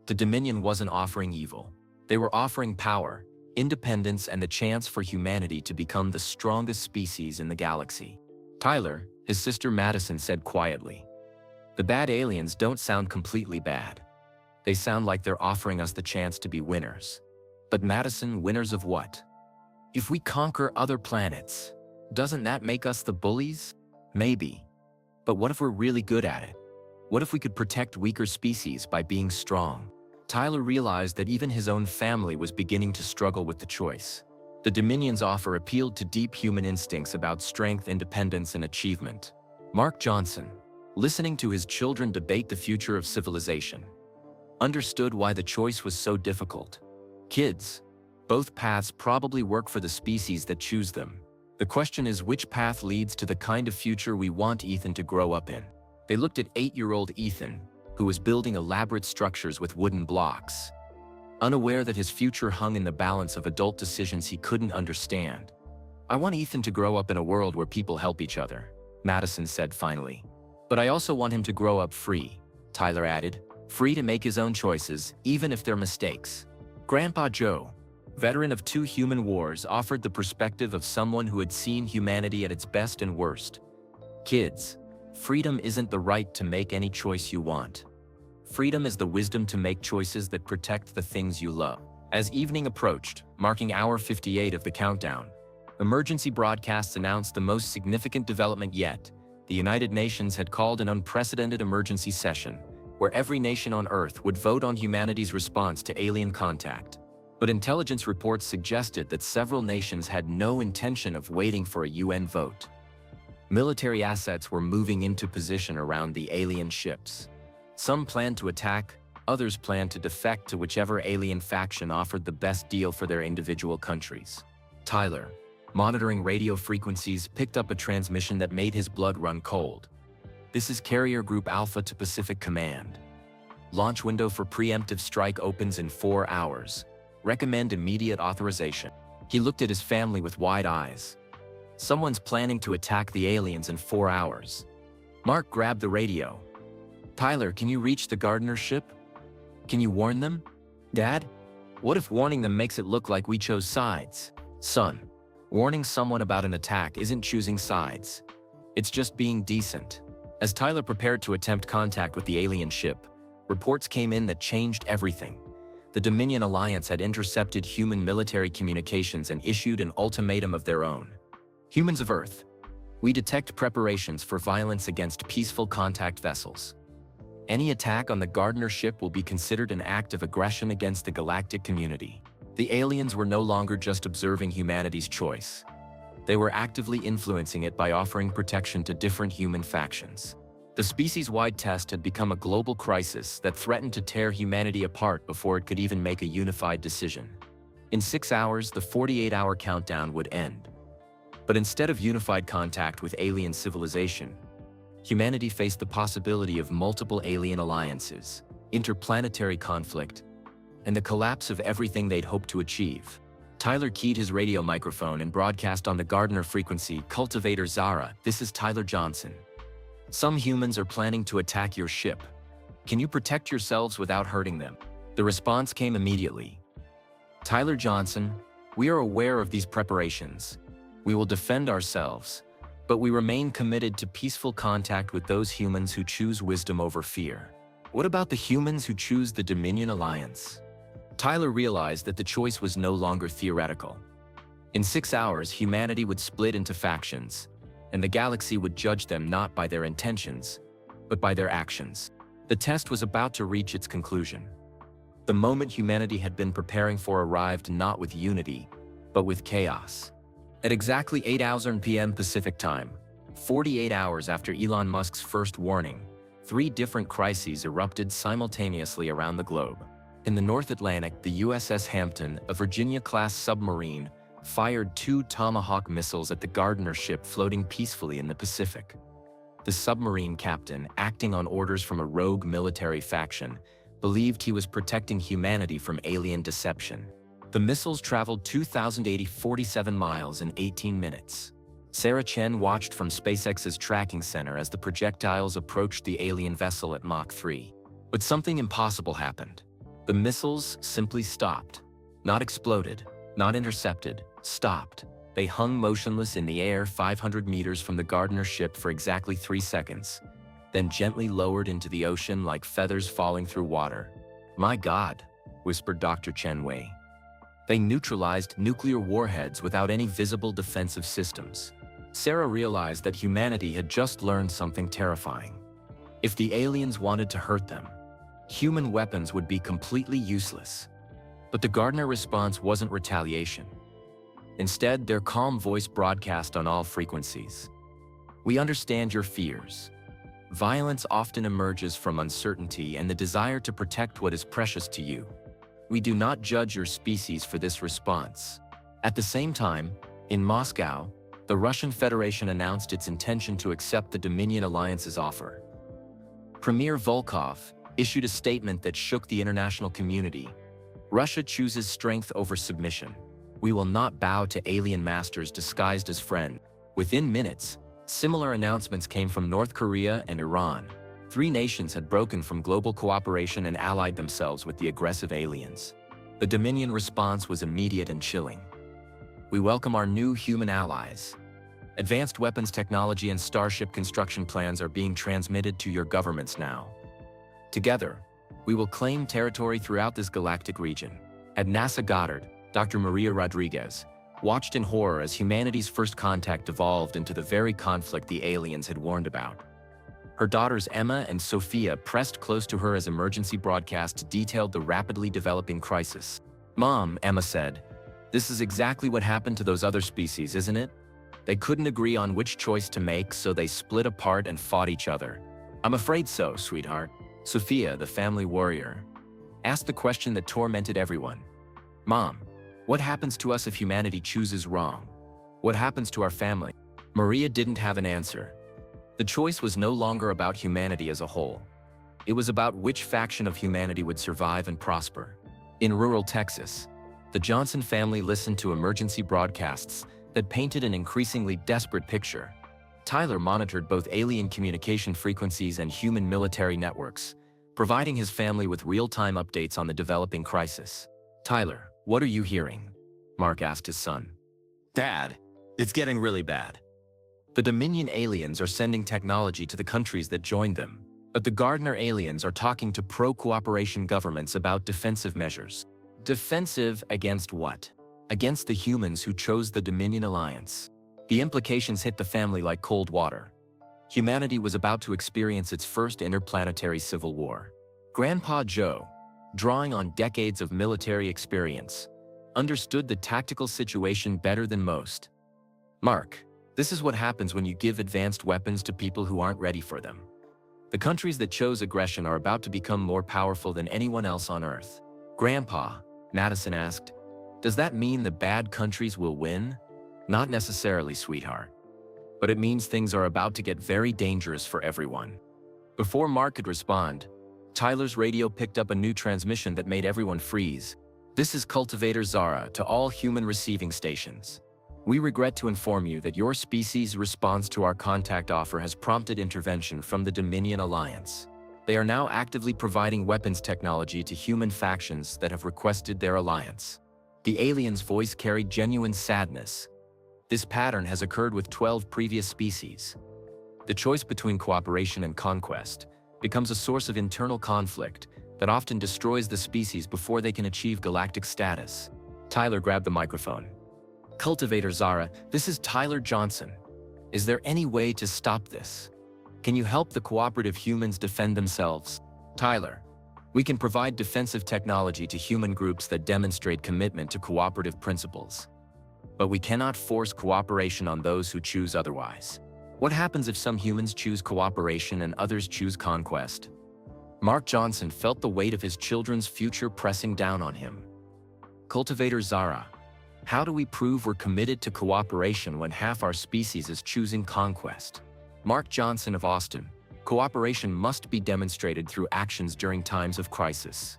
The Dominion wasn't offering evil. They were offering power, independence, and the chance for humanity to become the strongest species in the galaxy. Tyler, his sister Madison, said quietly, "The bad aliens don't sound completely bad. They sound like they're offering us the chance to be winners." But Madison, winners of what? If we conquer other planets, doesn't that make us the bullies? Maybe. But what if we're really good at it? What if we could protect weaker species by being strong? Tyler realized that even his own family was beginning to struggle with the choice. The Dominion's offer appealed to deep human instincts about strength, independence, and achievement. Mark Johnson, listening to his children debate the future of civilization, understood why the choice was so difficult. Kids, both paths probably work for the species that choose them. The question is, which path leads to the kind of future we want Ethan to grow up in? They looked at 8-year-old Ethan, who was building elaborate structures with wooden blocks, unaware that his future hung in the balance of adult decisions he couldn't understand. "I want Ethan to grow up in a world where people help each other," Madison said finally. "But I also want him to grow up free," Tyler added, "free to make his own choices, even if they're mistakes." Grandpa Joe, veteran of 2 human wars, offered the perspective of someone who had seen humanity at its best and worst. "Kids, freedom isn't the right to make any choice you want. Freedom is the wisdom to make choices that protect the things you love." As evening approached, marking hour 58 of the countdown, emergency broadcasts announced the most significant development yet. The United Nations had called an unprecedented emergency session, where every nation on Earth would vote on humanity's response to alien contact. But intelligence reports suggested that several nations had no intention of waiting for a UN vote. Military assets were moving into position around the alien ships. Some planned to attack, others planned to defect to whichever alien faction offered the best deal for their individual countries. Tyler, monitoring radio frequencies, picked up a transmission that made his blood run cold. "This is Carrier Group Alpha to Pacific Command. Launch window for preemptive strike opens in 4 hours. Recommend immediate authorization." He looked at his family with wide eyes. Someone's planning to attack the aliens in 4 hours. Mark grabbed the radio. "Tyler, can you reach the Gardner ship? Can you warn them?" "Dad, what if warning them makes it look like we chose sides?" "Son, warning someone about an attack isn't choosing sides. It's just being decent." As Tyler prepared to attempt contact with the alien ship, reports came in that changed everything. The Dominion Alliance had intercepted human military communications and issued an ultimatum of their own. "Humans of Earth, we detect preparations for violence against peaceful contact vessels. Any attack on the Gardner ship will be considered an act of aggression against the galactic community." The aliens were no longer just observing humanity's choice. They were actively influencing it by offering protection to different human factions. The species-wide test had become a global crisis that threatened to tear humanity apart before it could even make a unified decision. In 6 hours, the 48-hour countdown would end. But instead of unified contact with alien civilization, humanity faced the possibility of multiple alien alliances, interplanetary conflict, and the collapse of everything they'd hoped to achieve. Tyler keyed his radio microphone and broadcast on the Gardner frequency. "Cultivator Zara, this is Tyler Johnson. Some humans are planning to attack your ship. Can you protect yourselves without hurting them?" The response came immediately. "Tyler Johnson, we are aware of these preparations. We will defend ourselves, but we remain committed to peaceful contact with those humans who choose wisdom over fear." "What about the humans who choose the Dominion Alliance?" Tyler realized that the choice was no longer theoretical. In 6 hours, humanity would split into factions, and the galaxy would judge them not by their intentions, but by their actions. The test was about to reach its conclusion. The moment humanity had been preparing for arrived not with unity, but with chaos. At exactly 8:00 p.m. Pacific Time, 48 hours after Elon Musk's first warning, 3 different crises erupted simultaneously around the globe. In the North Atlantic, the USS Hampton, a Virginia-class submarine, fired 2 Tomahawk missiles at the Gardner ship floating peacefully in the Pacific. The submarine captain, acting on orders from a rogue military faction, believed he was protecting humanity from alien deception. The missiles traveled 2,047 miles in 18 minutes. Sarah Chen watched from SpaceX's tracking center as the projectiles approached the alien vessel at Mach 3. But something impossible happened. The missiles simply stopped. Not exploded, not intercepted, stopped. They hung motionless in the air 500 meters from the Gardner ship for exactly 3 seconds, then gently lowered into the ocean like feathers falling through water. "My God," whispered Dr. Chen Wei. "They neutralized nuclear warheads without any visible defensive systems." Sarah realized that humanity had just learned something terrifying. If the aliens wanted to hurt them, human weapons would be completely useless. But the Gardner response wasn't retaliation. Instead, their calm voice broadcast on all frequencies. "We understand your fears. Violence often emerges from uncertainty and the desire to protect what is precious to you. We do not judge your species for this response." At the same time, in Moscow, the Russian Federation announced its intention to accept the Dominion Alliance's offer. Premier Volkov issued a statement that shook the international community. "Russia chooses strength over submission. We will not bow to alien masters disguised as friends." Within minutes, similar announcements came from North Korea and Iran. 3 nations had broken from global cooperation and allied themselves with the aggressive aliens. The Dominion response was immediate and chilling. "We welcome our new human allies. Advanced weapons technology and starship construction plans are being transmitted to your governments now. Together, we will claim territory throughout this galactic region." At NASA Goddard, Dr. Maria Rodriguez watched in horror as humanity's first contact evolved into the very conflict the aliens had warned about. Her daughters Emma and Sophia pressed close to her as emergency broadcasts detailed the rapidly developing crisis. "Mom," Emma said, "this is exactly what happened to those other species, isn't it? They couldn't agree on which choice to make, so they split apart and fought each other. "I'm afraid so, sweetheart." Sophia, the family warrior, asked the question that tormented everyone. "Mom, what happens to us if humanity chooses wrong? What happens to our family?" Maria didn't have an answer. The choice was no longer about humanity as a whole. It was about which faction of humanity would survive and prosper. In rural Texas, the Johnson family listened to emergency broadcasts that painted an increasingly desperate picture. Tyler monitored both alien communication frequencies and human military networks, providing his family with real-time updates on the developing crisis. "Tyler, what are you hearing?" Mark asked his son. "Dad, it's getting really bad. The Dominion aliens are sending technology to the countries that joined them, but the Gardner aliens are talking to pro-cooperation governments about defensive measures." Defensive against what? Against the humans who chose the Dominion alliance. The implications hit the family like cold water. Humanity was about to experience its first interplanetary civil war. Grandpa Joe, drawing on decades of military experience, understood the tactical situation better than most. "Mark, this is what happens when you give advanced weapons to people who aren't ready for them. The countries that chose aggression are about to become more powerful than anyone else on Earth." "Grandpa," Madison asked, "does that mean the bad countries will win?" "Not necessarily, sweetheart. But it means things are about to get very dangerous for everyone." Before Mark could respond, Tyler's radio picked up a new transmission that made everyone freeze. "This is Cultivator Zara to all human receiving stations. We regret to inform you that your species' response to our contact offer has prompted intervention from the Dominion Alliance. They are now actively providing weapons technology to human factions that have requested their alliance." The alien's voice carried genuine sadness. This pattern has occurred with 12 previous species. The choice between cooperation and conquest becomes a source of internal conflict that often destroys the species before they can achieve galactic status. Tyler grabbed the microphone. "Cultivator Zara, this is Tyler Johnson. Is there any way to stop this? Can you help the cooperative humans defend themselves?" "Tyler, we can provide defensive technology to human groups that demonstrate commitment to cooperative principles. But we cannot force cooperation on those who choose otherwise. What happens if some humans choose cooperation and others choose conquest?" Mark Johnson felt the weight of his children's future pressing down on him. "Cultivator Zara, how do we prove we're committed to cooperation when half our species is choosing conquest?" Mark Johnson of Austin, cooperation must be demonstrated through actions during times of crisis.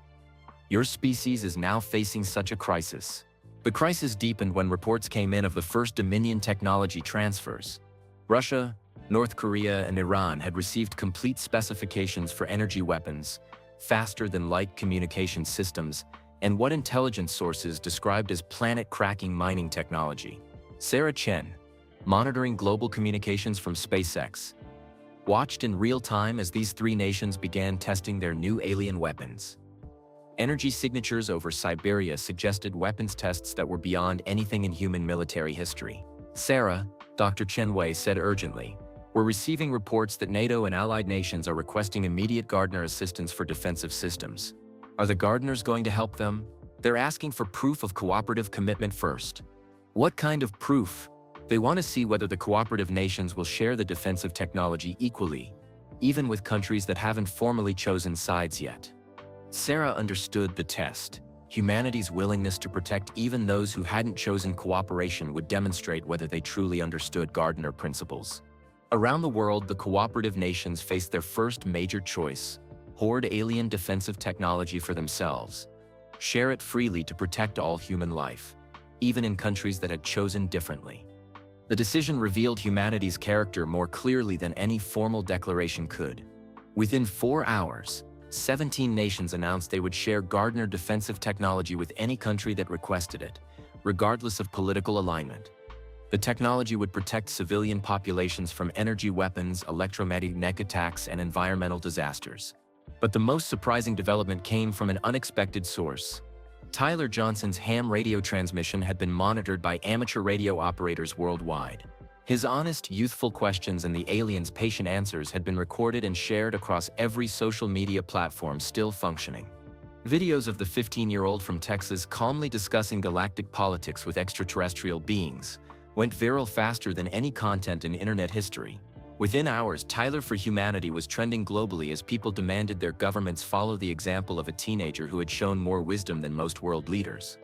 Your species is now facing such a crisis. The crisis deepened when reports came in of the first Dominion technology transfers. Russia, North Korea, and Iran had received complete specifications for energy weapons, faster-than-light communication systems, and what intelligence sources described as planet-cracking mining technology. Sarah Chen, monitoring global communications from SpaceX, watched in real time as these three nations began testing their new alien weapons. Energy signatures over Siberia suggested weapons tests that were beyond anything in human military history. "Sarah," Dr. Chen Wei said urgently, "we're receiving reports that NATO and allied nations are requesting immediate Gardner assistance for defensive systems. Are the Gardners going to help them? They're asking for proof of cooperative commitment first." "What kind of proof?" "They want to see whether the cooperative nations will share the defensive technology equally, even with countries that haven't formally chosen sides yet." Sarah understood the test. Humanity's willingness to protect even those who hadn't chosen cooperation would demonstrate whether they truly understood Gardner principles. Around the world, the cooperative nations faced their first major choice: hoard alien defensive technology for themselves. Share it freely to protect all human life, even in countries that had chosen differently. The decision revealed humanity's character more clearly than any formal declaration could. Within 4 hours, 17 nations announced they would share Gardner defensive technology with any country that requested it, regardless of political alignment. The technology would protect civilian populations from energy weapons, electromagnetic attacks, and environmental disasters. But the most surprising development came from an unexpected source. Tyler Johnson's ham radio transmission had been monitored by amateur radio operators worldwide. His honest, youthful questions and the aliens' patient answers had been recorded and shared across every social media platform still functioning. Videos of the 15-year-old from Texas calmly discussing galactic politics with extraterrestrial beings went viral faster than any content in internet history. Within hours, Tyler for Humanity was trending globally as people demanded their governments follow the example of a teenager who had shown more wisdom than most world leaders.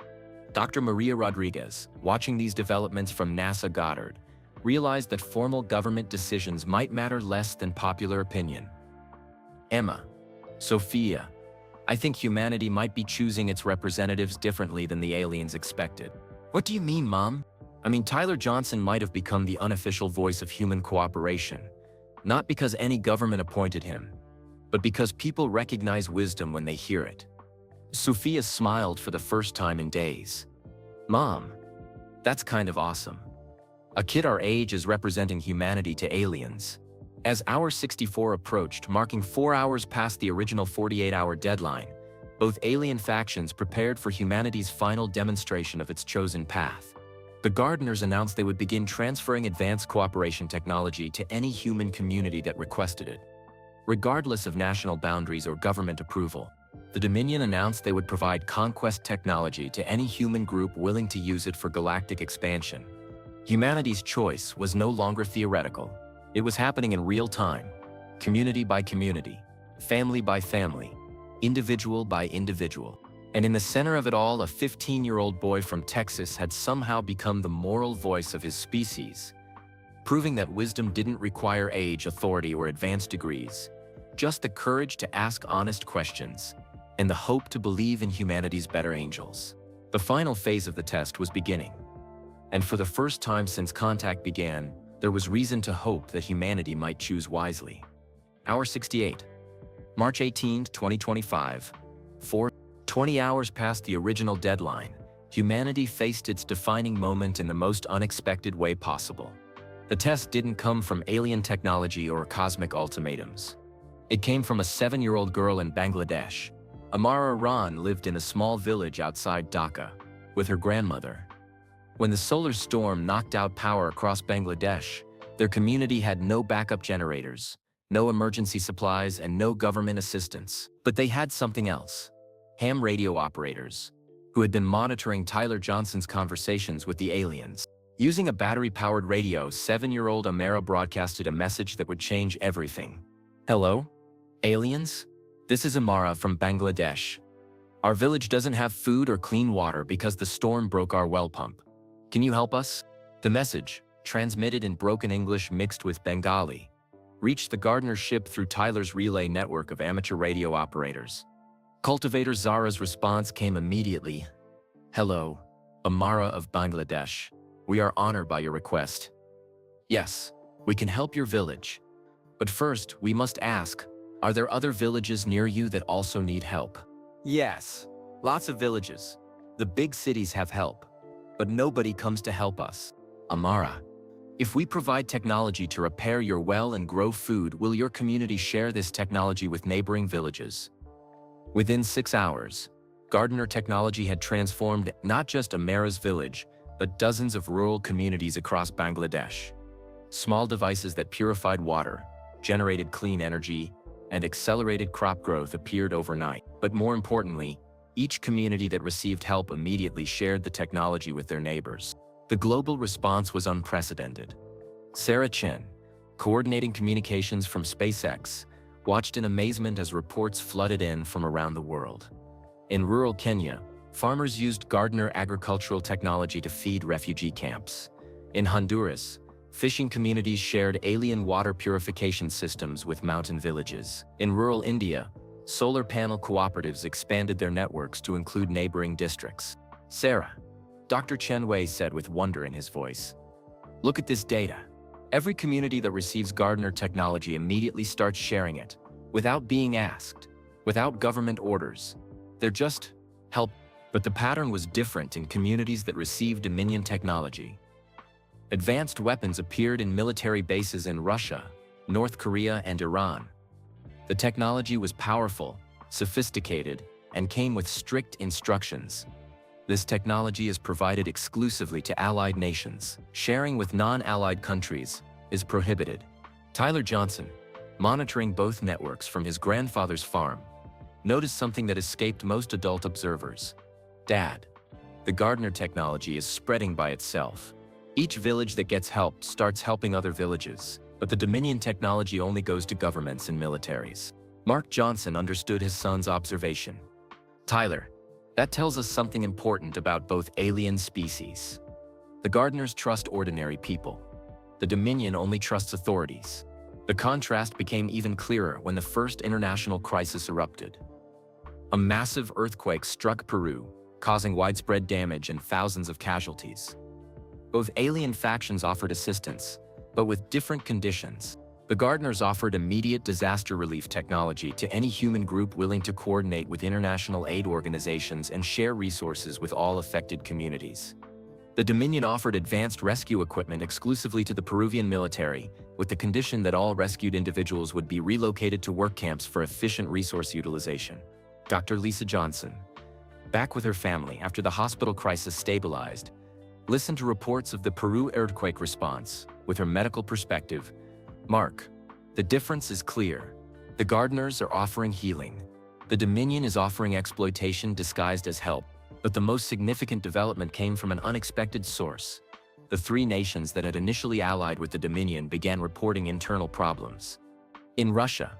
Dr. Maria Rodriguez, watching these developments from NASA Goddard, realized that formal government decisions might matter less than popular opinion. Emma. Sophia. I think humanity might be choosing its representatives differently than the aliens expected. What do you mean, Mom? I mean, Tyler Johnson might have become the unofficial voice of human cooperation, not because any government appointed him, but because people recognize wisdom when they hear it. Sophia smiled for the first time in days. Mom, that's kind of awesome. A kid our age is representing humanity to aliens. As hour 64 approached, marking 4 hours past the original 48-hour deadline, both alien factions prepared for humanity's final demonstration of its chosen path. The Gardeners announced they would begin transferring advanced cooperation technology to any human community that requested it. Regardless of national boundaries or government approval, the Dominion announced they would provide conquest technology to any human group willing to use it for galactic expansion. Humanity's choice was no longer theoretical. It was happening in real time, community by community, family by family, individual by individual. And in the center of it all, a 15-year-old boy from Texas had somehow become the moral voice of his species, proving that wisdom didn't require age, authority, or advanced degrees, just the courage to ask honest questions and the hope to believe in humanity's better angels. The final phase of the test was beginning, and for the first time since contact began, there was reason to hope that humanity might choose wisely. Hour 68, March 18, 2025, 20 hours past the original deadline, humanity faced its defining moment in the most unexpected way possible. The test didn't come from alien technology or cosmic ultimatums. It came from a 7-year-old girl in Bangladesh. Amara Ran lived in a small village outside Dhaka with her grandmother. When the solar storm knocked out power across Bangladesh, their community had no backup generators, no emergency supplies, and no government assistance. But they had something else. Ham radio operators, who had been monitoring Tyler Johnson's conversations with the aliens. Using a battery-powered radio, 7-year-old Amara broadcasted a message that would change everything. Hello? Aliens? This is Amara from Bangladesh. Our village doesn't have food or clean water because the storm broke our well pump. Can you help us? The message, transmitted in broken English mixed with Bengali, reached the Gardner ship through Tyler's relay network of amateur radio operators. Cultivator Zara's response came immediately. Hello, Amara of Bangladesh. We are honored by your request. Yes, we can help your village. But first, we must ask, are there other villages near you that also need help? Yes, lots of villages. The big cities have help, but nobody comes to help us. Amara, if we provide technology to repair your well and grow food, will your community share this technology with neighboring villages? Within 6 hours, Gardner technology had transformed not just Amara's village, but dozens of rural communities across Bangladesh. Small devices that purified water, generated clean energy, and accelerated crop growth appeared overnight. But more importantly, each community that received help immediately shared the technology with their neighbors. The global response was unprecedented. Sarah Chen, coordinating communications from SpaceX, watched in amazement as reports flooded in from around the world. In rural Kenya, farmers used Gardner agricultural technology to feed refugee camps. In Honduras, fishing communities shared alien water purification systems with mountain villages. In rural India, solar panel cooperatives expanded their networks to include neighboring districts. Sarah, Dr. Chen Wei said with wonder in his voice, look at this data. Every community that receives Gardner technology immediately starts sharing it, without being asked, without government orders. They're just help. But the pattern was different in communities that received Dominion technology. Advanced weapons appeared in military bases in Russia, North Korea, and Iran. The technology was powerful, sophisticated, and came with strict instructions. This technology is provided exclusively to allied nations. Sharing with non-allied countries is prohibited. Tyler Johnson, monitoring both networks from his grandfather's farm, noticed something that escaped most adult observers. Dad, the Gardner technology is spreading by itself. Each village that gets helped starts helping other villages, but the Dominion technology only goes to governments and militaries. Mark Johnson understood his son's observation. Tyler, that tells us something important about both alien species. The gardeners trust ordinary people. The Dominion only trusts authorities. The contrast became even clearer when the first international crisis erupted. A massive earthquake struck Peru, causing widespread damage and thousands of casualties. Both alien factions offered assistance, but with different conditions. The gardeners offered immediate disaster relief technology to any human group willing to coordinate with international aid organizations and share resources with all affected communities. The Dominion offered advanced rescue equipment exclusively to the Peruvian military, with the condition that all rescued individuals would be relocated to work camps for efficient resource utilization. Dr. Lisa Johnson, back with her family after the hospital crisis stabilized, listened to reports of the Peru earthquake response. With her medical perspective, Mark, the difference is clear. The gardeners are offering healing. The Dominion is offering exploitation disguised as help. But the most significant development came from an unexpected source. The three nations that had initially allied with the Dominion began reporting internal problems. In Russia,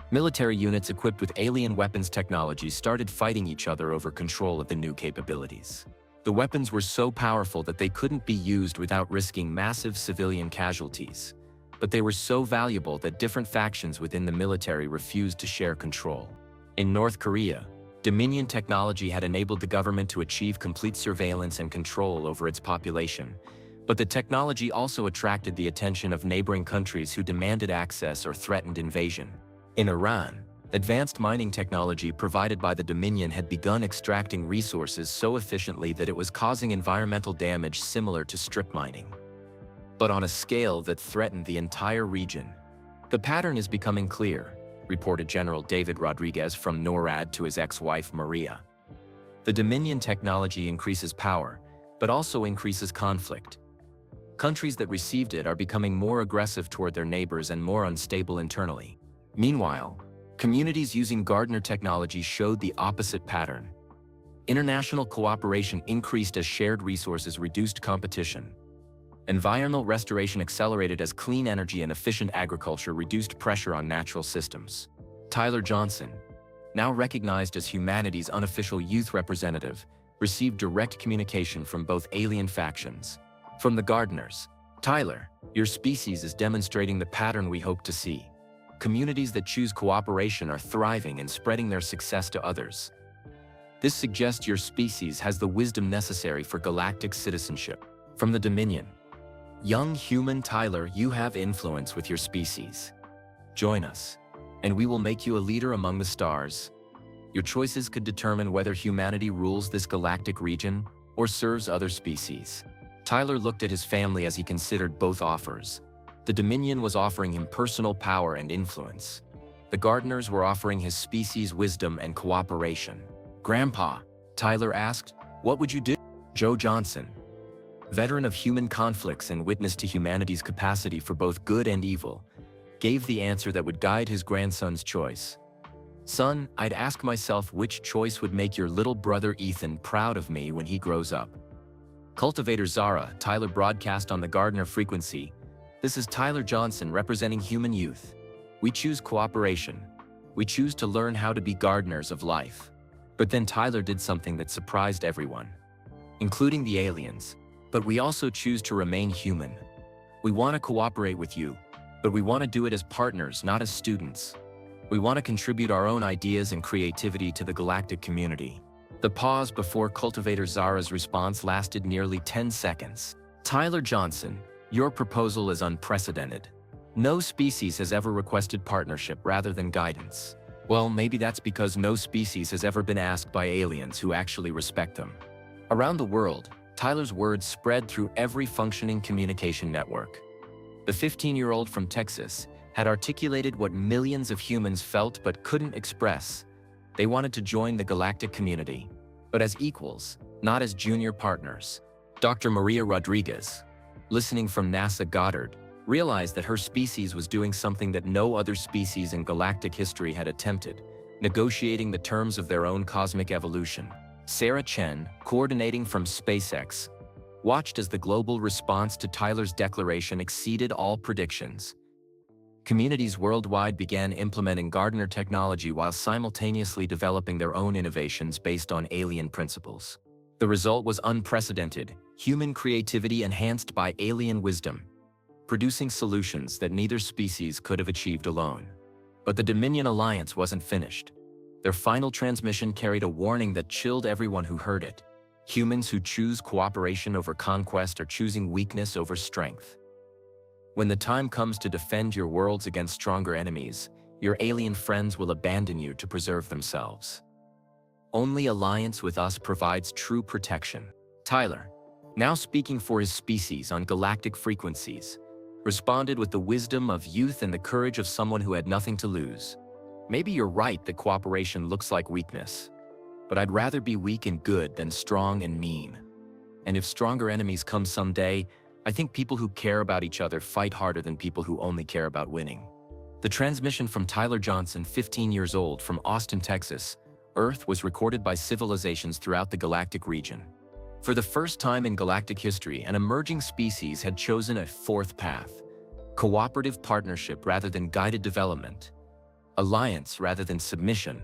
military units equipped with alien weapons technology started fighting each other over control of the new capabilities. The weapons were so powerful that they couldn't be used without risking massive civilian casualties. But they were so valuable that different factions within the military refused to share control. In North Korea, Dominion technology had enabled the government to achieve complete surveillance and control over its population, but the technology also attracted the attention of neighboring countries who demanded access or threatened invasion. In Iran, advanced mining technology provided by the Dominion had begun extracting resources so efficiently that it was causing environmental damage similar to strip mining, but on a scale that threatened the entire region. The pattern is becoming clear, reported General David Rodriguez from NORAD to his ex-wife Maria. The Dominion technology increases power, but also increases conflict. Countries that received it are becoming more aggressive toward their neighbors and more unstable internally. Meanwhile, communities using gardener technology showed the opposite pattern. International cooperation increased as shared resources reduced competition. Environmental restoration accelerated as clean energy and efficient agriculture reduced pressure on natural systems. Tyler Johnson, now recognized as humanity's unofficial youth representative, received direct communication from both alien factions. From the gardeners, Tyler, your species is demonstrating the pattern we hope to see. Communities that choose cooperation are thriving and spreading their success to others. This suggests your species has the wisdom necessary for galactic citizenship. From the Dominion, young human Tyler, you have influence with your species. Join us, and we will make you a leader among the stars. Your choices could determine whether humanity rules this galactic region or serves other species. Tyler looked at his family as he considered both offers. The Dominion was offering him personal power and influence. The gardeners were offering his species wisdom and cooperation. Grandpa, Tyler asked, what would you do? Joe Johnson, veteran of human conflicts and witness to humanity's capacity for both good and evil, gave the answer that would guide his grandson's choice. Son, I'd ask myself which choice would make your little brother Ethan proud of me when he grows up. Cultivator Zara, Tyler broadcast on the Gardener frequency. This is Tyler Johnson representing human youth. We choose cooperation. We choose to learn how to be gardeners of life. But then Tyler did something that surprised everyone, including the aliens. But we also choose to remain human. We want to cooperate with you, but we want to do it as partners, not as students. We want to contribute our own ideas and creativity to the galactic community. The pause before Cultivator Zara's response lasted nearly 10 seconds. Tyler Johnson, your proposal is unprecedented. No species has ever requested partnership rather than guidance. Well, maybe that's because no species has ever been asked by aliens who actually respect them. Around the world, Tyler's words spread through every functioning communication network. The 15-year-old from Texas had articulated what millions of humans felt but couldn't express. They wanted to join the galactic community, but as equals, not as junior partners. Dr. Maria Rodriguez, listening from NASA Goddard, realized that her species was doing something that no other species in galactic history had attempted, negotiating the terms of their own cosmic evolution. Sarah Chen, coordinating from SpaceX, watched as the global response to Tyler's declaration exceeded all predictions. Communities worldwide began implementing Gardener technology while simultaneously developing their own innovations based on alien principles. The result was unprecedented: human creativity enhanced by alien wisdom, producing solutions that neither species could have achieved alone. But the Dominion Alliance wasn't finished. Their final transmission carried a warning that chilled everyone who heard it. Humans who choose cooperation over conquest are choosing weakness over strength. When the time comes to defend your worlds against stronger enemies, your alien friends will abandon you to preserve themselves. Only alliance with us provides true protection. Tyler, now speaking for his species on galactic frequencies, responded with the wisdom of youth and the courage of someone who had nothing to lose. Maybe you're right that cooperation looks like weakness, but I'd rather be weak and good than strong and mean. And if stronger enemies come someday, I think people who care about each other fight harder than people who only care about winning. The transmission from Tyler Johnson, 15 years old, from Austin, Texas, Earth, was recorded by civilizations throughout the galactic region. For the first time in galactic history, an emerging species had chosen a fourth path: cooperative partnership rather than guided development, alliance rather than submission,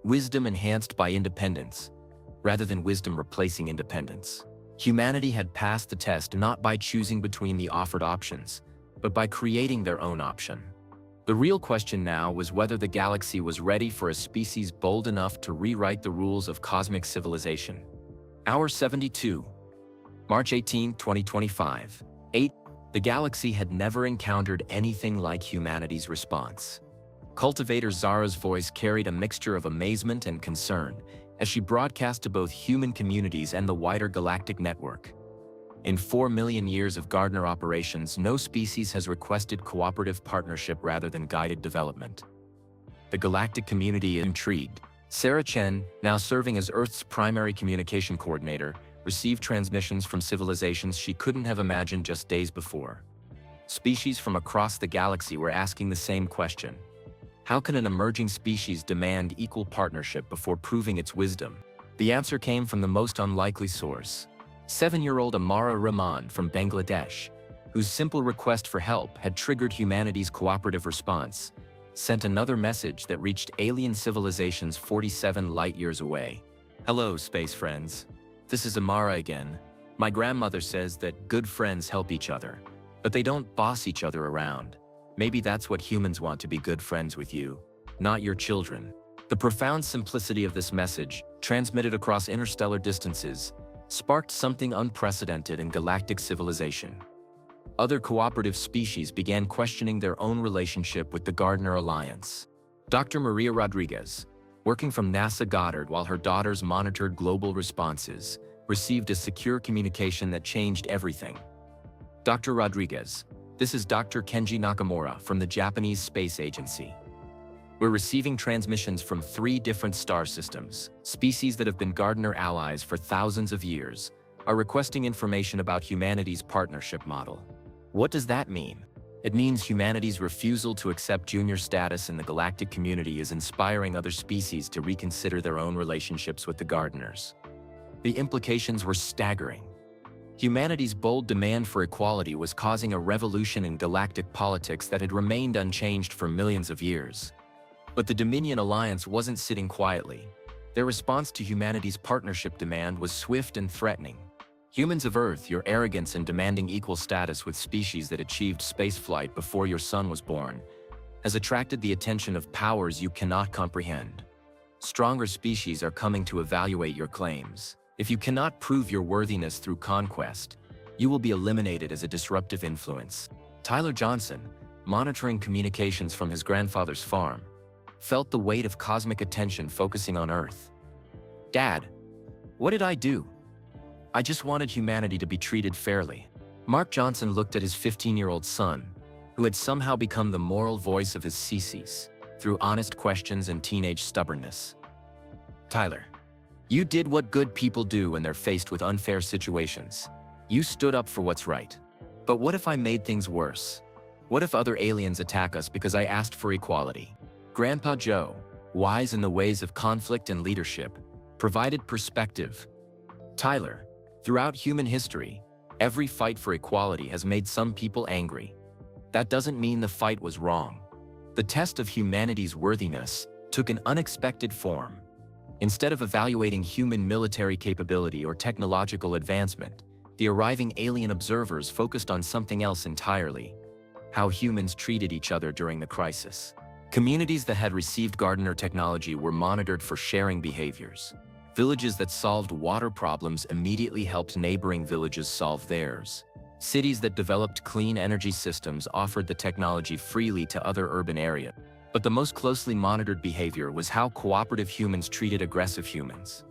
wisdom enhanced by independence rather than wisdom replacing independence. Humanity had passed the test not by choosing between the offered options, but by creating their own option. The real question now was whether the galaxy was ready for a species bold enough to rewrite the rules of cosmic civilization. Hour 72, March 18, 2025. 8. The galaxy had never encountered anything like humanity's response. Cultivator Zara's voice carried a mixture of amazement and concern as she broadcast to both human communities and the wider galactic network. In 4 million years of Gardener operations, no species has requested cooperative partnership rather than guided development. The galactic community is intrigued. Sarah Chen, now serving as Earth's primary communication coordinator, received transmissions from civilizations she couldn't have imagined just days before. Species from across the galaxy were asking the same question: how can an emerging species demand equal partnership before proving its wisdom? The answer came from the most unlikely source: 7-year-old Amara Rahman from Bangladesh, whose simple request for help had triggered humanity's cooperative response, sent another message that reached alien civilizations 47 light-years away. Hello, space friends. This is Amara again. My grandmother says that good friends help each other, but they don't boss each other around. Maybe that's what humans want: to be good friends with you, not your children. The profound simplicity of this message, transmitted across interstellar distances, sparked something unprecedented in galactic civilization. Other cooperative species began questioning their own relationship with the Gardener Alliance. Dr. Maria Rodriguez, working from NASA Goddard while her daughters monitored global responses, received a secure communication that changed everything. Dr. Rodriguez, this is Dr. Kenji Nakamura from the Japanese Space Agency. We're receiving transmissions from 3 different star systems. Species that have been Gardener allies for thousands of years are requesting information about humanity's partnership model. What does that mean? It means humanity's refusal to accept junior status in the galactic community is inspiring other species to reconsider their own relationships with the Gardeners. The implications were staggering. Humanity's bold demand for equality was causing a revolution in galactic politics that had remained unchanged for millions of years. But the Dominion Alliance wasn't sitting quietly. Their response to humanity's partnership demand was swift and threatening. Humans of Earth, your arrogance in demanding equal status with species that achieved spaceflight before your son was born has attracted the attention of powers you cannot comprehend. Stronger species are coming to evaluate your claims. If you cannot prove your worthiness through conquest, you will be eliminated as a disruptive influence. Tyler Johnson, monitoring communications from his grandfather's farm, felt the weight of cosmic attention focusing on Earth. Dad, what did I do? I just wanted humanity to be treated fairly. Mark Johnson looked at his 15-year-old son, who had somehow become the moral voice of his species, through honest questions and teenage stubbornness. Tyler, you did what good people do when they're faced with unfair situations. You stood up for what's right. But what if I made things worse? What if other aliens attack us because I asked for equality? Grandpa Joe, wise in the ways of conflict and leadership, provided perspective. Tyler, Throughout human history, every fight for equality has made some people angry. That doesn't mean the fight was wrong. The test of humanity's worthiness took an unexpected form. Instead of evaluating human military capability or technological advancement, the arriving alien observers focused on something else entirely: how humans treated each other during the crisis. Communities that had received gardener technology were monitored for sharing behaviors. Villages that solved water problems immediately helped neighboring villages solve theirs. Cities that developed clean energy systems offered the technology freely to other urban areas. But the most closely monitored behavior was how cooperative humans treated aggressive humans.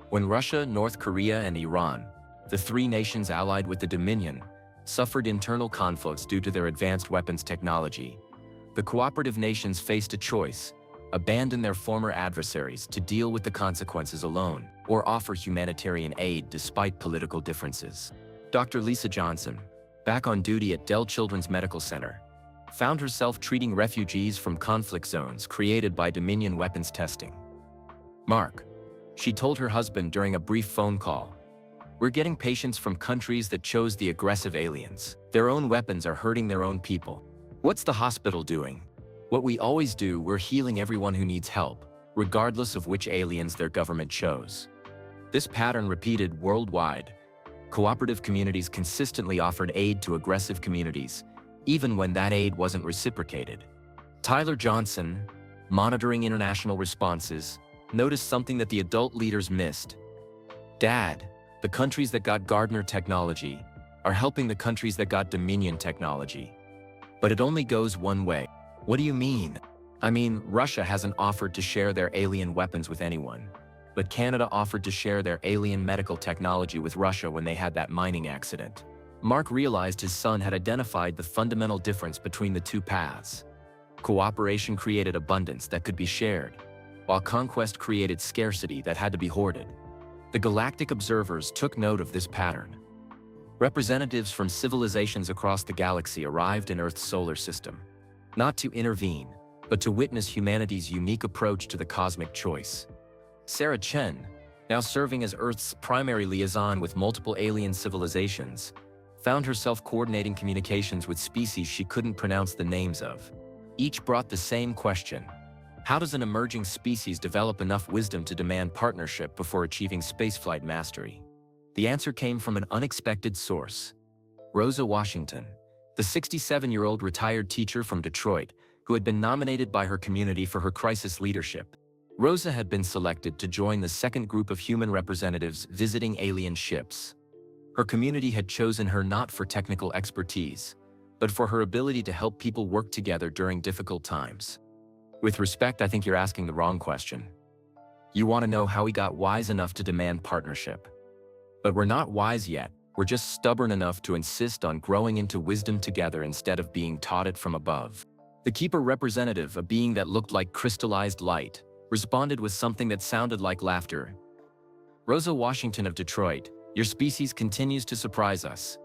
When Russia, North Korea, and Iran, the three nations allied with the Dominion, suffered internal conflicts due to their advanced weapons technology, the cooperative nations faced a choice: abandon their former adversaries to deal with the consequences alone, or offer humanitarian aid despite political differences. Dr. Lisa Johnson, back on duty at Dell Children's Medical Center, found herself treating refugees from conflict zones created by Dominion weapons testing. Mark, she told her husband during a brief phone call, "We're getting patients from countries that chose the aggressive aliens. Their own weapons are hurting their own people. What's the hospital doing? What we always do, we're healing everyone who needs help, regardless of which aliens their government chose." This pattern repeated worldwide. Cooperative communities consistently offered aid to aggressive communities, even when that aid wasn't reciprocated. Tyler Johnson, monitoring international responses, noticed something that the adult leaders missed. "Dad, the countries that got Gardner technology are helping the countries that got Dominion technology. But it only goes one way." "What do you mean?" "I mean, Russia hasn't offered to share their alien weapons with anyone. But Canada offered to share their alien medical technology with Russia when they had that mining accident." Mark realized his son had identified the fundamental difference between the two paths. Cooperation created abundance that could be shared, while conquest created scarcity that had to be hoarded. The galactic observers took note of this pattern. Representatives from civilizations across the galaxy arrived in Earth's solar system, not to intervene, but to witness humanity's unique approach to the cosmic choice. Sarah Chen, now serving as Earth's primary liaison with multiple alien civilizations, found herself coordinating communications with species she couldn't pronounce the names of. Each brought the same question: how does an emerging species develop enough wisdom to demand partnership before achieving spaceflight mastery? The answer came from an unexpected source: Rosa Washington, the 67-year-old retired teacher from Detroit who had been nominated by her community for her crisis leadership. Rosa had been selected to join the second group of human representatives visiting alien ships. Her community had chosen her not for technical expertise, but for her ability to help people work together during difficult times. With respect, I think you're asking the wrong question. You want to know how we got wise enough to demand partnership. But we're not wise yet, we're just stubborn enough to insist on growing into wisdom together instead of being taught it from above. The keeper representative, a being that looked like crystallized light, responded with something that sounded like laughter. "Rosa Washington of Detroit, your species continues to surprise us.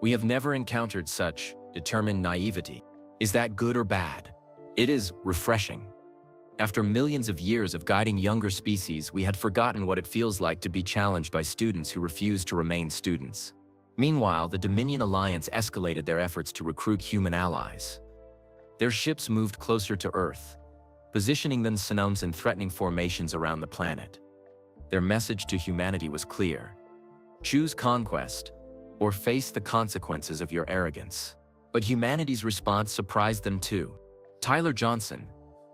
We have never encountered such determined naivety. Is that good or bad?" "It is refreshing. After millions of years of guiding younger species, we had forgotten what it feels like to be challenged by students who refuse to remain students." Meanwhile, the Dominion Alliance escalated their efforts to recruit human allies. Their ships moved closer to Earth, positioning themselves in threatening formations around the planet. Their message to humanity was clear: choose conquest, or face the consequences of your arrogance. But humanity's response surprised them too. Tyler Johnson,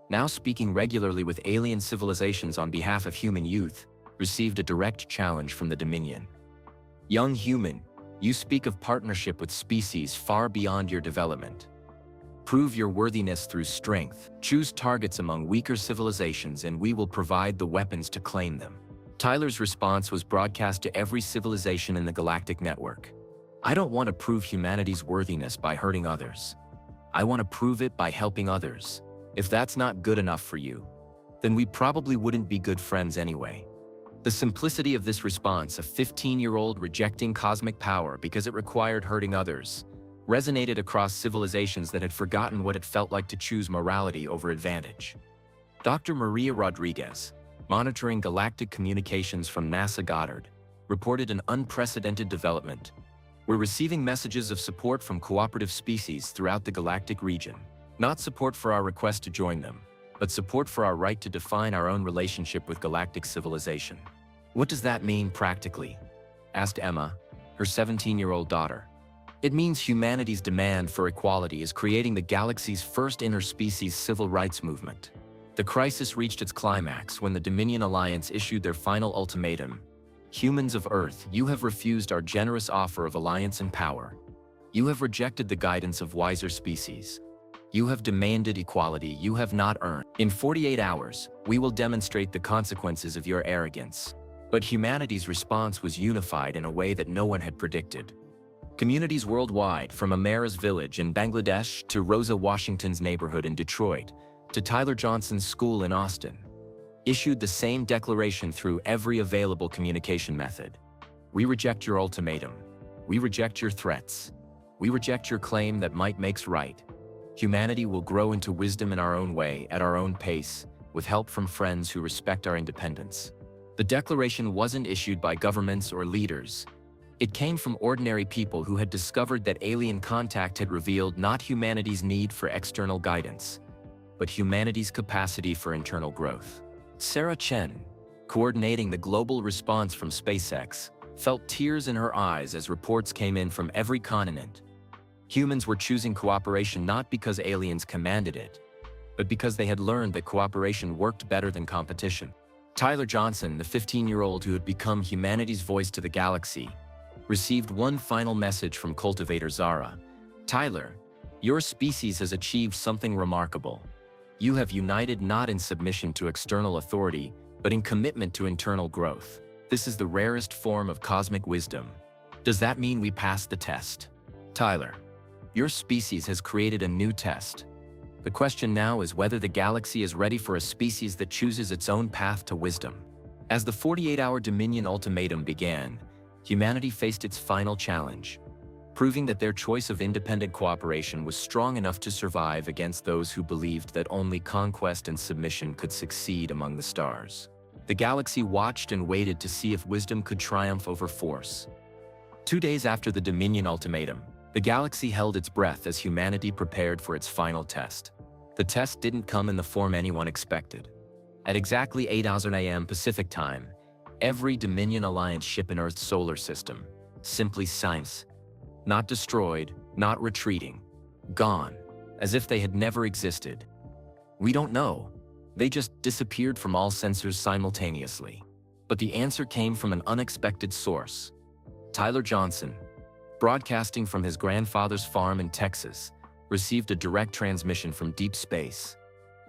now speaking regularly with alien civilizations on behalf of human youth, received a direct challenge from the Dominion. "Young human, you speak of partnership with species far beyond your development. Prove your worthiness through strength. Choose targets among weaker civilizations and we will provide the weapons to claim them." Tyler's response was broadcast to every civilization in the galactic network. "I don't want to prove humanity's worthiness by hurting others. I want to prove it by helping others. If that's not good enough for you, then we probably wouldn't be good friends anyway." The simplicity of this response, a 15-year-old rejecting cosmic power because it required hurting others, resonated across civilizations that had forgotten what it felt like to choose morality over advantage. Dr. Maria Rodriguez, monitoring galactic communications from NASA Goddard, reported an unprecedented development. We're receiving messages of support from cooperative species throughout the galactic region. Not support for our request to join them, but support for our right to define our own relationship with galactic civilization. What does that mean practically? Asked Emma, her 17-year-old daughter. It means humanity's demand for equality is creating the galaxy's first interspecies civil rights movement. The crisis reached its climax when the Dominion Alliance issued their final ultimatum. Humans of Earth, you have refused our generous offer of alliance and power. You have rejected the guidance of wiser species. You have demanded equality you have not earned. In 48 hours, we will demonstrate the consequences of your arrogance. But humanity's response was unified in a way that no one had predicted. Communities worldwide, from Amara's village in Bangladesh to Rosa Washington's neighborhood in Detroit, to Tyler Johnson's school in Austin, issued the same declaration through every available communication method. We reject your ultimatum. We reject your threats. We reject your claim that might makes right. Humanity will grow into wisdom in our own way, at our own pace, with help from friends who respect our independence. The declaration wasn't issued by governments or leaders. It came from ordinary people who had discovered that alien contact had revealed not humanity's need for external guidance, but humanity's capacity for internal growth. Sarah Chen, coordinating the global response from SpaceX, felt tears in her eyes as reports came in from every continent. Humans were choosing cooperation not because aliens commanded it, but because they had learned that cooperation worked better than competition. Tyler Johnson, the 15-year-old who had become humanity's voice to the galaxy, received one final message from cultivator Zara. Tyler, your species has achieved something remarkable. You have united not in submission to external authority, but in commitment to internal growth. This is the rarest form of cosmic wisdom. Does that mean we passed the test? Tyler, your species has created a new test. The question now is whether the galaxy is ready for a species that chooses its own path to wisdom. As the 48-hour Dominion ultimatum began, humanity faced its final challenge, proving that their choice of independent cooperation was strong enough to survive against those who believed that only conquest and submission could succeed among the stars. The galaxy watched and waited to see if wisdom could triumph over force. 2 days after the Dominion ultimatum, the galaxy held its breath as humanity prepared for its final test. The test didn't come in the form anyone expected. At exactly 8:00 a.m. Pacific time, every Dominion Alliance ship in Earth's solar system, simply science, not destroyed, not retreating, gone, as if they had never existed. We don't know. They just disappeared from all sensors simultaneously. But the answer came from an unexpected source. Tyler Johnson, broadcasting from his grandfather's farm in Texas, received a direct transmission from deep space.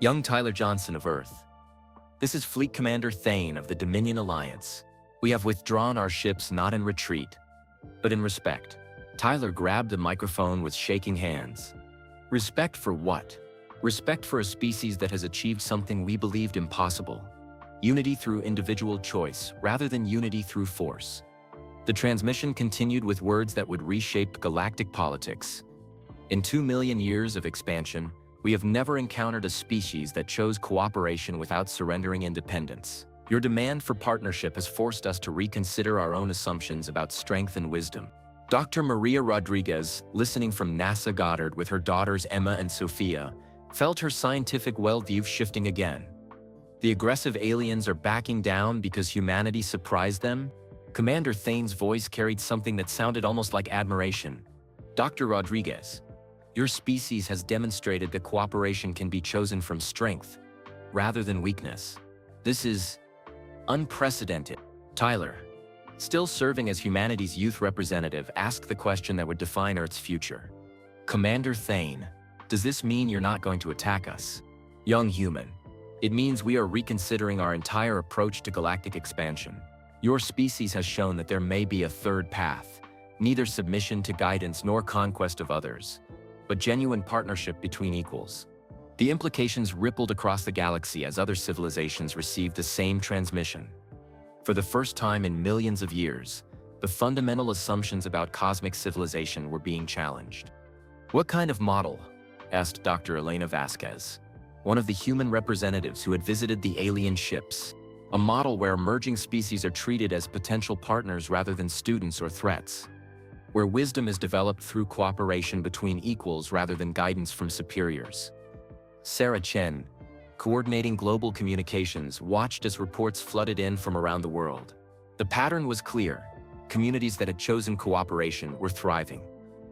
Young Tyler Johnson of Earth. This is Fleet Commander Thane of the Dominion Alliance. We have withdrawn our ships not in retreat, but in respect. Tyler grabbed the microphone with shaking hands. Respect for what? Respect for a species that has achieved something we believed impossible. Unity through individual choice, rather than unity through force. The transmission continued with words that would reshape galactic politics. In 2 million years of expansion, we have never encountered a species that chose cooperation without surrendering independence. Your demand for partnership has forced us to reconsider our own assumptions about strength and wisdom. Dr. Maria Rodriguez, listening from NASA Goddard with her daughters Emma and Sophia, felt her scientific worldview shifting again. The aggressive aliens are backing down because humanity surprised them? Commander Thane's voice carried something that sounded almost like admiration. Dr. Rodriguez, your species has demonstrated that cooperation can be chosen from strength, rather than weakness. This is unprecedented. Tyler, still serving as humanity's youth representative, asked the question that would define Earth's future. Commander Thane, does this mean you're not going to attack us? Young human, it means we are reconsidering our entire approach to galactic expansion. Your species has shown that there may be a third path, neither submission to guidance nor conquest of others, but genuine partnership between equals. The implications rippled across the galaxy as other civilizations received the same transmission. For the first time in millions of years, the fundamental assumptions about cosmic civilization were being challenged. What kind of model? Asked Dr. Elena Vasquez, one of the human representatives who had visited the alien ships. a model where emerging species are treated as potential partners rather than students or threats, where wisdom is developed through cooperation between equals rather than guidance from superiors. Sarah Chen, coordinating global communications, watched as reports flooded in from around the world. The pattern was clear. Communities that had chosen cooperation were thriving.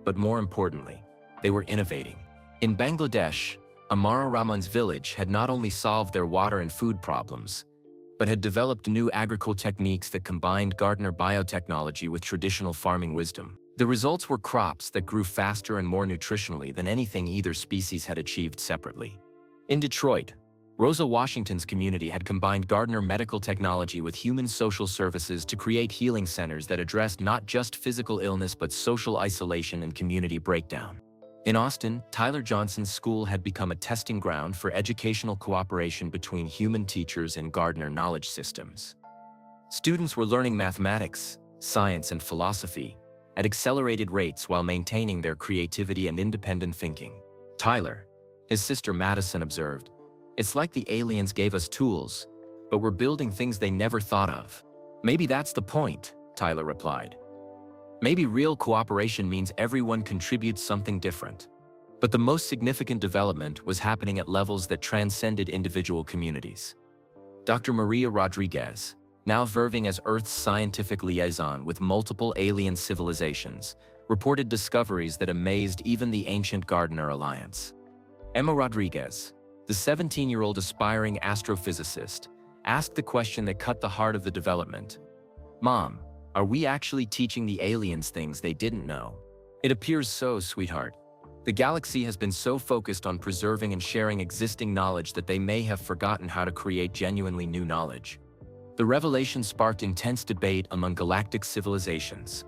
But more importantly, they were innovating. In Bangladesh, Amara Rahman's village had not only solved their water and food problems, but had developed new agricultural techniques that combined gardener biotechnology with traditional farming wisdom. The results were crops that grew faster and more nutritionally than anything either species had achieved separately. In Detroit, Rosa Washington's community had combined gardener medical technology with human social services to create healing centers that addressed not just physical illness but social isolation and community breakdown. In Austin, Tyler Johnson's school had become a testing ground for educational cooperation between human teachers and gardener knowledge systems. Students were learning mathematics, science, and philosophy at accelerated rates while maintaining their creativity and independent thinking. Tyler, his sister Madison, observed, "It's like the aliens gave us tools, but we're building things they never thought of." "Maybe that's the point," Tyler replied. "Maybe real cooperation means everyone contributes something different." But the most significant development was happening at levels that transcended individual communities. Dr. Maria Rodriguez, now serving as Earth's scientific liaison with multiple alien civilizations, reported discoveries that amazed even the ancient Gardener Alliance. Emma Rodriguez, the 17-year-old aspiring astrophysicist, asked the question that cut the heart of the development. "Mom, are we actually teaching the aliens things they didn't know?" "It appears so, sweetheart. The galaxy has been so focused on preserving and sharing existing knowledge that they may have forgotten how to create genuinely new knowledge." The revelation sparked intense debate among galactic civilizations.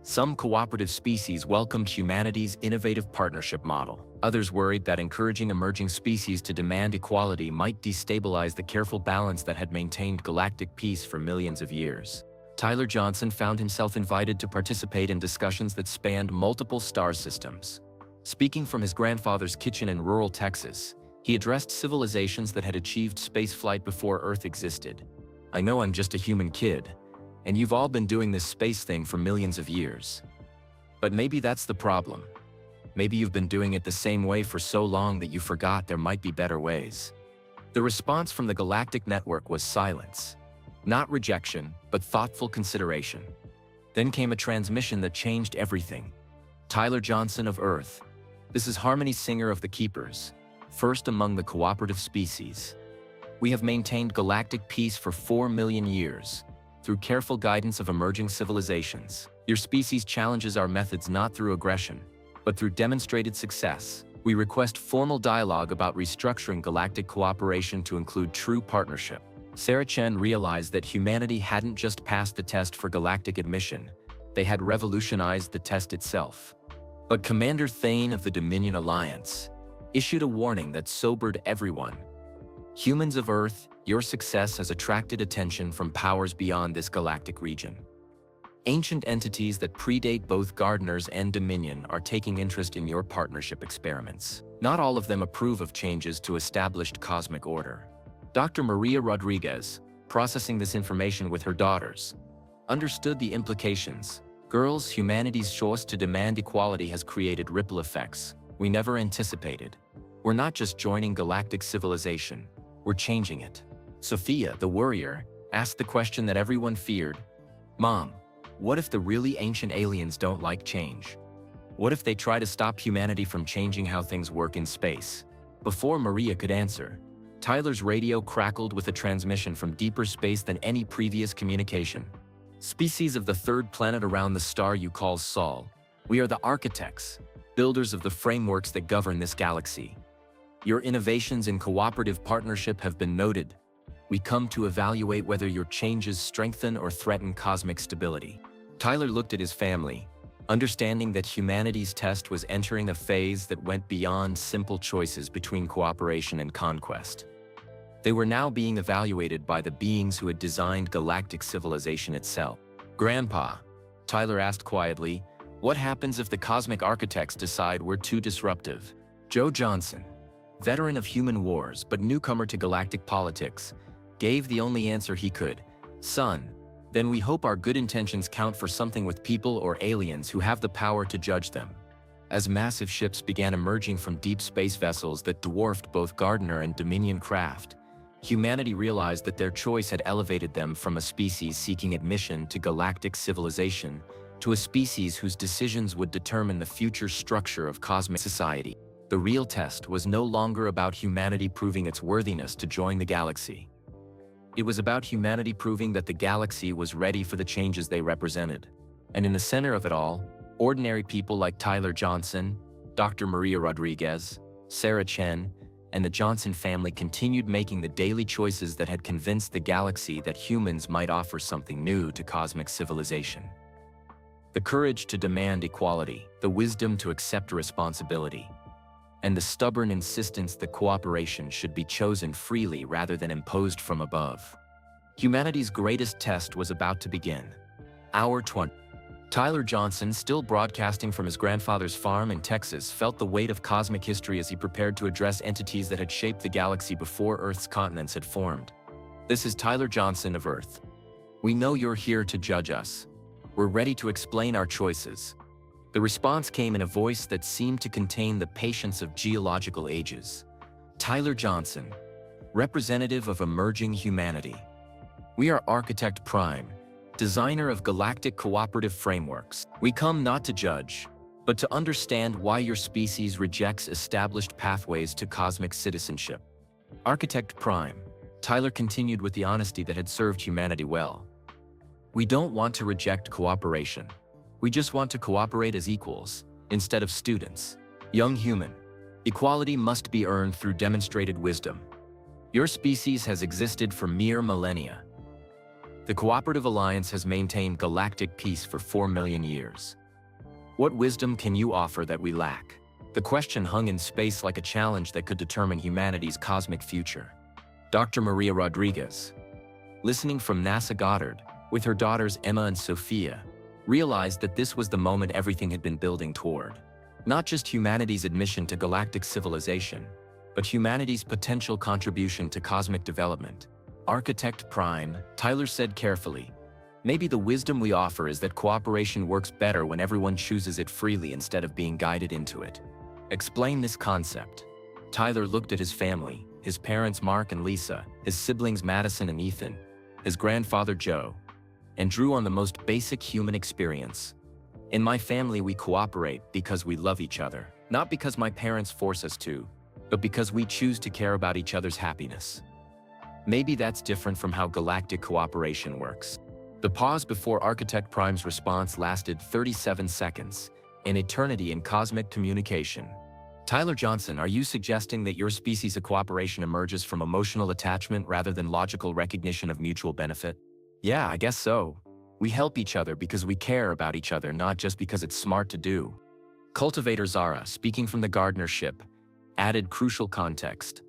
Some cooperative species welcomed humanity's innovative partnership model. Others worried that encouraging emerging species to demand equality might destabilize the careful balance that had maintained galactic peace for millions of years. Tyler Johnson found himself invited to participate in discussions that spanned multiple star systems. Speaking from his grandfather's kitchen in rural Texas, he addressed civilizations that had achieved spaceflight before Earth existed. "I know I'm just a human kid, and you've all been doing this space thing for millions of years. But maybe that's the problem. Maybe you've been doing it the same way for so long that you forgot there might be better ways." The response from the galactic network was silence. Not rejection, but thoughtful consideration. Then came a transmission that changed everything. Tyler Johnson of Earth. "This is Harmony Singer of the Keepers, first among the cooperative species. We have maintained galactic peace for 4 million years, through careful guidance of emerging civilizations. Your species challenges our methods not through aggression, but through demonstrated success. We request formal dialogue about restructuring galactic cooperation to include true partnership." Sarah Chen realized that humanity hadn't just passed the test for galactic admission, they had revolutionized the test itself. But Commander Thane of the Dominion Alliance issued a warning that sobered everyone. "Humans of Earth, your success has attracted attention from powers beyond this galactic region. Ancient entities that predate both Gardeners and Dominion are taking interest in your partnership experiments. Not all of them approve of changes to established cosmic order." Dr. Maria Rodriguez, processing this information with her daughters, understood the implications. "Girls, humanity's choice to demand equality has created ripple effects we never anticipated. We're not just joining galactic civilization, we're changing it." Sophia, the worrier, asked the question that everyone feared. "Mom, what if the really ancient aliens don't like change? What if they try to stop humanity from changing how things work in space?" Before Maria could answer, Tyler's radio crackled with a transmission from deeper space than any previous communication. "Species of the third planet around the star you call Sol, we are the architects, builders of the frameworks that govern this galaxy. Your innovations in cooperative partnership have been noted. We come to evaluate whether your changes strengthen or threaten cosmic stability." Tyler looked at his family, understanding that humanity's test was entering a phase that went beyond simple choices between cooperation and conquest. They were now being evaluated by the beings who had designed galactic civilization itself. "Grandpa," Tyler asked quietly, "what happens if the cosmic architects decide we're too disruptive?" Joe Johnson, veteran of human wars but newcomer to galactic politics, gave the only answer he could. Son, then we hope our good intentions count for something with people or aliens who have the power to judge them. As massive ships began emerging from deep space vessels that dwarfed both Gardner and Dominion craft, humanity realized that their choice had elevated them from a species seeking admission to galactic civilization to a species whose decisions would determine the future structure of cosmic society. The real test was no longer about humanity proving its worthiness to join the galaxy. It was about humanity proving that the galaxy was ready for the changes they represented. And in the center of it all, ordinary people like Tyler Johnson, Dr. Maria Rodriguez, Sarah Chen, and the Johnson family continued making the daily choices that had convinced the galaxy that humans might offer something new to cosmic civilization. The courage to demand equality, the wisdom to accept responsibility, and the stubborn insistence that cooperation should be chosen freely rather than imposed from above. Humanity's greatest test was about to begin. Hour 20. Tyler Johnson, still broadcasting from his grandfather's farm in Texas, felt the weight of cosmic history as he prepared to address entities that had shaped the galaxy before Earth's continents had formed. This is Tyler Johnson of Earth. We know you're here to judge us. We're ready to explain our choices. The response came in a voice that seemed to contain the patience of geological ages. Tyler Johnson, representative of emerging humanity. We are Architect Prime, designer of galactic cooperative frameworks. We come not to judge, but to understand why your species rejects established pathways to cosmic citizenship. Architect Prime, Tyler continued with the honesty that had served humanity well. We don't want to reject cooperation. We just want to cooperate as equals, instead of students. Young human, equality must be earned through demonstrated wisdom. Your species has existed for mere millennia. The Cooperative Alliance has maintained galactic peace for 4 million years. What wisdom can you offer that we lack? The question hung in space like a challenge that could determine humanity's cosmic future. Dr. Maria Rodriguez, listening from NASA Goddard, with her daughters Emma and Sophia, realized that this was the moment everything had been building toward. Not just humanity's admission to galactic civilization, but humanity's potential contribution to cosmic development. Architect Prime, Tyler said carefully, maybe the wisdom we offer is that cooperation works better when everyone chooses it freely instead of being guided into it. Explain this concept. Tyler looked at his family, his parents Mark and Lisa, his siblings Madison and Ethan, his grandfather Joe, and drew on the most basic human experience. In my family, we cooperate because we love each other, not because my parents force us to, but because we choose to care about each other's happiness. Maybe that's different from how galactic cooperation works. The pause before Architect Prime's response lasted 37 seconds, an eternity in cosmic communication. Tyler Johnson, are you suggesting that your species of cooperation emerges from emotional attachment rather than logical recognition of mutual benefit? Yeah, I guess so. We help each other because we care about each other, not just because it's smart to do. Cultivator Zara, speaking from the Gardner ship, added crucial context.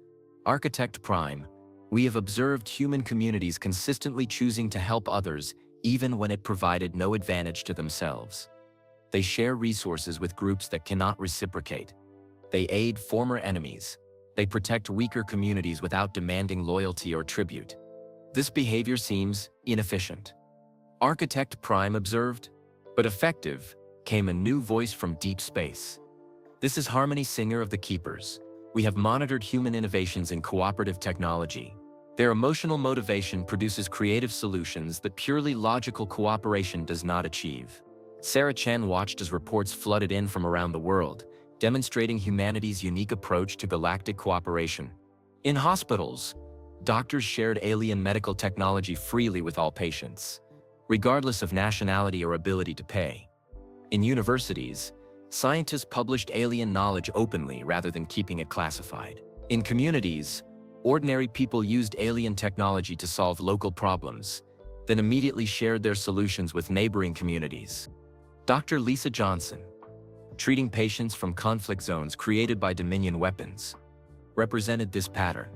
Architect Prime, we have observed human communities consistently choosing to help others even when it provided no advantage to themselves. They share resources with groups that cannot reciprocate. They aid former enemies. They protect weaker communities without demanding loyalty or tribute. This behavior seems inefficient. Architect Prime observed, but effective, came a new voice from deep space. This is Harmony Singer of the Keepers. We have monitored human innovations in cooperative technology. Their emotional motivation produces creative solutions that purely logical cooperation does not achieve. Sarah Chen watched as reports flooded in from around the world, demonstrating humanity's unique approach to galactic cooperation. In hospitals, doctors shared alien medical technology freely with all patients, regardless of nationality or ability to pay. In universities, scientists published alien knowledge openly rather than keeping it classified. In communities, ordinary people used alien technology to solve local problems, then immediately shared their solutions with neighboring communities. Dr. Lisa Johnson, treating patients from conflict zones created by Dominion weapons, represented this pattern.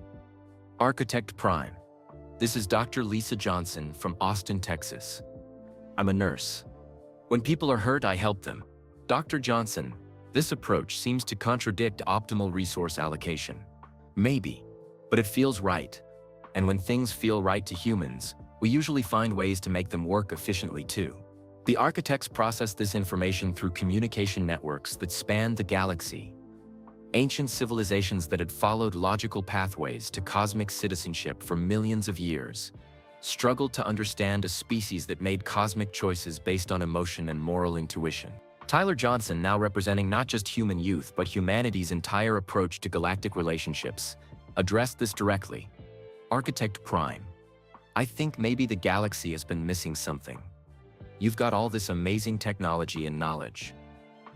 Architect Prime, this is Dr. Lisa Johnson from Austin, Texas. I'm a nurse. When people are hurt, I help them. Dr. Johnson, this approach seems to contradict optimal resource allocation. Maybe, but it feels right. And when things feel right to humans, we usually find ways to make them work efficiently too. The architects processed this information through communication networks that spanned the galaxy. Ancient civilizations that had followed logical pathways to cosmic citizenship for millions of years struggled to understand a species that made cosmic choices based on emotion and moral intuition. Tyler Johnson, now representing not just human youth but humanity's entire approach to galactic relationships, addressed this directly. Architect Prime, I think maybe the galaxy has been missing something. You've got all this amazing technology and knowledge,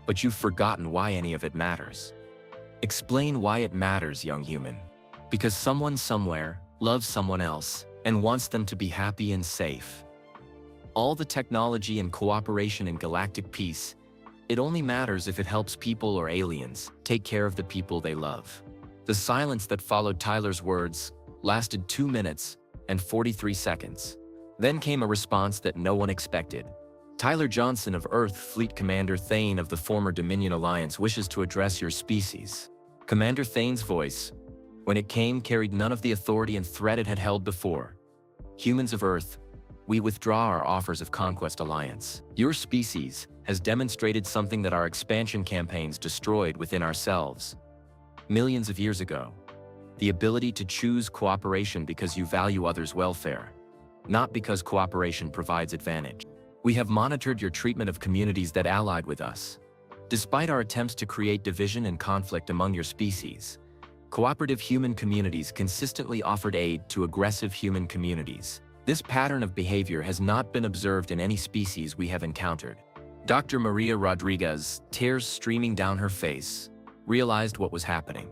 but you've forgotten why any of it matters. Explain why it matters, young human. Because someone somewhere loves someone else and wants them to be happy and safe. All the technology and cooperation in galactic peace, it only matters if it helps people or aliens take care of the people they love. The silence that followed Tyler's words lasted 2 minutes and 43 seconds. Then came a response that no one expected. Tyler Johnson of Earth Fleet Commander Thane of the former Dominion Alliance wishes to address your species. Commander Thane's voice, when it came, carried none of the authority and threat it had held before. Humans of Earth, we withdraw our offers of Conquest Alliance. Your species has demonstrated something that our expansion campaigns destroyed within ourselves. Millions of years ago, the ability to choose cooperation because you value others' welfare, not because cooperation provides advantage. We have monitored your treatment of communities that allied with us. Despite our attempts to create division and conflict among your species, cooperative human communities consistently offered aid to aggressive human communities. This pattern of behavior has not been observed in any species we have encountered. Dr. Maria Rodriguez, tears streaming down her face, realized what was happening.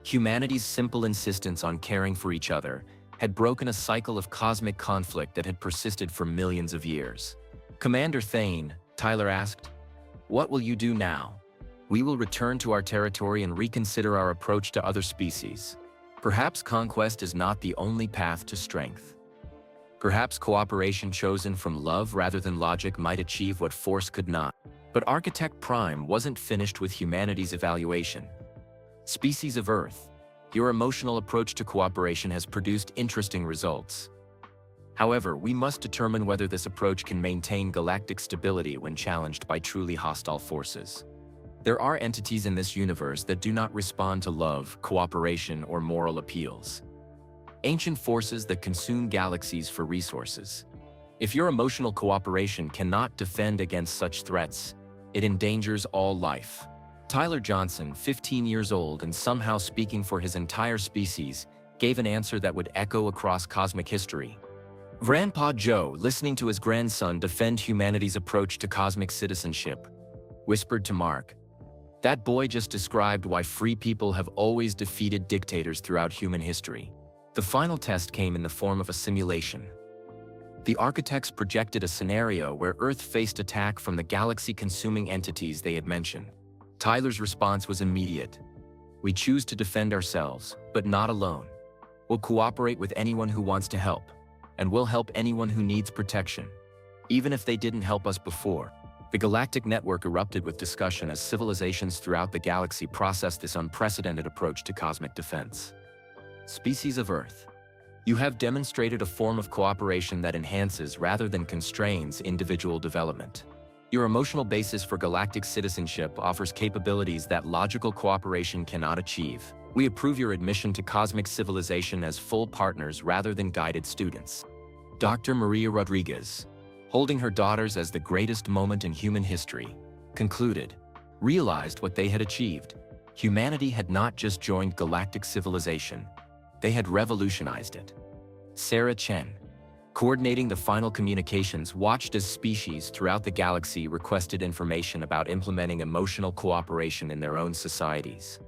Humanity's simple insistence on caring for each other had broken a cycle of cosmic conflict that had persisted for millions of years. Commander Thane, Tyler asked, what will you do now? We will return to our territory and reconsider our approach to other species. Perhaps conquest is not the only path to strength. Perhaps cooperation chosen from love rather than logic might achieve what force could not. But Architect Prime wasn't finished with humanity's evaluation. Species of Earth, your emotional approach to cooperation has produced interesting results. However, we must determine whether this approach can maintain galactic stability when challenged by truly hostile forces. There are entities in this universe that do not respond to love, cooperation, or moral appeals. Ancient forces that consume galaxies for resources. If your emotional cooperation cannot defend against such threats, it endangers all life. Tyler Johnson, 15 years old and somehow speaking for his entire species, gave an answer that would echo across cosmic history. Grandpa Joe, listening to his grandson defend humanity's approach to cosmic citizenship, whispered to Mark, that boy just described why free people have always defeated dictators throughout human history. The final test came in the form of a simulation. The architects projected a scenario where Earth faced attack from the galaxy-consuming entities they had mentioned. Tyler's response was immediate. We choose to defend ourselves, but not alone. We'll cooperate with anyone who wants to help, and we'll help anyone who needs protection, even if they didn't help us before. The galactic network erupted with discussion as civilizations throughout the galaxy processed this unprecedented approach to cosmic defense. Species of Earth, you have demonstrated a form of cooperation that enhances rather than constrains individual development. Your emotional basis for galactic citizenship offers capabilities that logical cooperation cannot achieve. We approve your admission to cosmic civilization as full partners rather than guided students. Dr. Maria Rodriguez, holding her daughters as the greatest moment in human history, concluded, realized what they had achieved. Humanity had not just joined galactic civilization, they had revolutionized it. Sarah Chen, coordinating the final communications, watched as species throughout the galaxy requested information about implementing emotional cooperation in their own societies.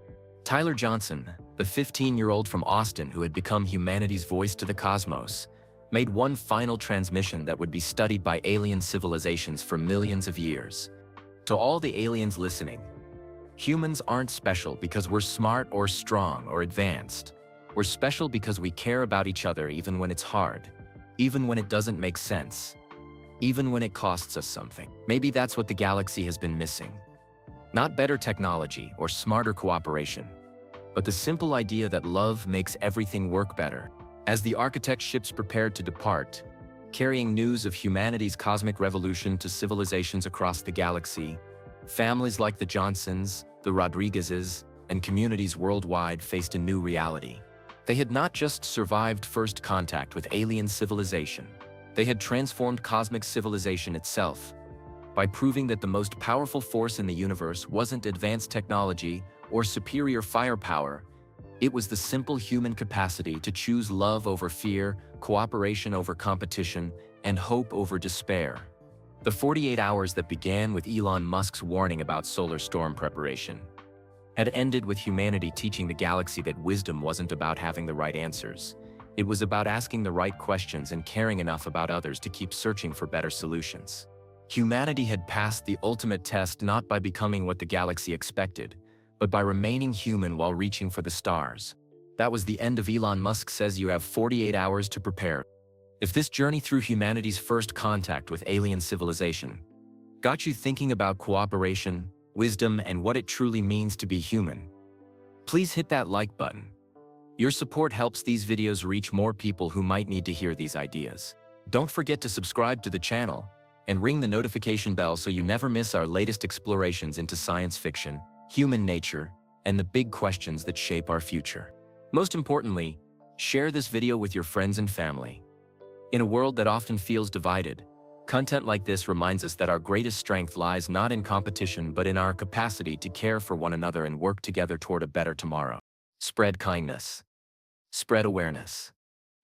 Tyler Johnson, the 15-year-old from Austin who had become humanity's voice to the cosmos, made one final transmission that would be studied by alien civilizations for millions of years. To all the aliens listening, humans aren't special because we're smart or strong or advanced. We're special because we care about each other even when it's hard, even when it doesn't make sense, even when it costs us something. Maybe that's what the galaxy has been missing. Not better technology or smarter cooperation, but the simple idea that love makes everything work better. As the architect ships prepared to depart, carrying news of humanity's cosmic revolution to civilizations across the galaxy, families like the Johnsons, the Rodriguezes, and communities worldwide faced a new reality. They had not just survived first contact with alien civilization, they had transformed cosmic civilization itself by proving that the most powerful force in the universe wasn't advanced technology or superior firepower. It was the simple human capacity to choose love over fear, cooperation over competition, and hope over despair. The 48 hours that began with Elon Musk's warning about solar storm preparation had ended with humanity teaching the galaxy that wisdom wasn't about having the right answers. It was about asking the right questions and caring enough about others to keep searching for better solutions. Humanity had passed the ultimate test not by becoming what the galaxy expected, but by remaining human while reaching for the stars. That was the end of Elon Musk says you have 48 hours to prepare. If this journey through humanity's first contact with alien civilization got you thinking about cooperation, wisdom, and what it truly means to be human, please hit that like button. Your support helps these videos reach more people who might need to hear these ideas. Don't forget to subscribe to the channel and ring the notification bell so you never miss our latest explorations into science fiction, human nature, and the big questions that shape our future. Most importantly, share this video with your friends and family. In a world that often feels divided, content like this reminds us that our greatest strength lies not in competition but in our capacity to care for one another and work together toward a better tomorrow. Spread kindness, spread awareness,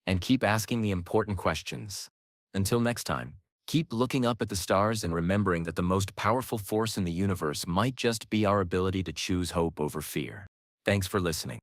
and keep asking the important questions. Until next time, keep looking up at the stars and remembering that the most powerful force in the universe might just be our ability to choose hope over fear. Thanks for listening.